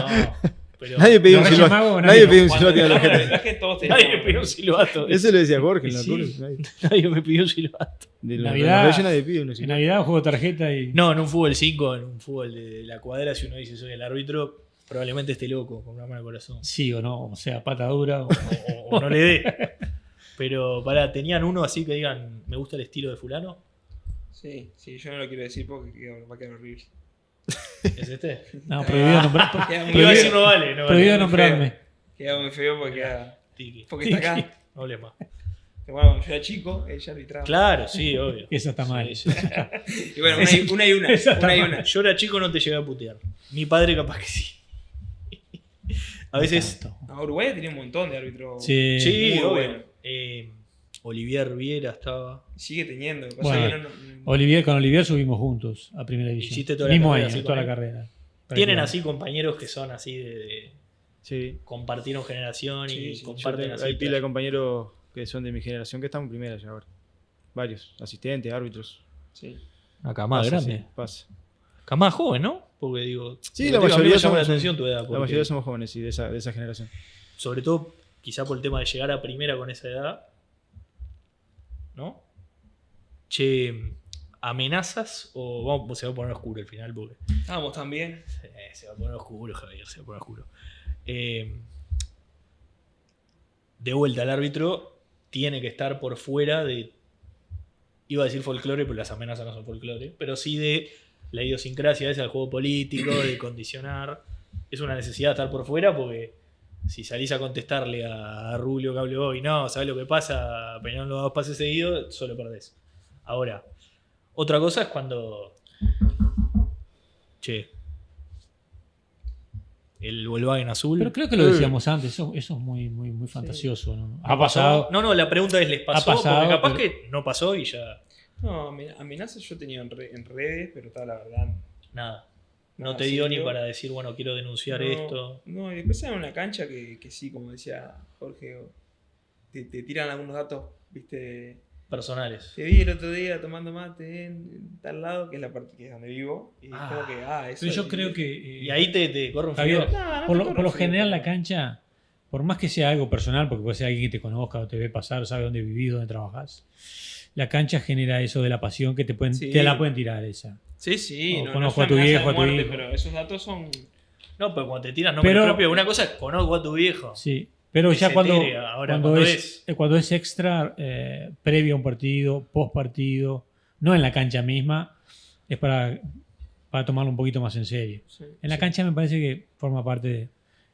Speaker 1: Pero
Speaker 4: Nadie pidió un
Speaker 2: Los Reyes
Speaker 4: silbato.
Speaker 2: Magos,
Speaker 4: Nadie
Speaker 2: nadie.
Speaker 4: pidió un
Speaker 3: Cuando
Speaker 4: silbato en la
Speaker 3: entramos en
Speaker 4: tarjeta.
Speaker 3: el viaje, todos
Speaker 1: nadie
Speaker 3: teníamos.
Speaker 1: me pidió un silbato.
Speaker 4: Eso lo decía Jorge en la
Speaker 2: Sí.
Speaker 4: curva. Nadie.
Speaker 1: Nadie me pidió un silbato.
Speaker 4: De los
Speaker 2: Navidad-
Speaker 4: Reyes nadie pide un
Speaker 2: En
Speaker 4: silbato.
Speaker 2: Navidad juego tarjeta y.
Speaker 1: No, en un fútbol 5, en un fútbol de la cuadra, si uno dice soy el árbitro, probablemente esté loco, con una mano al corazón.
Speaker 2: Sí o no, o sea, pata dura.
Speaker 1: O no le dé. Pero ¿tenían uno así que digan, me gusta el estilo de fulano?
Speaker 3: Sí, yo no lo quiero decir porque va a quedar horrible.
Speaker 1: ¿Es este?
Speaker 2: No, prohibido nombrar.
Speaker 3: Queda muy
Speaker 1: Iba a decir
Speaker 3: feo.
Speaker 1: no vale, no
Speaker 2: Prohibido
Speaker 1: vale.
Speaker 2: nombrarme.
Speaker 3: Queda muy feo porque queda.
Speaker 1: Tiki.
Speaker 3: Porque está acá.
Speaker 1: No hables más.
Speaker 3: Bueno, yo era chico, ella arbitraba.
Speaker 1: Claro, sí, obvio.
Speaker 2: Esa está mal.
Speaker 1: Sí, sí.
Speaker 3: Y bueno, una y una.
Speaker 2: Esa está
Speaker 3: Una y
Speaker 2: mal.
Speaker 3: una.
Speaker 1: Yo era chico, no te llegué a putear. Mi padre capaz que sí. A veces...
Speaker 3: No, Uruguay tenía un montón de árbitros.
Speaker 2: Sí.
Speaker 1: Sí,
Speaker 3: muy
Speaker 1: obvio.
Speaker 3: bueno.
Speaker 1: Olivier Viera estaba...
Speaker 3: Sigue teniendo. Pasa
Speaker 2: Bueno,
Speaker 3: que
Speaker 2: Con Olivier subimos juntos a Primera División.
Speaker 1: Hiciste toda la
Speaker 2: Mismo
Speaker 1: carrera
Speaker 2: año,
Speaker 1: así
Speaker 2: toda
Speaker 1: con
Speaker 2: la
Speaker 1: él.
Speaker 2: carrera.
Speaker 1: Tienen
Speaker 2: Prácticamente.
Speaker 1: así compañeros que son así de
Speaker 4: Sí.
Speaker 1: compartieron generación y
Speaker 3: Sí, sí,
Speaker 1: comparten así.
Speaker 4: Hay pila de compañeros que son de mi generación que están en primera ya ahora. Varios. Asistentes, árbitros.
Speaker 3: Sí.
Speaker 1: Acá más
Speaker 4: Pasa,
Speaker 1: grande.
Speaker 4: sí, pasa.
Speaker 1: Acá más joven, ¿no? Porque digo...
Speaker 4: Sí,
Speaker 1: porque
Speaker 4: la
Speaker 1: a mí
Speaker 4: mayoría
Speaker 1: me llama la
Speaker 4: somos-
Speaker 1: atención tu edad.
Speaker 4: La
Speaker 1: porque
Speaker 4: mayoría somos jóvenes, sí, de esa generación.
Speaker 1: Sobre todo, quizá por el tema de llegar a primera con esa edad. ¿No? Che, ¿amenazas o vamos, se va a poner oscuro al final? Porque
Speaker 3: Estábamos también.
Speaker 1: se va a poner oscuro, Javier, se va a poner oscuro. De vuelta, el árbitro tiene que estar por fuera de... Iba a decir folclore, pero las amenazas no son folclore. Pero sí de la idiosincrasia esa del juego político, de condicionar. Es una necesidad estar por fuera porque si salís a contestarle a Rubio que habló hoy, no, ¿sabes lo que pasa? Peñón los 2 pases seguidos, solo perdés. Ahora, otra cosa es cuando... Che. El Volkswagen azul.
Speaker 2: Pero creo que lo decíamos antes, eso es muy, muy, muy fantasioso. ¿no? Ha pasado.
Speaker 1: No, la pregunta es, ¿les pasó?
Speaker 2: Ha pasado,
Speaker 1: porque capaz
Speaker 2: pero-
Speaker 1: que no pasó y ya...
Speaker 3: No, amenazas yo tenía en redes, pero estaba la verdad.
Speaker 1: Nada. No
Speaker 3: Nada,
Speaker 1: te dio
Speaker 3: sí,
Speaker 1: ni
Speaker 3: yo-
Speaker 1: para decir, bueno, quiero denunciar esto.
Speaker 3: No, y después era una cancha que sí, como decía Jorge, te tiran algunos datos, viste.
Speaker 1: Personales.
Speaker 3: Te vi el otro día tomando mate en tal lado, que es la parte que es donde vivo. Y
Speaker 1: Ah.
Speaker 3: como que, eso.
Speaker 2: Pero yo creo que.
Speaker 1: Y ahí te corre un
Speaker 2: Javier,
Speaker 1: frío.
Speaker 3: No,
Speaker 2: por
Speaker 3: te
Speaker 2: lo
Speaker 3: corre
Speaker 2: general,
Speaker 3: frío.
Speaker 2: la cancha, por más que sea algo personal, porque puede ser alguien que te conozca o te ve pasar, sabe dónde vivís, dónde trabajás, la cancha genera eso de la pasión que
Speaker 3: Sí.
Speaker 2: te la pueden tirar esa.
Speaker 3: Sí,
Speaker 2: O
Speaker 3: no,
Speaker 2: conozco
Speaker 3: no
Speaker 2: a tu
Speaker 3: es una
Speaker 2: viejo,
Speaker 3: amenaza
Speaker 2: a tu
Speaker 3: de muerte,
Speaker 2: hijo.
Speaker 3: pero esos datos son.
Speaker 1: No, pero cuando te tiras nombre
Speaker 2: Pero-
Speaker 1: propio, una cosa es conozco a tu viejo.
Speaker 2: Sí. Pero
Speaker 1: Que
Speaker 2: ya
Speaker 1: se
Speaker 2: cuando,
Speaker 1: tire. Ahora,
Speaker 2: cuando,
Speaker 1: cuando
Speaker 2: cuando es extra, previo a un partido, post partido, no en la cancha misma, es para tomarlo un poquito más en serio.
Speaker 3: Sí,
Speaker 2: En la
Speaker 3: sí.
Speaker 2: cancha me parece que forma parte de.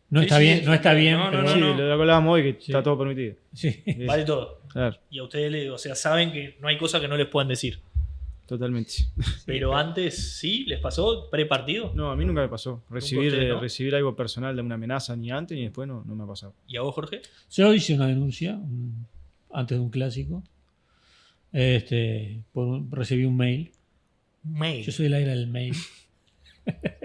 Speaker 2: No
Speaker 3: Sí,
Speaker 2: está
Speaker 3: sí,
Speaker 2: bien,
Speaker 3: sí,
Speaker 2: no está
Speaker 3: claro.
Speaker 2: bien,
Speaker 3: No,
Speaker 2: pero
Speaker 3: no,
Speaker 4: Sí,
Speaker 3: no.
Speaker 4: lo que hablábamos hoy, que
Speaker 2: Sí.
Speaker 4: está todo permitido.
Speaker 2: sí.
Speaker 4: Es-
Speaker 1: Vale todo.
Speaker 4: Claro,
Speaker 1: Y a ustedes, o sea, saben que no hay cosa que no les puedan decir.
Speaker 4: totalmente.
Speaker 1: Pero antes sí, ¿les pasó pre-partido?
Speaker 4: No, a mí nunca me pasó. Recibir,
Speaker 1: ustedes, ¿no?
Speaker 4: recibir algo personal de una amenaza ni antes ni después no me ha pasado.
Speaker 1: ¿Y a vos, Jorge?
Speaker 2: Yo hice una denuncia antes de un clásico. Recibí un mail.
Speaker 1: Mail.
Speaker 2: Yo soy el aire del mail.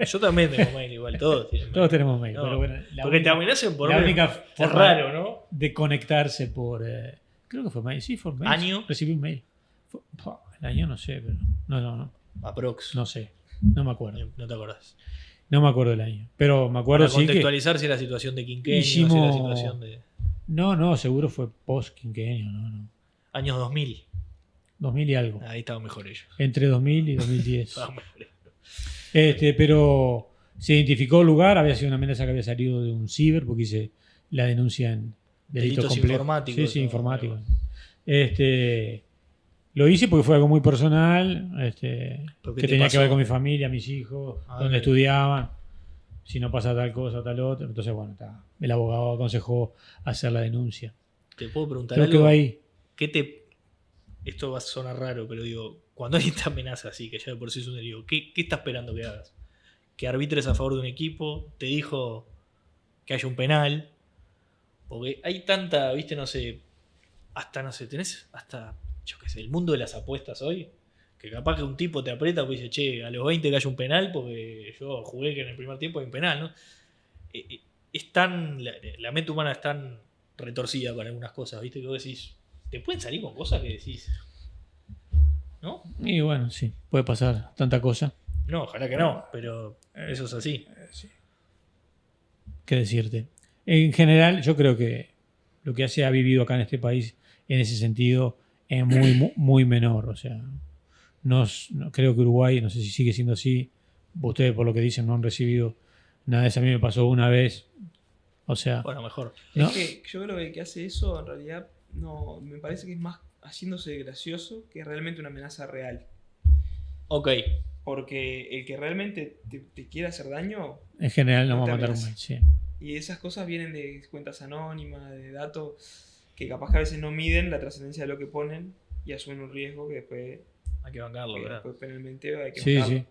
Speaker 1: Yo también tengo mail igual, todos tienen mail.
Speaker 2: Todos tenemos mail.
Speaker 1: No,
Speaker 2: pero bueno,
Speaker 1: porque te amenacen por
Speaker 2: la
Speaker 1: mail.
Speaker 2: única
Speaker 1: Es
Speaker 2: forma
Speaker 1: raro, ¿no?
Speaker 2: de conectarse por. Creo que fue mail. Sí, fue mail.
Speaker 1: ¿Año?
Speaker 2: Recibí un mail. El año no sé, pero. No
Speaker 1: Aprox.
Speaker 2: sé. No me acuerdo.
Speaker 1: No te acordás.
Speaker 2: No me acuerdo del año. Pero me acuerdo
Speaker 1: Para
Speaker 2: sí que.
Speaker 1: contextualizar si era situación de quinquenio, si era
Speaker 2: Hicimos-
Speaker 1: situación de
Speaker 2: No, seguro fue post quinquenio, no.
Speaker 1: años 2000.
Speaker 2: 2000 y algo.
Speaker 1: Ahí estaban mejor ellos.
Speaker 2: Entre 2000 y 2010.
Speaker 1: Estaban mejor ellos.
Speaker 2: Pero se identificó el lugar, había sido una amenaza que había salido de un ciber, porque hice la denuncia en delitos
Speaker 1: Delitos
Speaker 2: complejos.
Speaker 1: informáticos,
Speaker 2: Sí,
Speaker 1: ¿no?
Speaker 2: informáticos. Lo hice porque fue algo muy personal,
Speaker 1: ¿Pero qué
Speaker 2: que
Speaker 1: te
Speaker 2: tenía que ver
Speaker 1: pasó?
Speaker 2: con mi familia, mis hijos,
Speaker 1: Ah,
Speaker 2: donde
Speaker 1: bien.
Speaker 2: estudiaban, si no pasa tal cosa, tal otra. Entonces, bueno, el abogado aconsejó hacer la denuncia.
Speaker 1: Te puedo preguntar
Speaker 2: Creo que
Speaker 1: algo.
Speaker 2: va ahí.
Speaker 1: Esto va a sonar raro, pero digo, cuando alguien te amenaza así, que ya de por sí es un delito, ¿qué está esperando que hagas? que arbitres a favor de un equipo, te dijo que haya un penal, porque hay tanta, viste, no sé, tenés hasta, yo qué sé, el mundo de las apuestas hoy, que capaz que un tipo te aprieta pues dice, che, a los 20 que haya un penal, porque yo jugué que en el primer tiempo hay un penal, ¿no? Es tan, la mente humana es tan retorcida para algunas cosas, viste, que vos decís, te pueden salir con cosas que decís, ¿no?
Speaker 2: Y bueno, sí, puede pasar tanta cosa.
Speaker 1: No, ojalá que no, pero eso es así.
Speaker 2: ¿Qué decirte? En general, yo creo que lo que se ha vivido acá en este país, en ese sentido, es muy menor. O sea, no creo que Uruguay, no sé si sigue siendo así. Ustedes, por lo que dicen, no han recibido nada de eso. A mí me pasó una vez. O sea,
Speaker 1: Bueno, mejor.
Speaker 2: ¿no?
Speaker 3: Es que yo creo que el que hace eso, en realidad, no, me parece que es más haciéndose gracioso que realmente una amenaza real.
Speaker 1: Ok.
Speaker 3: Porque el que realmente te quiere hacer daño,
Speaker 2: En general no
Speaker 3: no
Speaker 2: va
Speaker 3: te
Speaker 2: a matar un
Speaker 3: amenaza.
Speaker 2: mal. Sí.
Speaker 3: y esas cosas vienen de cuentas anónimas, de datos que capaz que a veces no miden la trascendencia de lo que ponen y asumen un riesgo que después,
Speaker 1: Hay que bancarlo, ¿verdad?
Speaker 3: penalmente hay que
Speaker 2: Sí,
Speaker 3: bancarlo.
Speaker 2: sí.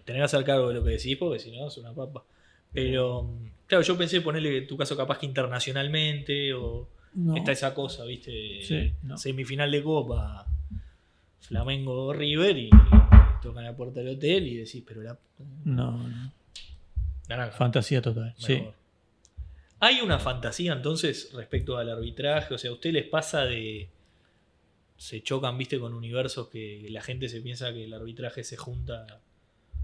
Speaker 1: Tenés que hacer cargo de lo que decís, porque si no es una papa. Pero, claro, yo pensé ponerle en tu caso capaz que internacionalmente, o
Speaker 2: No.
Speaker 1: está esa cosa, ¿viste?
Speaker 2: Sí, no.
Speaker 1: Semifinal de Copa, Flamengo River, y tocan la puerta del hotel y decís, pero la
Speaker 2: No.
Speaker 1: naranja.
Speaker 2: Fantasía total. Sí.
Speaker 1: Mejor. ¿Hay una fantasía entonces respecto al arbitraje? O sea, ¿a usted les pasa de... se chocan, viste, con universos que la gente se piensa que el arbitraje se junta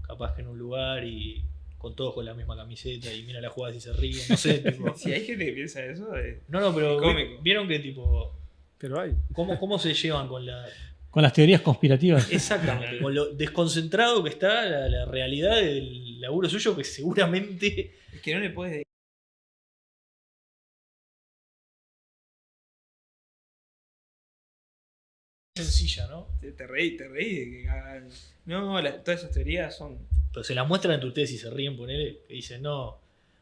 Speaker 1: capaz que en un lugar y con todos con la misma camiseta y mira la jugada y se ríe? No sé, tipo...
Speaker 3: Si hay gente que piensa eso,
Speaker 1: No, pero
Speaker 3: Es cómico.
Speaker 1: vieron que tipo...
Speaker 4: Pero hay.
Speaker 1: ¿Cómo se llevan con la...
Speaker 2: Con las teorías conspirativas.
Speaker 1: Exactamente, con lo desconcentrado que está la realidad del laburo suyo, que seguramente...
Speaker 3: es que no le puedes
Speaker 1: sencilla, ¿no?
Speaker 3: te reí de que hagan. No, todas esas teorías son.
Speaker 1: Pero se la muestran entre ustedes y se ríen, ponele, que dicen, no,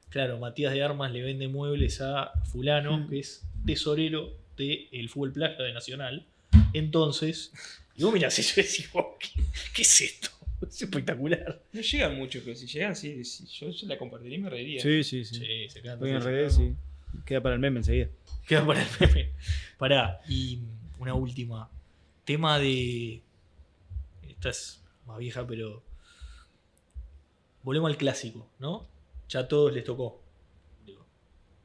Speaker 1: claro, Matías de Armas le vende muebles a fulano, que es tesorero del fútbol playa de Nacional. Entonces, y vos mirás eso y decís, oh, ¿qué es esto? Es espectacular.
Speaker 3: No llegan mucho, pero si llegan, sí, yo la compartiría y me reiría.
Speaker 4: Sí.
Speaker 1: Sí, se quedan
Speaker 4: Voy en
Speaker 1: todos
Speaker 4: redes, sí. Queda para el meme enseguida.
Speaker 1: Queda para el meme. Pará, y una última. Tema de... Esta es más vieja, pero... Volvemos al clásico, ¿no? Ya a todos les tocó. Digo,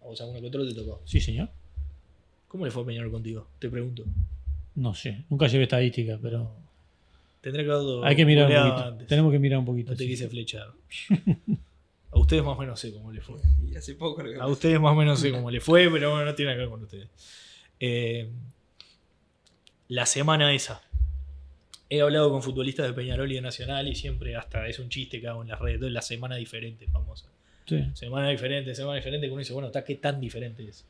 Speaker 1: a vos a uno que otro te tocó.
Speaker 2: Sí, señor.
Speaker 1: ¿Cómo le fue a Peñarol contigo? Te pregunto.
Speaker 2: No sé. Nunca llevé estadística, pero
Speaker 1: Tendré que haberlo
Speaker 2: hay que mirar un
Speaker 1: googleado
Speaker 2: poquito.
Speaker 1: antes.
Speaker 2: Tenemos que mirar un poquito.
Speaker 1: No te
Speaker 2: sí.
Speaker 1: quise flechar. A ustedes más o menos sé cómo le fue.
Speaker 3: Y hace poco lo que
Speaker 1: A ustedes más o menos sé cómo le fue, pero bueno, no tiene que ver con ustedes. La semana esa. He hablado con futbolistas de Peñarol y de Nacional y siempre hasta es un chiste que hago en las redes. Entonces, la semana diferente, famosa.
Speaker 2: Sí.
Speaker 1: Semana diferente, que uno dice, bueno, ¿qué tan diferente es?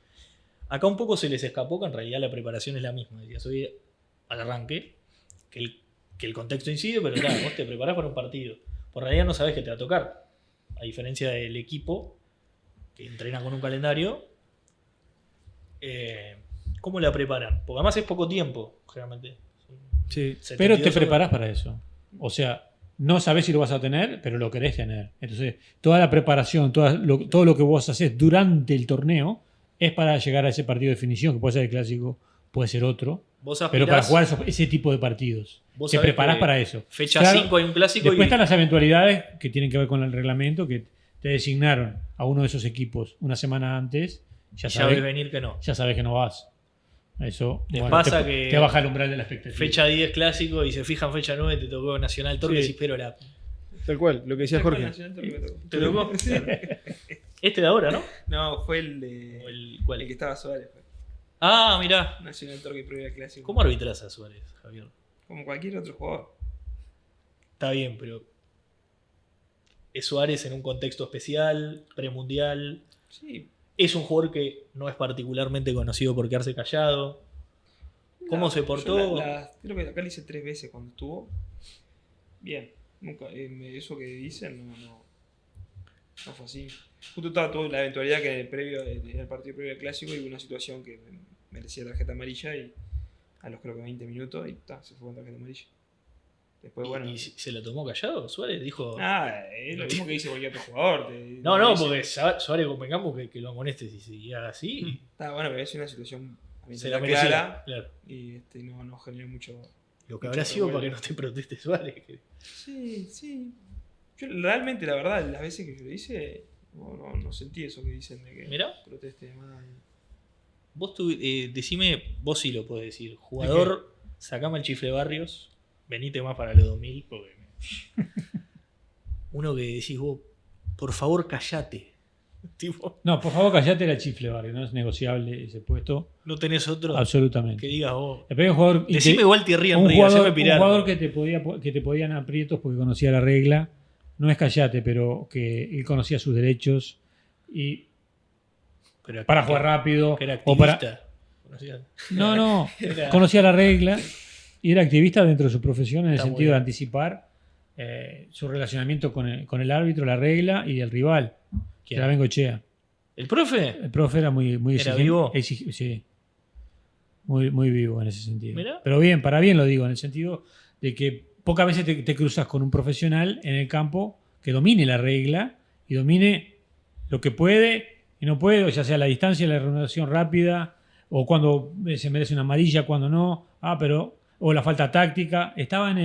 Speaker 1: Acá un poco se les escapó que en realidad la preparación es la misma. Decías hoy al arranque que el contexto incide, pero claro, vos te preparás para un partido. Por realidad no sabés qué te va a tocar. A diferencia del equipo que entrena con un calendario. ¿Cómo la preparan? Porque además es poco tiempo, generalmente.
Speaker 4: Sí.
Speaker 2: Pero
Speaker 1: 72
Speaker 2: te
Speaker 1: horas.
Speaker 2: preparás para eso. O sea, no sabés si lo vas a tener, pero lo querés tener. Entonces, toda la preparación, todo lo que vos haces durante el torneo es para llegar a ese partido de definición, que puede ser el clásico, puede ser otro.
Speaker 1: Vos
Speaker 2: Pero para
Speaker 1: aspirás-
Speaker 2: jugar ese tipo de partidos.
Speaker 1: Vos
Speaker 2: Te
Speaker 1: sabés
Speaker 2: preparás
Speaker 1: que
Speaker 2: para eso.
Speaker 1: Fecha
Speaker 2: Claro,
Speaker 1: 5 hay un clásico
Speaker 2: Después
Speaker 1: y
Speaker 2: están las eventualidades que tienen que ver con el reglamento, que te designaron a uno de esos equipos una semana antes. Ya
Speaker 1: ya ves
Speaker 2: sabes
Speaker 1: venir que no.
Speaker 2: ya sabes que no vas. Eso
Speaker 1: Les pasa
Speaker 2: te,
Speaker 1: que
Speaker 2: te baja el umbral de la expectativa.
Speaker 1: Fecha 10 clásico y se fijan fecha 9, te tocó Nacional Torque y
Speaker 4: Sí.
Speaker 1: decís, pero la...
Speaker 4: Tal cual, lo que decía Jorge.
Speaker 1: ¿Te tocó? Este de ahora, ¿no?
Speaker 3: No, fue el
Speaker 1: ¿O
Speaker 3: de.
Speaker 1: el cuál?
Speaker 3: El que estaba Suárez. Fue.
Speaker 1: Ah, mirá.
Speaker 3: Nacional Torque previa clásico.
Speaker 1: ¿Cómo arbitras a Suárez, Javier?
Speaker 3: Como cualquier otro jugador.
Speaker 1: Está bien, pero es Suárez en un contexto especial, premundial.
Speaker 3: Sí.
Speaker 1: Es un jugador que no es particularmente conocido por quedarse callado. ¿Cómo se portó?
Speaker 3: Creo que acá le hice 3 veces cuando estuvo. Bien. Nunca. Eso que dicen no fue así. Justo estaba toda la eventualidad que en el partido previo al clásico hubo una situación que merecía tarjeta amarilla y a los creo que 20 minutos y se fue con tarjeta amarilla. Después, bueno.
Speaker 1: ¿Y se lo tomó callado? Suárez dijo.
Speaker 3: Es lo mismo que dice cualquier otro jugador.
Speaker 1: No, porque Suárez convengamos que lo amoneste si seguía así.
Speaker 3: Está bueno, pero es una situación
Speaker 1: Se la
Speaker 3: clara
Speaker 1: merecía, claro.
Speaker 3: y no genera mucho.
Speaker 1: Lo que habrá sido para que no te proteste Suárez.
Speaker 3: Sí. Yo realmente, la verdad, las veces que yo lo hice, no sentí eso que dicen de que
Speaker 1: Mirá.
Speaker 3: proteste más.
Speaker 1: Vos decime, vos sí lo podés decir. Jugador, sacame el Chifle Barrios, venite más para los 2000. Porque uno que decís vos, por favor callate. Tipo,
Speaker 2: No, por favor, callate la Chifle Barrio, no es negociable ese puesto.
Speaker 1: no tenés otro
Speaker 2: Absolutamente.
Speaker 1: que digas vos.
Speaker 2: Después un jugador,
Speaker 1: Decime Walter
Speaker 2: un
Speaker 1: Henry,
Speaker 2: jugador,
Speaker 1: haceme
Speaker 2: un
Speaker 1: pirar.
Speaker 2: jugador que te podían aprietos porque conocía la regla. No es callate, pero que él conocía sus derechos y
Speaker 1: Pero
Speaker 2: para jugar rápido.
Speaker 1: que era
Speaker 2: o para,
Speaker 1: activista. Conocía-
Speaker 2: no,
Speaker 1: Era-
Speaker 2: conocía la regla y era activista dentro de su profesión en el
Speaker 1: Está muy
Speaker 2: sentido de
Speaker 1: bien.
Speaker 2: anticipar su relacionamiento con el árbitro, la regla y el rival, que
Speaker 1: ¿Quién?
Speaker 2: era Bengochea.
Speaker 1: ¿El profe?
Speaker 2: El profe era muy
Speaker 1: ¿Era
Speaker 2: exigente.
Speaker 1: vivo?
Speaker 2: Sí. Muy vivo en ese sentido.
Speaker 1: Mirá.
Speaker 2: Pero bien, para bien lo digo, en el sentido de que pocas veces te cruzas con un profesional en el campo que domine la regla y domine lo que puede y no puede, o ya sea la distancia, la reanudación rápida, o cuando se merece una amarilla, cuando no, o la falta táctica. Estaba en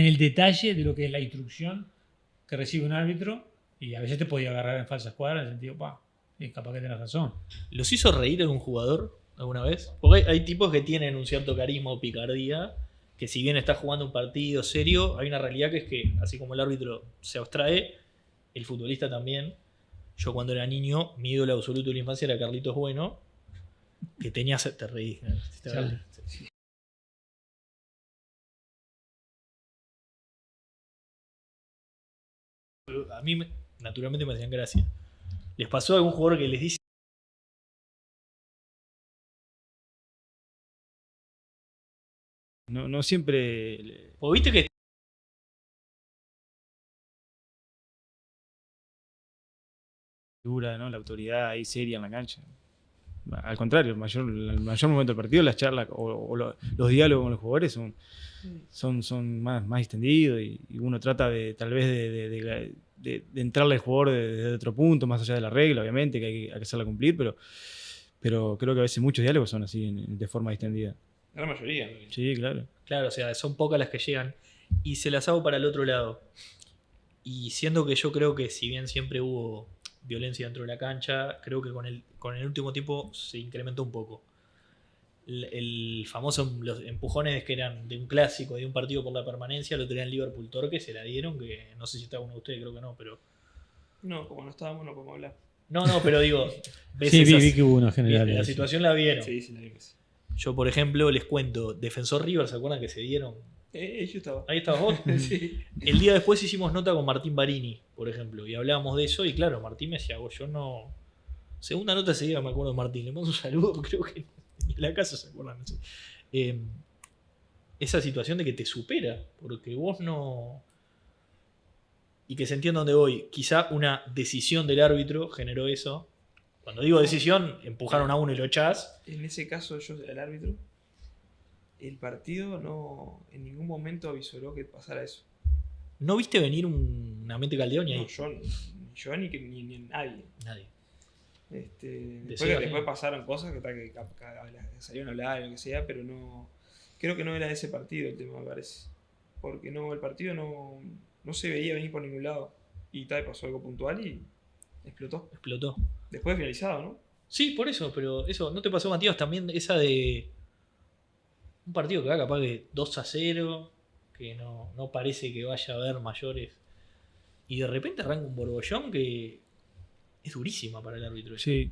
Speaker 2: el detalle de lo que es la instrucción que recibe un árbitro y a veces te podía agarrar en falsa escuadra en el sentido, capaz que tenés razón.
Speaker 1: ¿Los hizo reír algún jugador alguna vez? Porque hay tipos que tienen un cierto carisma o picardía, que si bien está jugando un partido serio, hay una realidad que es que, así como el árbitro se abstrae, el futbolista también. Yo cuando era niño, mi ídolo absoluto de la infancia era Carlitos Bueno, que tenía... Te reís.
Speaker 2: Sí.
Speaker 1: A mí, naturalmente, me hacían gracia. ¿Les pasó a algún jugador que les dice...
Speaker 4: No siempre.
Speaker 1: O viste que
Speaker 4: Dura, ¿no? La autoridad ahí seria en la cancha. Al contrario, el mayor momento del partido, las charlas los diálogos con los jugadores son más distendidos y uno trata de tal vez de entrarle al jugador desde otro punto, más allá de la regla, obviamente, que hay que hacerla cumplir, pero creo que a veces muchos diálogos son así, de forma distendida.
Speaker 3: La gran mayoría.
Speaker 4: Sí, claro.
Speaker 1: Claro, o sea, son pocas las que llegan. Y se las hago para el otro lado. Y siendo que yo creo que si bien siempre hubo violencia dentro de la cancha, creo que con el último tiempo se incrementó un poco. El famoso, los empujones que eran de un clásico, de un partido por la permanencia, lo tenían Liverpool Torque, se la dieron, que no sé si está uno de ustedes, creo que no, pero...
Speaker 3: No, como no estábamos, no podemos hablar.
Speaker 1: No, pero digo... ves
Speaker 2: Sí,
Speaker 1: esas-
Speaker 2: vi que hubo una general.
Speaker 1: la situación la vieron.
Speaker 3: Sí, la vimos.
Speaker 1: Yo, por ejemplo, les cuento, Defensor River, ¿se acuerdan que se dieron?
Speaker 3: Yo estaba.
Speaker 1: Ahí estabas vos.
Speaker 3: Sí.
Speaker 1: El día después hicimos nota con Martín Barini, por ejemplo, y hablábamos de eso, y claro, Martín me decía, yo no... Segunda nota seguida me acuerdo de Martín, le mando un saludo, creo que ni en la casa se acuerdan, no sé. Esa situación de que te supera, porque vos no... Y que se entienda dónde voy, quizá una decisión del árbitro generó eso. Cuando digo decisión, empujaron a uno y lo echás.
Speaker 3: En ese caso, yo, el árbitro, el partido no en ningún momento avisoró que pasara eso.
Speaker 1: ¿No viste venir una mente caldeón y ahí?
Speaker 3: No, yo ni nadie.
Speaker 1: Nadie.
Speaker 3: Después pasaron cosas que salieron a hablar y lo que sea, pero no. Creo que no era ese partido el tema, me parece. Porque el partido no se veía venir por ningún lado. Y pasó algo puntual y explotó.
Speaker 1: Explotó.
Speaker 3: Después de finalizado, ¿no?
Speaker 1: Sí, por eso, pero eso, ¿no te pasó, Matías, también esa de un partido que va capaz de 2-0, que no parece que vaya a haber mayores, y de repente arranca un borbollón que es durísima para el árbitro?
Speaker 4: Sí,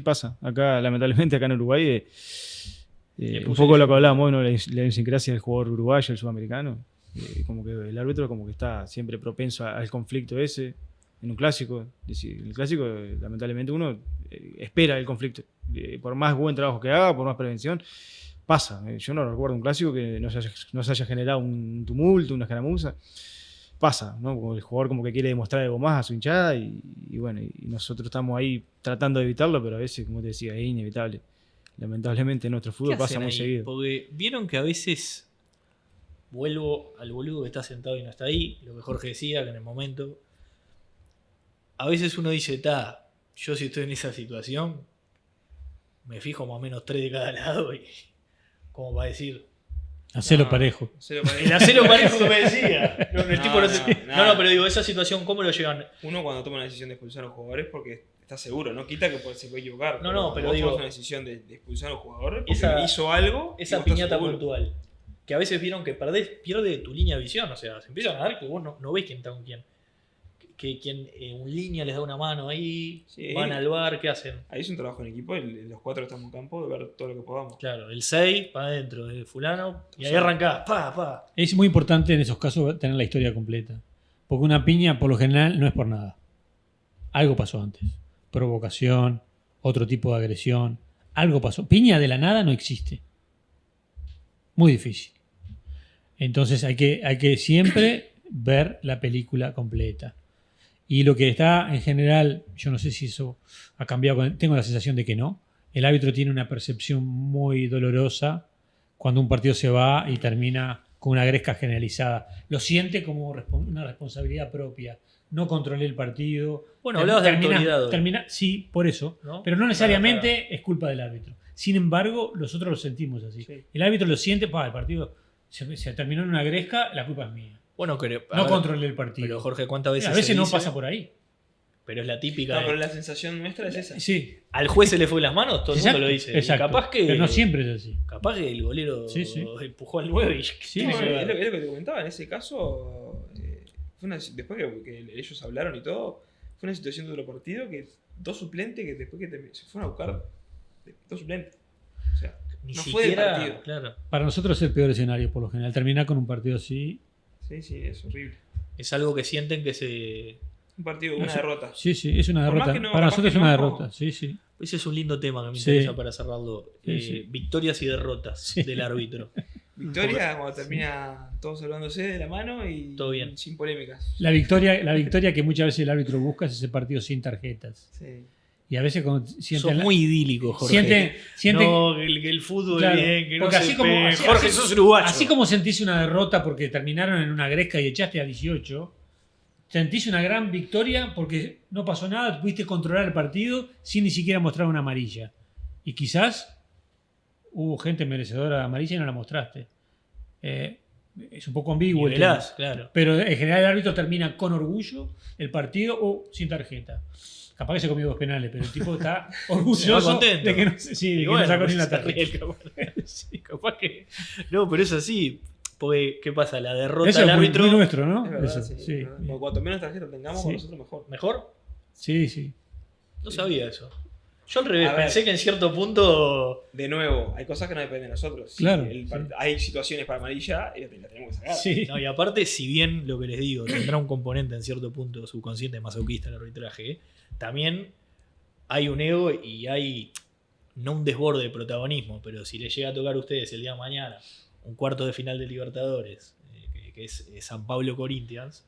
Speaker 4: pasa. Acá, lamentablemente, acá en Uruguay,
Speaker 1: Le
Speaker 4: un
Speaker 1: puse
Speaker 4: poco
Speaker 1: el-
Speaker 4: lo que hablábamos, ¿no? La idiosincrasia del jugador uruguayo, el sudamericano. Como que el árbitro como que está siempre propenso al conflicto ese. En un clásico, es decir, en el clásico, lamentablemente, uno espera el conflicto. Por más buen trabajo que haga, por más prevención, pasa. Yo no recuerdo un clásico que no se haya generado un tumulto, una escaramuza. Pasa, ¿no? Como el jugador como que quiere demostrar algo más a su hinchada y bueno, y nosotros estamos ahí tratando de evitarlo, pero a veces, como te decía, es inevitable. Lamentablemente en nuestro
Speaker 1: ¿Qué
Speaker 4: fútbol
Speaker 1: hacen
Speaker 4: pasa muy
Speaker 1: ahí?
Speaker 4: seguido.
Speaker 1: Porque vieron que a veces vuelvo al boludo que está sentado y no está ahí, lo que Jorge decía, que en el momento, a veces uno dice, yo si estoy en esa situación, me fijo más o menos 3 de cada lado y como va a decir...
Speaker 2: Hacelo parejo.
Speaker 1: El hacelo parejo que me decía. No, pero digo, esa situación, ¿cómo lo llevan?
Speaker 3: Uno cuando toma una decisión de expulsar a un jugador es porque está seguro, no quita que se puede equivocar.
Speaker 1: Pero
Speaker 3: vos
Speaker 1: digo...
Speaker 3: tomas una decisión de expulsar a un jugador porque hizo algo.
Speaker 1: Esa piñata puntual. Que a veces vieron que pierde tu línea de visión. O sea, se empiezan a dar que vos no ves quién está con quién. Que quien un línea les da una mano ahí, van al bar, ¿qué hacen?
Speaker 3: Ahí es un trabajo en equipo, los 4 estamos en campo, de ver todo lo que podamos.
Speaker 1: Claro, el 6 para adentro de fulano, y ahí arrancás,
Speaker 2: Es muy importante en esos casos tener la historia completa. Porque una piña, por lo general, no es por nada. Algo pasó antes. Provocación, otro tipo de agresión. Algo pasó. Piña de la nada no existe. Muy difícil. Entonces hay que siempre ver la película completa. Y lo que está en general, yo no sé si eso ha cambiado, tengo la sensación de que no. El árbitro tiene una percepción muy dolorosa cuando un partido se va y termina con una gresca generalizada. Lo siente como una responsabilidad propia. No controlé el partido.
Speaker 1: Bueno, hablabas de autoridad.
Speaker 2: Sí, por eso. ¿No? Pero no necesariamente es culpa del árbitro. Sin embargo, nosotros lo sentimos así. Sí. El árbitro lo siente, el partido se terminó en una gresca, la culpa es mía.
Speaker 1: Bueno,
Speaker 2: no controlé el partido.
Speaker 1: Pero Jorge, ¿cuántas veces?
Speaker 2: A veces no pasa por ahí.
Speaker 1: Pero es la típica.
Speaker 3: No, pero la sensación nuestra es esa.
Speaker 2: Sí.
Speaker 1: Al juez se le fue las manos, todo el mundo lo dice.
Speaker 2: Exacto.
Speaker 1: Capaz que,
Speaker 2: pero no siempre es así.
Speaker 1: Capaz que el golero empujó al 9 y...
Speaker 3: Sí, es lo que te comentaba. En ese caso, después que ellos hablaron y todo, fue una situación de otro partido que 2 suplentes que después que se fueron a buscar 2 suplentes. O sea,
Speaker 1: ni
Speaker 3: no
Speaker 1: siquiera,
Speaker 3: fue del partido.
Speaker 1: Claro.
Speaker 2: Para nosotros es el peor escenario, por lo general. Terminar con un partido así.
Speaker 3: Sí, es horrible.
Speaker 1: Es algo que sienten que se...
Speaker 3: Un partido, una derrota.
Speaker 2: Sí, es una derrota. Para nosotros es una derrota, sí.
Speaker 1: Ese es un lindo tema que me interesa para cerrarlo. Victorias y derrotas del árbitro.
Speaker 3: Victoria cuando termina todos salvándose de la mano y
Speaker 1: todo bien.
Speaker 3: Sin polémicas.
Speaker 2: La victoria que muchas veces el árbitro busca es ese partido sin tarjetas.
Speaker 3: Sí.
Speaker 2: Y a veces cuando
Speaker 1: sos muy idílico, Jorge.
Speaker 2: No,
Speaker 1: que el fútbol
Speaker 2: claro,
Speaker 1: bien, que no
Speaker 2: porque
Speaker 1: Jorge, sos uruguayo.
Speaker 2: Así como sentís una derrota porque terminaron en una gresca y echaste a 18, sentís una gran victoria porque no pasó nada, pudiste controlar el partido sin ni siquiera mostrar una amarilla. Y quizás hubo gente merecedora de amarilla y no la mostraste. Es un poco ambiguo.
Speaker 1: Claro.
Speaker 2: Pero en general el árbitro termina con orgullo el partido o sin tarjeta. Capaz que se comió 2 penales, pero el tipo está orgulloso de que no sacó ni una tarjeta.
Speaker 1: Sí, capaz que... No, pero es así. Porque, ¿qué pasa? La derrota
Speaker 2: eso
Speaker 1: del
Speaker 2: es
Speaker 1: árbitro...
Speaker 2: muy nuestro, ¿no?
Speaker 3: Es verdad,
Speaker 2: eso,
Speaker 3: sí. Cuanto menos tarjetas tengamos, nosotros mejor.
Speaker 1: ¿Mejor?
Speaker 2: Sí.
Speaker 1: No sabía eso. Yo al revés, pensé que en cierto punto...
Speaker 3: De nuevo, hay cosas que no dependen de nosotros.
Speaker 2: Claro.
Speaker 3: Hay situaciones para amarilla y la tenemos que sacar.
Speaker 2: Sí.
Speaker 1: No, y aparte, si bien lo que les digo, tendrá un componente en cierto punto subconsciente masoquista el arbitraje, también hay un ego y hay, no un desborde de protagonismo, pero si les llega a tocar a ustedes el día de mañana un cuarto de final de Libertadores, que es San Pablo Corinthians,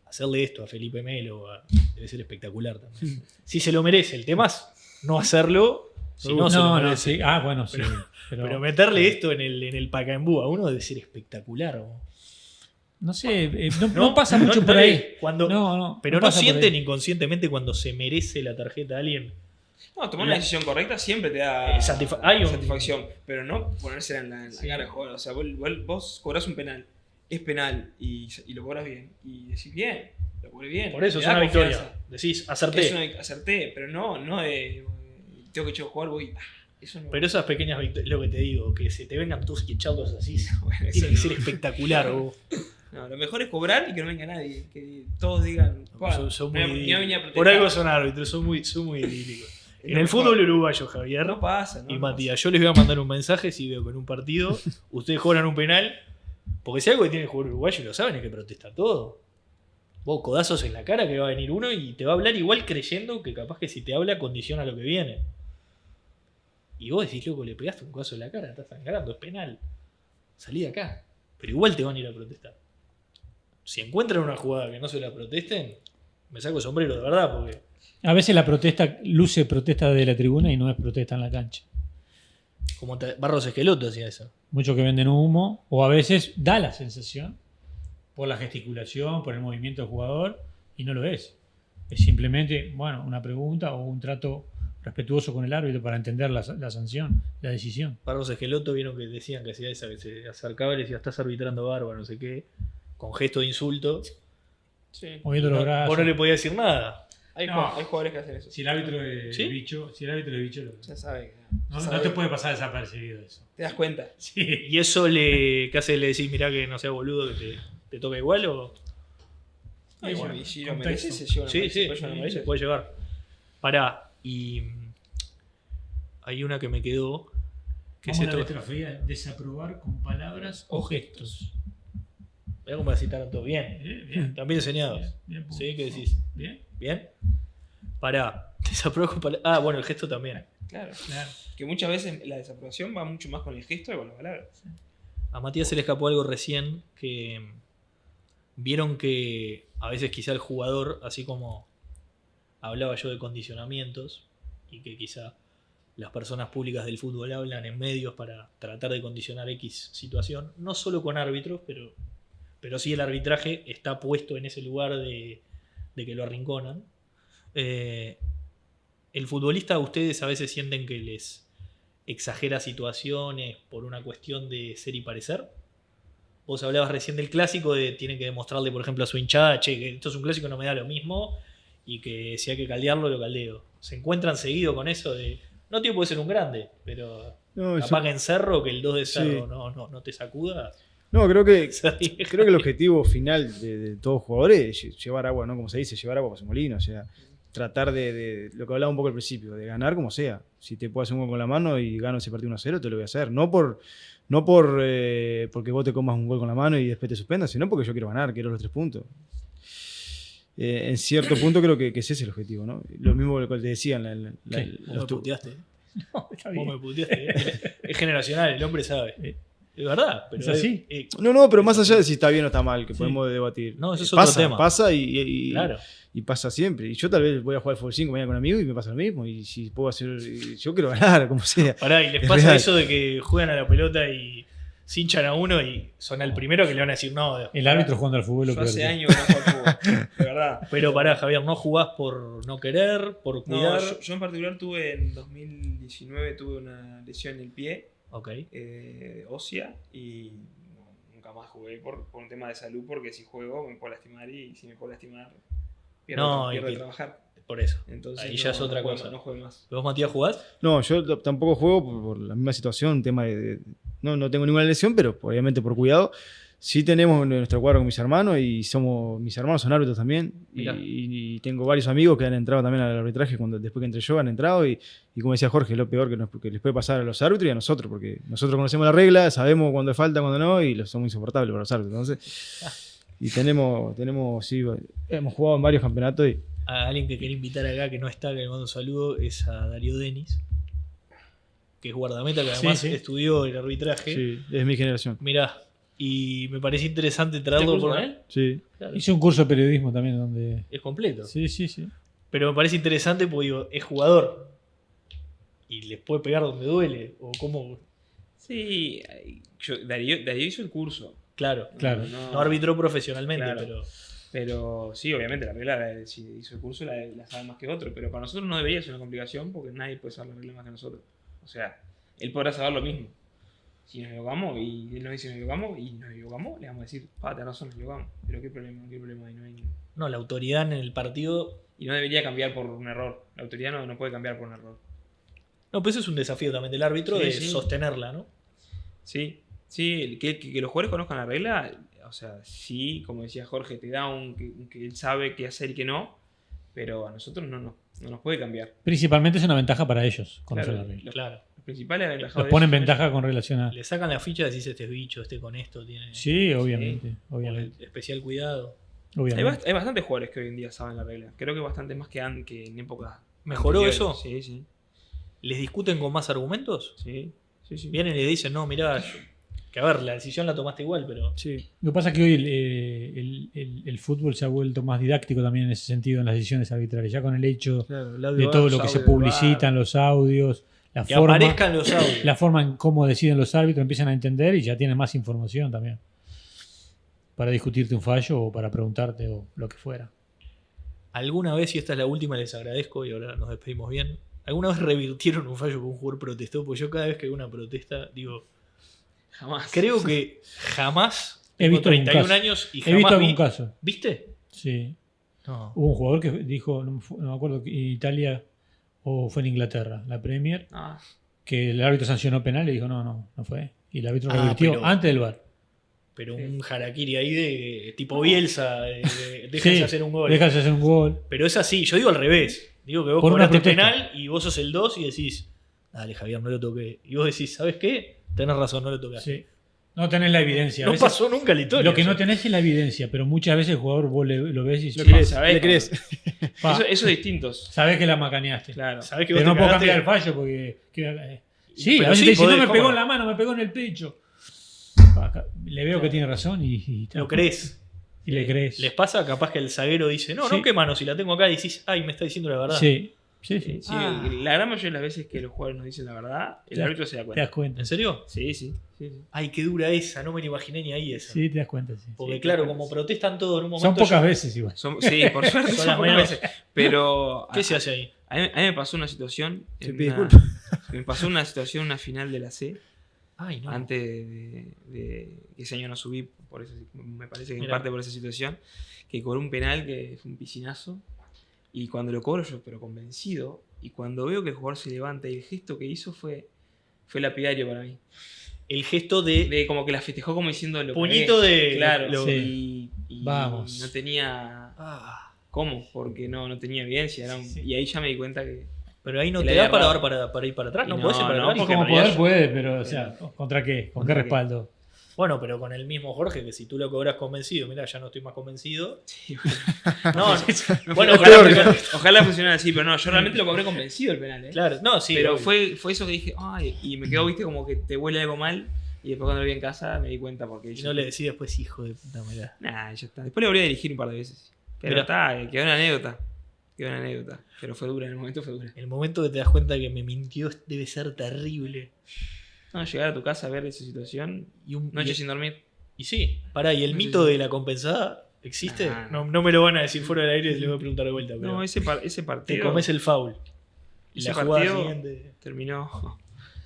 Speaker 1: hacerle esto a Felipe Melo debe ser espectacular también. Si se lo merece, el tema es no hacerlo. Si no,
Speaker 2: sí. Bueno, sí.
Speaker 1: Pero meterle esto en el Pacaembu a uno debe ser espectacular.
Speaker 2: No sé, no pasa mucho por ahí.
Speaker 1: Pero no sienten inconscientemente cuando se merece la tarjeta a alguien.
Speaker 3: No, tomar una decisión correcta siempre te da satisfacción, pero no ponérsela en la cara, joder. O sea, vos cobrás un penal, es penal y lo cobras bien. Y decís bien, lo cobré bien.
Speaker 1: Por eso es una victoria. Decís, acerté.
Speaker 3: Acerté, pero no de tengo que jugar, voy. Eso no.
Speaker 1: Pero esas pequeñas victorias, lo que te digo, que se te vengan tus quichados así, tiene que ser espectacular.
Speaker 3: No, lo mejor es cobrar y que no venga nadie. Que todos digan,
Speaker 1: son muy por algo son árbitros, son muy idílicos. En el fútbol uruguayo, Javier
Speaker 3: no pasa,
Speaker 1: y Matías, yo les voy a mandar un mensaje si veo que en un partido ustedes cobran un penal, porque si algo que tiene el jugador uruguayo y lo saben es que protesta todo. Vos codazos en la cara que va a venir uno y te va a hablar igual creyendo que capaz que si te habla condiciona lo que viene. Y vos decís, loco, le pegaste un codazo en la cara, estás sangrando, es penal. Salí de acá. Pero igual te van a ir a protestar. Si encuentran una jugada que no se la protesten, me saco el sombrero, de verdad, porque...
Speaker 2: A veces la protesta luce protesta de la tribuna y no es protesta en la cancha.
Speaker 1: Como Barros Esqueloto hacía eso.
Speaker 2: Muchos que venden humo, o a veces da la sensación, por la gesticulación, por el movimiento del jugador, y no lo es. Es simplemente, bueno, una pregunta o un trato respetuoso con el árbitro para entender la sanción, la decisión.
Speaker 1: Barros Esqueloto vieron que decían que hacía esa, que se acercaba y le decía, estás arbitrando bárbaro, no sé qué, con gesto de insulto.
Speaker 3: Sí.
Speaker 2: Moviendo los brazos.
Speaker 1: Vos no le podías decir nada.
Speaker 3: Hay jugadores que hacen eso.
Speaker 2: Si el árbitro es
Speaker 1: ¿Sí?
Speaker 2: bicho,
Speaker 3: Ya sabe.
Speaker 2: no te puede pasar desapercibido eso.
Speaker 3: ¿Te das cuenta?
Speaker 2: Sí.
Speaker 1: ¿Y eso ¿qué hace? ¿Le decís, mirá que no sea boludo, que te toca igual o...?
Speaker 3: Y
Speaker 2: bueno,
Speaker 3: bueno, y si lo
Speaker 2: contexto.
Speaker 3: merece, se lleva una
Speaker 1: Sí,
Speaker 3: amarilla,
Speaker 1: sí,
Speaker 3: se lleva una amarilla.
Speaker 1: se puede llevar. Pará, y hay una que me quedó, que
Speaker 2: Vamos
Speaker 1: es
Speaker 2: a la
Speaker 1: esto.
Speaker 2: letra fría, desaprobar con palabras o gestos.
Speaker 1: Mirá cómo la citaron todo bien.
Speaker 2: Bien.
Speaker 1: También enseñados.
Speaker 2: Bien, bien,
Speaker 1: ¿Sí? ¿Qué decís?
Speaker 2: Bien.
Speaker 1: ¿Bien? Pará, desapruebo con palabras. Ah, bueno, el gesto también.
Speaker 3: Claro.
Speaker 2: Claro.
Speaker 3: Que muchas veces la desaprobación va mucho más con el gesto que con las palabras.
Speaker 1: A Matías se le escapó algo recién, que vieron que a veces quizá el jugador, así como hablaba yo de condicionamientos, y que quizá las personas públicas del fútbol hablan en medios para tratar de condicionar X situación, no solo con árbitros, pero sí el arbitraje está puesto en ese lugar de que lo arrinconan. El futbolista, ustedes a veces sienten que les exagera situaciones por una cuestión de ser y parecer. Vos hablabas recién del clásico, de tienen que demostrarle, por ejemplo, a su hinchada, che, que esto es un clásico, no me da lo mismo, y que si hay que caldearlo, lo caldeo. ¿Se encuentran seguido con eso de, no tío puede ser un grande, pero
Speaker 4: No,
Speaker 1: capaz que en Cerro, que el 2 de Cerro
Speaker 4: Sí.
Speaker 1: no te sacuda?
Speaker 4: No, creo que
Speaker 1: Creo
Speaker 4: creo que el objetivo final de todos los jugadores es llevar agua, ¿no? Como se dice, llevar agua para su molino. O sea, tratar de lo que hablaba un poco al principio, de ganar como sea. Si te puedo hacer un gol con la mano y gano ese partido 1-0, te lo voy a hacer. No porque vos te comas un gol con la mano y después te suspendas, sino porque yo quiero ganar, quiero los 3 puntos. En cierto punto creo que ese es el objetivo, ¿no? Lo mismo que te decían.
Speaker 1: Vos me puteaste.
Speaker 2: No, está
Speaker 1: Vos
Speaker 2: bien.
Speaker 1: me puteaste. Es generacional, el hombre sabe. Es verdad. Pero
Speaker 2: ¿Es así?
Speaker 4: No, pero más allá de si está bien o está mal, que
Speaker 2: Sí.
Speaker 4: podemos debatir.
Speaker 1: No, eso es
Speaker 4: pasa,
Speaker 1: otro tema.
Speaker 4: Pasa y
Speaker 1: Claro.
Speaker 4: y pasa siempre. Y yo tal vez voy a jugar al fútbol 5 mañana con amigos y me pasa lo mismo. Y si puedo hacer. Yo quiero ganar, como sea.
Speaker 1: Pará, y les
Speaker 4: Es
Speaker 1: pasa
Speaker 4: real.
Speaker 1: eso de que juegan a la pelota y se hinchan a uno y son al primero que le van a decir no.
Speaker 2: El árbitro jugando al fútbol lo
Speaker 3: Yo
Speaker 2: peor
Speaker 3: hace
Speaker 2: que-
Speaker 3: años que no juego al fútbol, de verdad.
Speaker 1: Pero pará, Javier, no jugás por no querer, por
Speaker 3: No,
Speaker 1: cuidar.
Speaker 3: yo en particular tuve en 2019 tuve una lesión en el pie
Speaker 1: Ok.
Speaker 3: ósea y nunca más jugué por un tema de salud porque si juego me puedo lastimar y si me puedo lastimar pierdo
Speaker 1: No, y
Speaker 3: de
Speaker 1: que-
Speaker 3: trabajar.
Speaker 1: Por eso.
Speaker 3: Entonces
Speaker 1: Ahí ya es otra
Speaker 3: juego
Speaker 1: cosa.
Speaker 3: más, no juego más.
Speaker 1: ¿Vos, Matías, jugás?
Speaker 4: No, yo tampoco juego por la misma situación, un tema no tengo ninguna lesión, pero obviamente por cuidado. Sí tenemos nuestro cuadro con mis hermanos y mis hermanos son árbitros también.
Speaker 1: Mirá.
Speaker 4: Y tengo varios amigos que han entrado también al arbitraje después que entré yo, han entrado. Y como decía Jorge, es lo peor que les puede pasar a los árbitros y a nosotros, porque nosotros conocemos la regla, sabemos cuándo falta, cuándo no, y somos insoportables para los árbitros. Entonces, y sí, hemos jugado en varios campeonatos y
Speaker 1: A alguien que quería invitar acá que no está, que le mando un saludo, es a Darío Denis, que es guardameta, que además
Speaker 2: Sí, sí.
Speaker 1: estudió el arbitraje.
Speaker 4: sí, es mi generación.
Speaker 1: Mirá, y me parece interesante traerlo
Speaker 3: curso
Speaker 1: por
Speaker 3: con él?
Speaker 4: Sí.
Speaker 1: Claro,
Speaker 2: Hice un curso de periodismo también donde...
Speaker 1: es completo.
Speaker 2: Sí.
Speaker 1: Pero me parece interesante porque digo, es jugador. Y les puede pegar donde duele. O cómo.
Speaker 3: Sí, Darío hizo el curso.
Speaker 1: Claro.
Speaker 2: Claro.
Speaker 1: No arbitró profesionalmente,
Speaker 3: Claro. Pero sí, obviamente la regla, si hizo el curso, la sabe más que otro. Pero para nosotros no debería ser una complicación porque nadie puede saber la regla más que nosotros. O sea, él podrá saber lo mismo. Si nos equivocamos y él nos dice nos equivocamos le vamos a decir, tenés razón, nos equivocamos. Pero qué problema hay, no hay.
Speaker 1: No, la autoridad en el partido.
Speaker 3: Y no debería cambiar por un error. La autoridad no puede cambiar por un error.
Speaker 1: No, pues eso es un desafío también del árbitro
Speaker 3: Sí,
Speaker 1: de
Speaker 3: sí.
Speaker 1: sostenerla, ¿no?
Speaker 3: Sí, que los jugadores conozcan la regla, o sea, sí, como decía Jorge, te da que él sabe qué hacer y qué no, pero a nosotros no nos puede cambiar.
Speaker 2: Principalmente es una ventaja para ellos conocer
Speaker 3: Claro,
Speaker 2: la regla.
Speaker 1: Claro.
Speaker 3: Los principales relajados
Speaker 2: Los
Speaker 3: de
Speaker 2: ponen
Speaker 3: ellos,
Speaker 2: ventaja con relación a...
Speaker 1: Le sacan la ficha y decís este es bicho, este con esto, tiene
Speaker 2: Sí, obviamente. Obviamente.
Speaker 1: especial cuidado.
Speaker 2: obviamente.
Speaker 3: Hay bastantes jugadores que hoy en día saben la regla. Creo que bastante más que en épocas.
Speaker 1: ¿Mejoró
Speaker 3: anteriores.
Speaker 1: eso?
Speaker 3: Sí, sí.
Speaker 1: ¿Les discuten con más argumentos?
Speaker 3: Sí, sí, sí.
Speaker 1: Vienen y le dicen, no, mirá, que a ver, la decisión la tomaste igual, pero.
Speaker 4: Sí.
Speaker 2: Lo que pasa es que hoy el fútbol se ha vuelto más didáctico también en ese sentido en las decisiones arbitrales. Ya con el hecho
Speaker 4: Claro, el audio
Speaker 2: de
Speaker 4: va,
Speaker 2: todo
Speaker 4: los
Speaker 2: lo que se
Speaker 4: audios del
Speaker 2: publicitan,
Speaker 4: VAR.
Speaker 2: los audios,
Speaker 1: Que aparezcan los audios.
Speaker 2: La forma en cómo deciden los árbitros, empiezan a entender y ya tienen más información también. Para discutirte un fallo o para preguntarte o lo que fuera.
Speaker 1: ¿Alguna vez, y esta es la última, les agradezco y ahora nos despedimos bien? ¿Alguna vez revirtieron un fallo que un jugador protestó? Porque yo cada vez que veo una protesta, digo,
Speaker 3: Jamás.
Speaker 1: creo que jamás.
Speaker 2: He
Speaker 1: Tengo
Speaker 2: visto algún
Speaker 1: 31
Speaker 2: caso.
Speaker 1: años y
Speaker 2: He
Speaker 1: jamás
Speaker 2: visto algún
Speaker 1: vi-
Speaker 2: caso.
Speaker 1: ¿Viste?
Speaker 2: Sí.
Speaker 1: No.
Speaker 2: Hubo un jugador que dijo, no me acuerdo, en Italia o fue en Inglaterra, la Premier,
Speaker 3: Ah,
Speaker 2: que el árbitro sancionó penal y dijo, no fue. Y el árbitro
Speaker 1: Ah,
Speaker 2: revirtió
Speaker 1: pero-
Speaker 2: antes del VAR.
Speaker 1: Pero
Speaker 3: Sí.
Speaker 1: un harakiri ahí de tipo Bielsa, déjense
Speaker 2: Sí,
Speaker 1: hacer un gol.
Speaker 2: Déjase hacer un gol.
Speaker 1: Pero es así, yo digo al revés. Digo que vos
Speaker 2: Por una
Speaker 1: cobraste
Speaker 2: protesta.
Speaker 1: penal y vos sos el 2 y decís, dale Javier, no lo toqué. Y vos decís, ¿sabes qué? Tenés razón, no lo tocaste.
Speaker 2: Sí. No tenés la evidencia. A
Speaker 1: No
Speaker 2: veces-
Speaker 1: pasó nunca en la historia.
Speaker 2: Lo que no
Speaker 1: o sea.
Speaker 2: tenés es la evidencia, pero muchas veces el jugador vos lo ves y
Speaker 4: Lo
Speaker 3: Sí,
Speaker 4: crees,
Speaker 3: sabés,
Speaker 4: le crees.
Speaker 2: pa,
Speaker 3: eso es distintos.
Speaker 2: sabés que la macaneaste.
Speaker 3: Claro.
Speaker 1: ¿Sabés que vos
Speaker 2: Pero no
Speaker 1: te
Speaker 2: puedo
Speaker 1: cagaste?
Speaker 2: cambiar el fallo porque. Sí,
Speaker 1: Pero
Speaker 2: a veces
Speaker 1: sí,
Speaker 2: te dicen, no
Speaker 1: podés,
Speaker 2: me pegó
Speaker 1: ¿cómo
Speaker 2: en
Speaker 1: no?
Speaker 2: la mano, me pegó en el pecho. Le veo que tiene razón y
Speaker 1: Lo crees.
Speaker 2: Y le crees.
Speaker 1: Les pasa capaz que el zaguero dice, no,
Speaker 2: Sí.
Speaker 1: no, qué mano, si la tengo acá y decís, ay, me está diciendo la verdad.
Speaker 2: Sí.
Speaker 3: Sí,
Speaker 1: Ah.
Speaker 3: la gran mayoría de las veces que los jugadores nos dicen la verdad, el
Speaker 2: Te-
Speaker 3: árbitro se da
Speaker 2: Te das
Speaker 3: cuenta.
Speaker 2: cuenta.
Speaker 1: ¿En serio?
Speaker 3: Sí.
Speaker 1: Ay, qué dura esa, no me la imaginé ni ahí esa.
Speaker 2: Sí, te das cuenta, sí.
Speaker 1: Porque
Speaker 3: Sí,
Speaker 1: claro,
Speaker 3: te das
Speaker 1: como
Speaker 3: cuenta.
Speaker 1: protestan todos en un momento.
Speaker 2: Son pocas
Speaker 1: yo-
Speaker 2: veces igual.
Speaker 3: Sí, por suerte
Speaker 1: Son
Speaker 3: son
Speaker 1: las
Speaker 3: pocas
Speaker 1: menos.
Speaker 3: veces. Pero
Speaker 1: ¿Qué se hace ahí?
Speaker 3: a mí me pasó una situación.
Speaker 4: Se
Speaker 3: en
Speaker 4: pide
Speaker 3: una-
Speaker 4: disculpas.
Speaker 3: Me pasó una situación en una final de la C.
Speaker 1: Ay, no.
Speaker 3: Antes de que ese año no subí, por eso, me parece que en
Speaker 1: Mirá.
Speaker 3: parte por esa situación, que cobré un penal que fue un piscinazo. Y cuando lo cobro yo, pero convencido, y cuando veo que el jugador se levanta y el gesto que hizo fue lapidario para mí.
Speaker 1: El gesto de
Speaker 3: De como que la festejó como diciendo lo
Speaker 1: puñito
Speaker 3: pagué.
Speaker 1: de.
Speaker 3: Claro,
Speaker 1: lo-
Speaker 3: y
Speaker 2: Vamos.
Speaker 3: no tenía
Speaker 1: Ah,
Speaker 3: cómo, porque no tenía evidencia. Era un-
Speaker 2: Sí.
Speaker 3: Y ahí ya me di cuenta que
Speaker 1: pero ahí no
Speaker 3: Que
Speaker 1: te
Speaker 3: le
Speaker 1: da
Speaker 3: había
Speaker 1: para,
Speaker 3: errado.
Speaker 1: para ir para atrás,
Speaker 3: Y
Speaker 1: no,
Speaker 3: no,
Speaker 1: podés ir para
Speaker 3: no,
Speaker 1: atrás.
Speaker 3: porque
Speaker 1: en
Speaker 2: Como
Speaker 1: realidad-
Speaker 2: poder puede, pero, o sea, ¿contra qué? ¿Con qué
Speaker 3: ¿Contra qué?
Speaker 2: respaldo?
Speaker 1: Bueno, pero con el mismo Jorge, que si tú lo cobras convencido, mira, ya no estoy más convencido.
Speaker 3: sí,
Speaker 1: No, bueno,
Speaker 3: ojalá,
Speaker 1: pero-
Speaker 3: ojalá funcionara así, pero no, yo realmente lo cobré convencido el penal, ¿eh?
Speaker 1: claro, no, sí.
Speaker 3: pero
Speaker 1: obvio.
Speaker 3: fue eso que dije, ay, y me quedó, viste, como que te huele algo mal. Y después cuando lo vi en casa me di cuenta porque...
Speaker 1: Y no le decís después, hijo de puta, mirá.
Speaker 3: Nah, ya está. Después le volví a dirigir un par de veces. Pero
Speaker 1: Mirá.
Speaker 3: está, quedó una anécdota. Quedó una anécdota. Pero fue dura, en el momento fue dura.
Speaker 1: El momento que te das cuenta que me mintió debe ser terrible.
Speaker 3: No, llegar a tu casa a ver esa situación,
Speaker 1: Y un
Speaker 3: noche
Speaker 1: y-
Speaker 3: sin dormir.
Speaker 1: Y sí, pará, ¿y el
Speaker 3: No sé
Speaker 1: mito
Speaker 3: si-
Speaker 1: de la compensada existe?
Speaker 3: Nah,
Speaker 1: No, no me lo van a decir fuera del aire, le voy a preguntar de vuelta. Pero
Speaker 3: No, ese
Speaker 1: te
Speaker 3: partido
Speaker 1: comes el foul. Y
Speaker 3: ese
Speaker 1: la jugada
Speaker 3: partido-
Speaker 1: siguiente.
Speaker 3: terminó.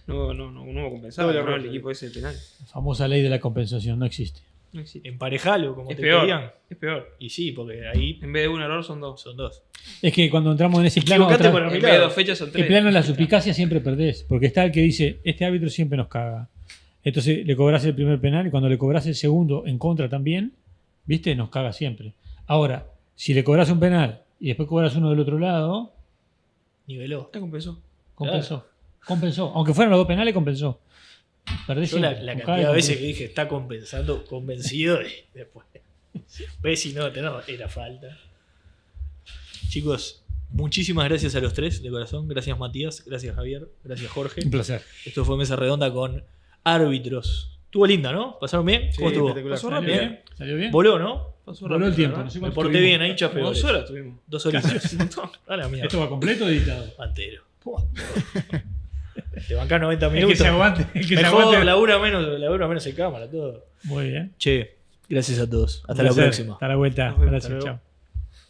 Speaker 3: No hubo compensado,
Speaker 4: Doble
Speaker 3: ganó el
Speaker 4: roja.
Speaker 3: equipo ese de penal.
Speaker 2: La famosa ley de la compensación no existe.
Speaker 3: No existe.
Speaker 1: Emparejalo, como
Speaker 3: Es
Speaker 1: te
Speaker 3: peor.
Speaker 1: pedían.
Speaker 3: Es peor.
Speaker 1: Y sí, porque ahí
Speaker 3: En vez de un error son dos.
Speaker 1: son dos.
Speaker 2: Es que cuando entramos en ese plano,
Speaker 1: Equivocate
Speaker 2: otra-
Speaker 1: por
Speaker 3: En
Speaker 1: mi
Speaker 3: vez de
Speaker 1: lado.
Speaker 3: 2 fechas son
Speaker 2: el
Speaker 3: 3.
Speaker 2: plano de la suspicacia siempre perdés. Porque está el que dice, este árbitro siempre nos caga. Entonces le cobras el primer penal y cuando le cobras el segundo en contra también, ¿viste? Nos caga siempre. Ahora, si le cobras un penal y después cobras uno del otro lado,
Speaker 1: Niveló.
Speaker 3: Te compensó.
Speaker 2: compensó. Compensó. Aunque fueran los dos penales, compensó. Perdés
Speaker 1: Yo la
Speaker 2: siempre.
Speaker 1: cantidad
Speaker 2: Con cada
Speaker 1: de veces
Speaker 2: compensó.
Speaker 1: que dije está compensando, convencido, y después. Ves si no, era falta. Chicos, muchísimas gracias a los tres de corazón. Gracias Matías, gracias Javier, gracias Jorge.
Speaker 2: Un placer.
Speaker 1: Esto fue Mesa Redonda con árbitros. Estuvo linda, ¿no? ¿Pasaron bien?
Speaker 4: Sí,
Speaker 1: ¿Cómo estuvo?
Speaker 4: espectacular.
Speaker 3: Pasó
Speaker 2: ¿Salió
Speaker 3: rápido.
Speaker 2: bien? ¿Salió bien?
Speaker 1: Voló, ¿no?
Speaker 3: Pasó
Speaker 2: Voló el
Speaker 3: rápido,
Speaker 2: tiempo.
Speaker 3: ¿verdad?
Speaker 2: No sé
Speaker 1: Me
Speaker 2: cuánto
Speaker 1: porté
Speaker 2: estuvimos.
Speaker 1: bien, ahí chafé.
Speaker 3: 2 horas tuvimos.
Speaker 1: 2 horitas.
Speaker 3: Es un montón.
Speaker 1: A la mierda.
Speaker 2: ¿Esto va completo o editado?
Speaker 1: Pantero. Te bancás 90
Speaker 2: El que
Speaker 1: minutos.
Speaker 2: se aguante. El que se
Speaker 1: Mejor,
Speaker 2: aguante.
Speaker 1: labura menos en cámara, todo.
Speaker 2: Muy bien.
Speaker 1: Che, gracias a todos. Hasta
Speaker 2: Un
Speaker 1: la
Speaker 2: placer.
Speaker 1: próxima.
Speaker 2: Hasta la vuelta.
Speaker 3: Nos vemos.
Speaker 2: Gracias.
Speaker 3: Hasta luego.
Speaker 2: Chao.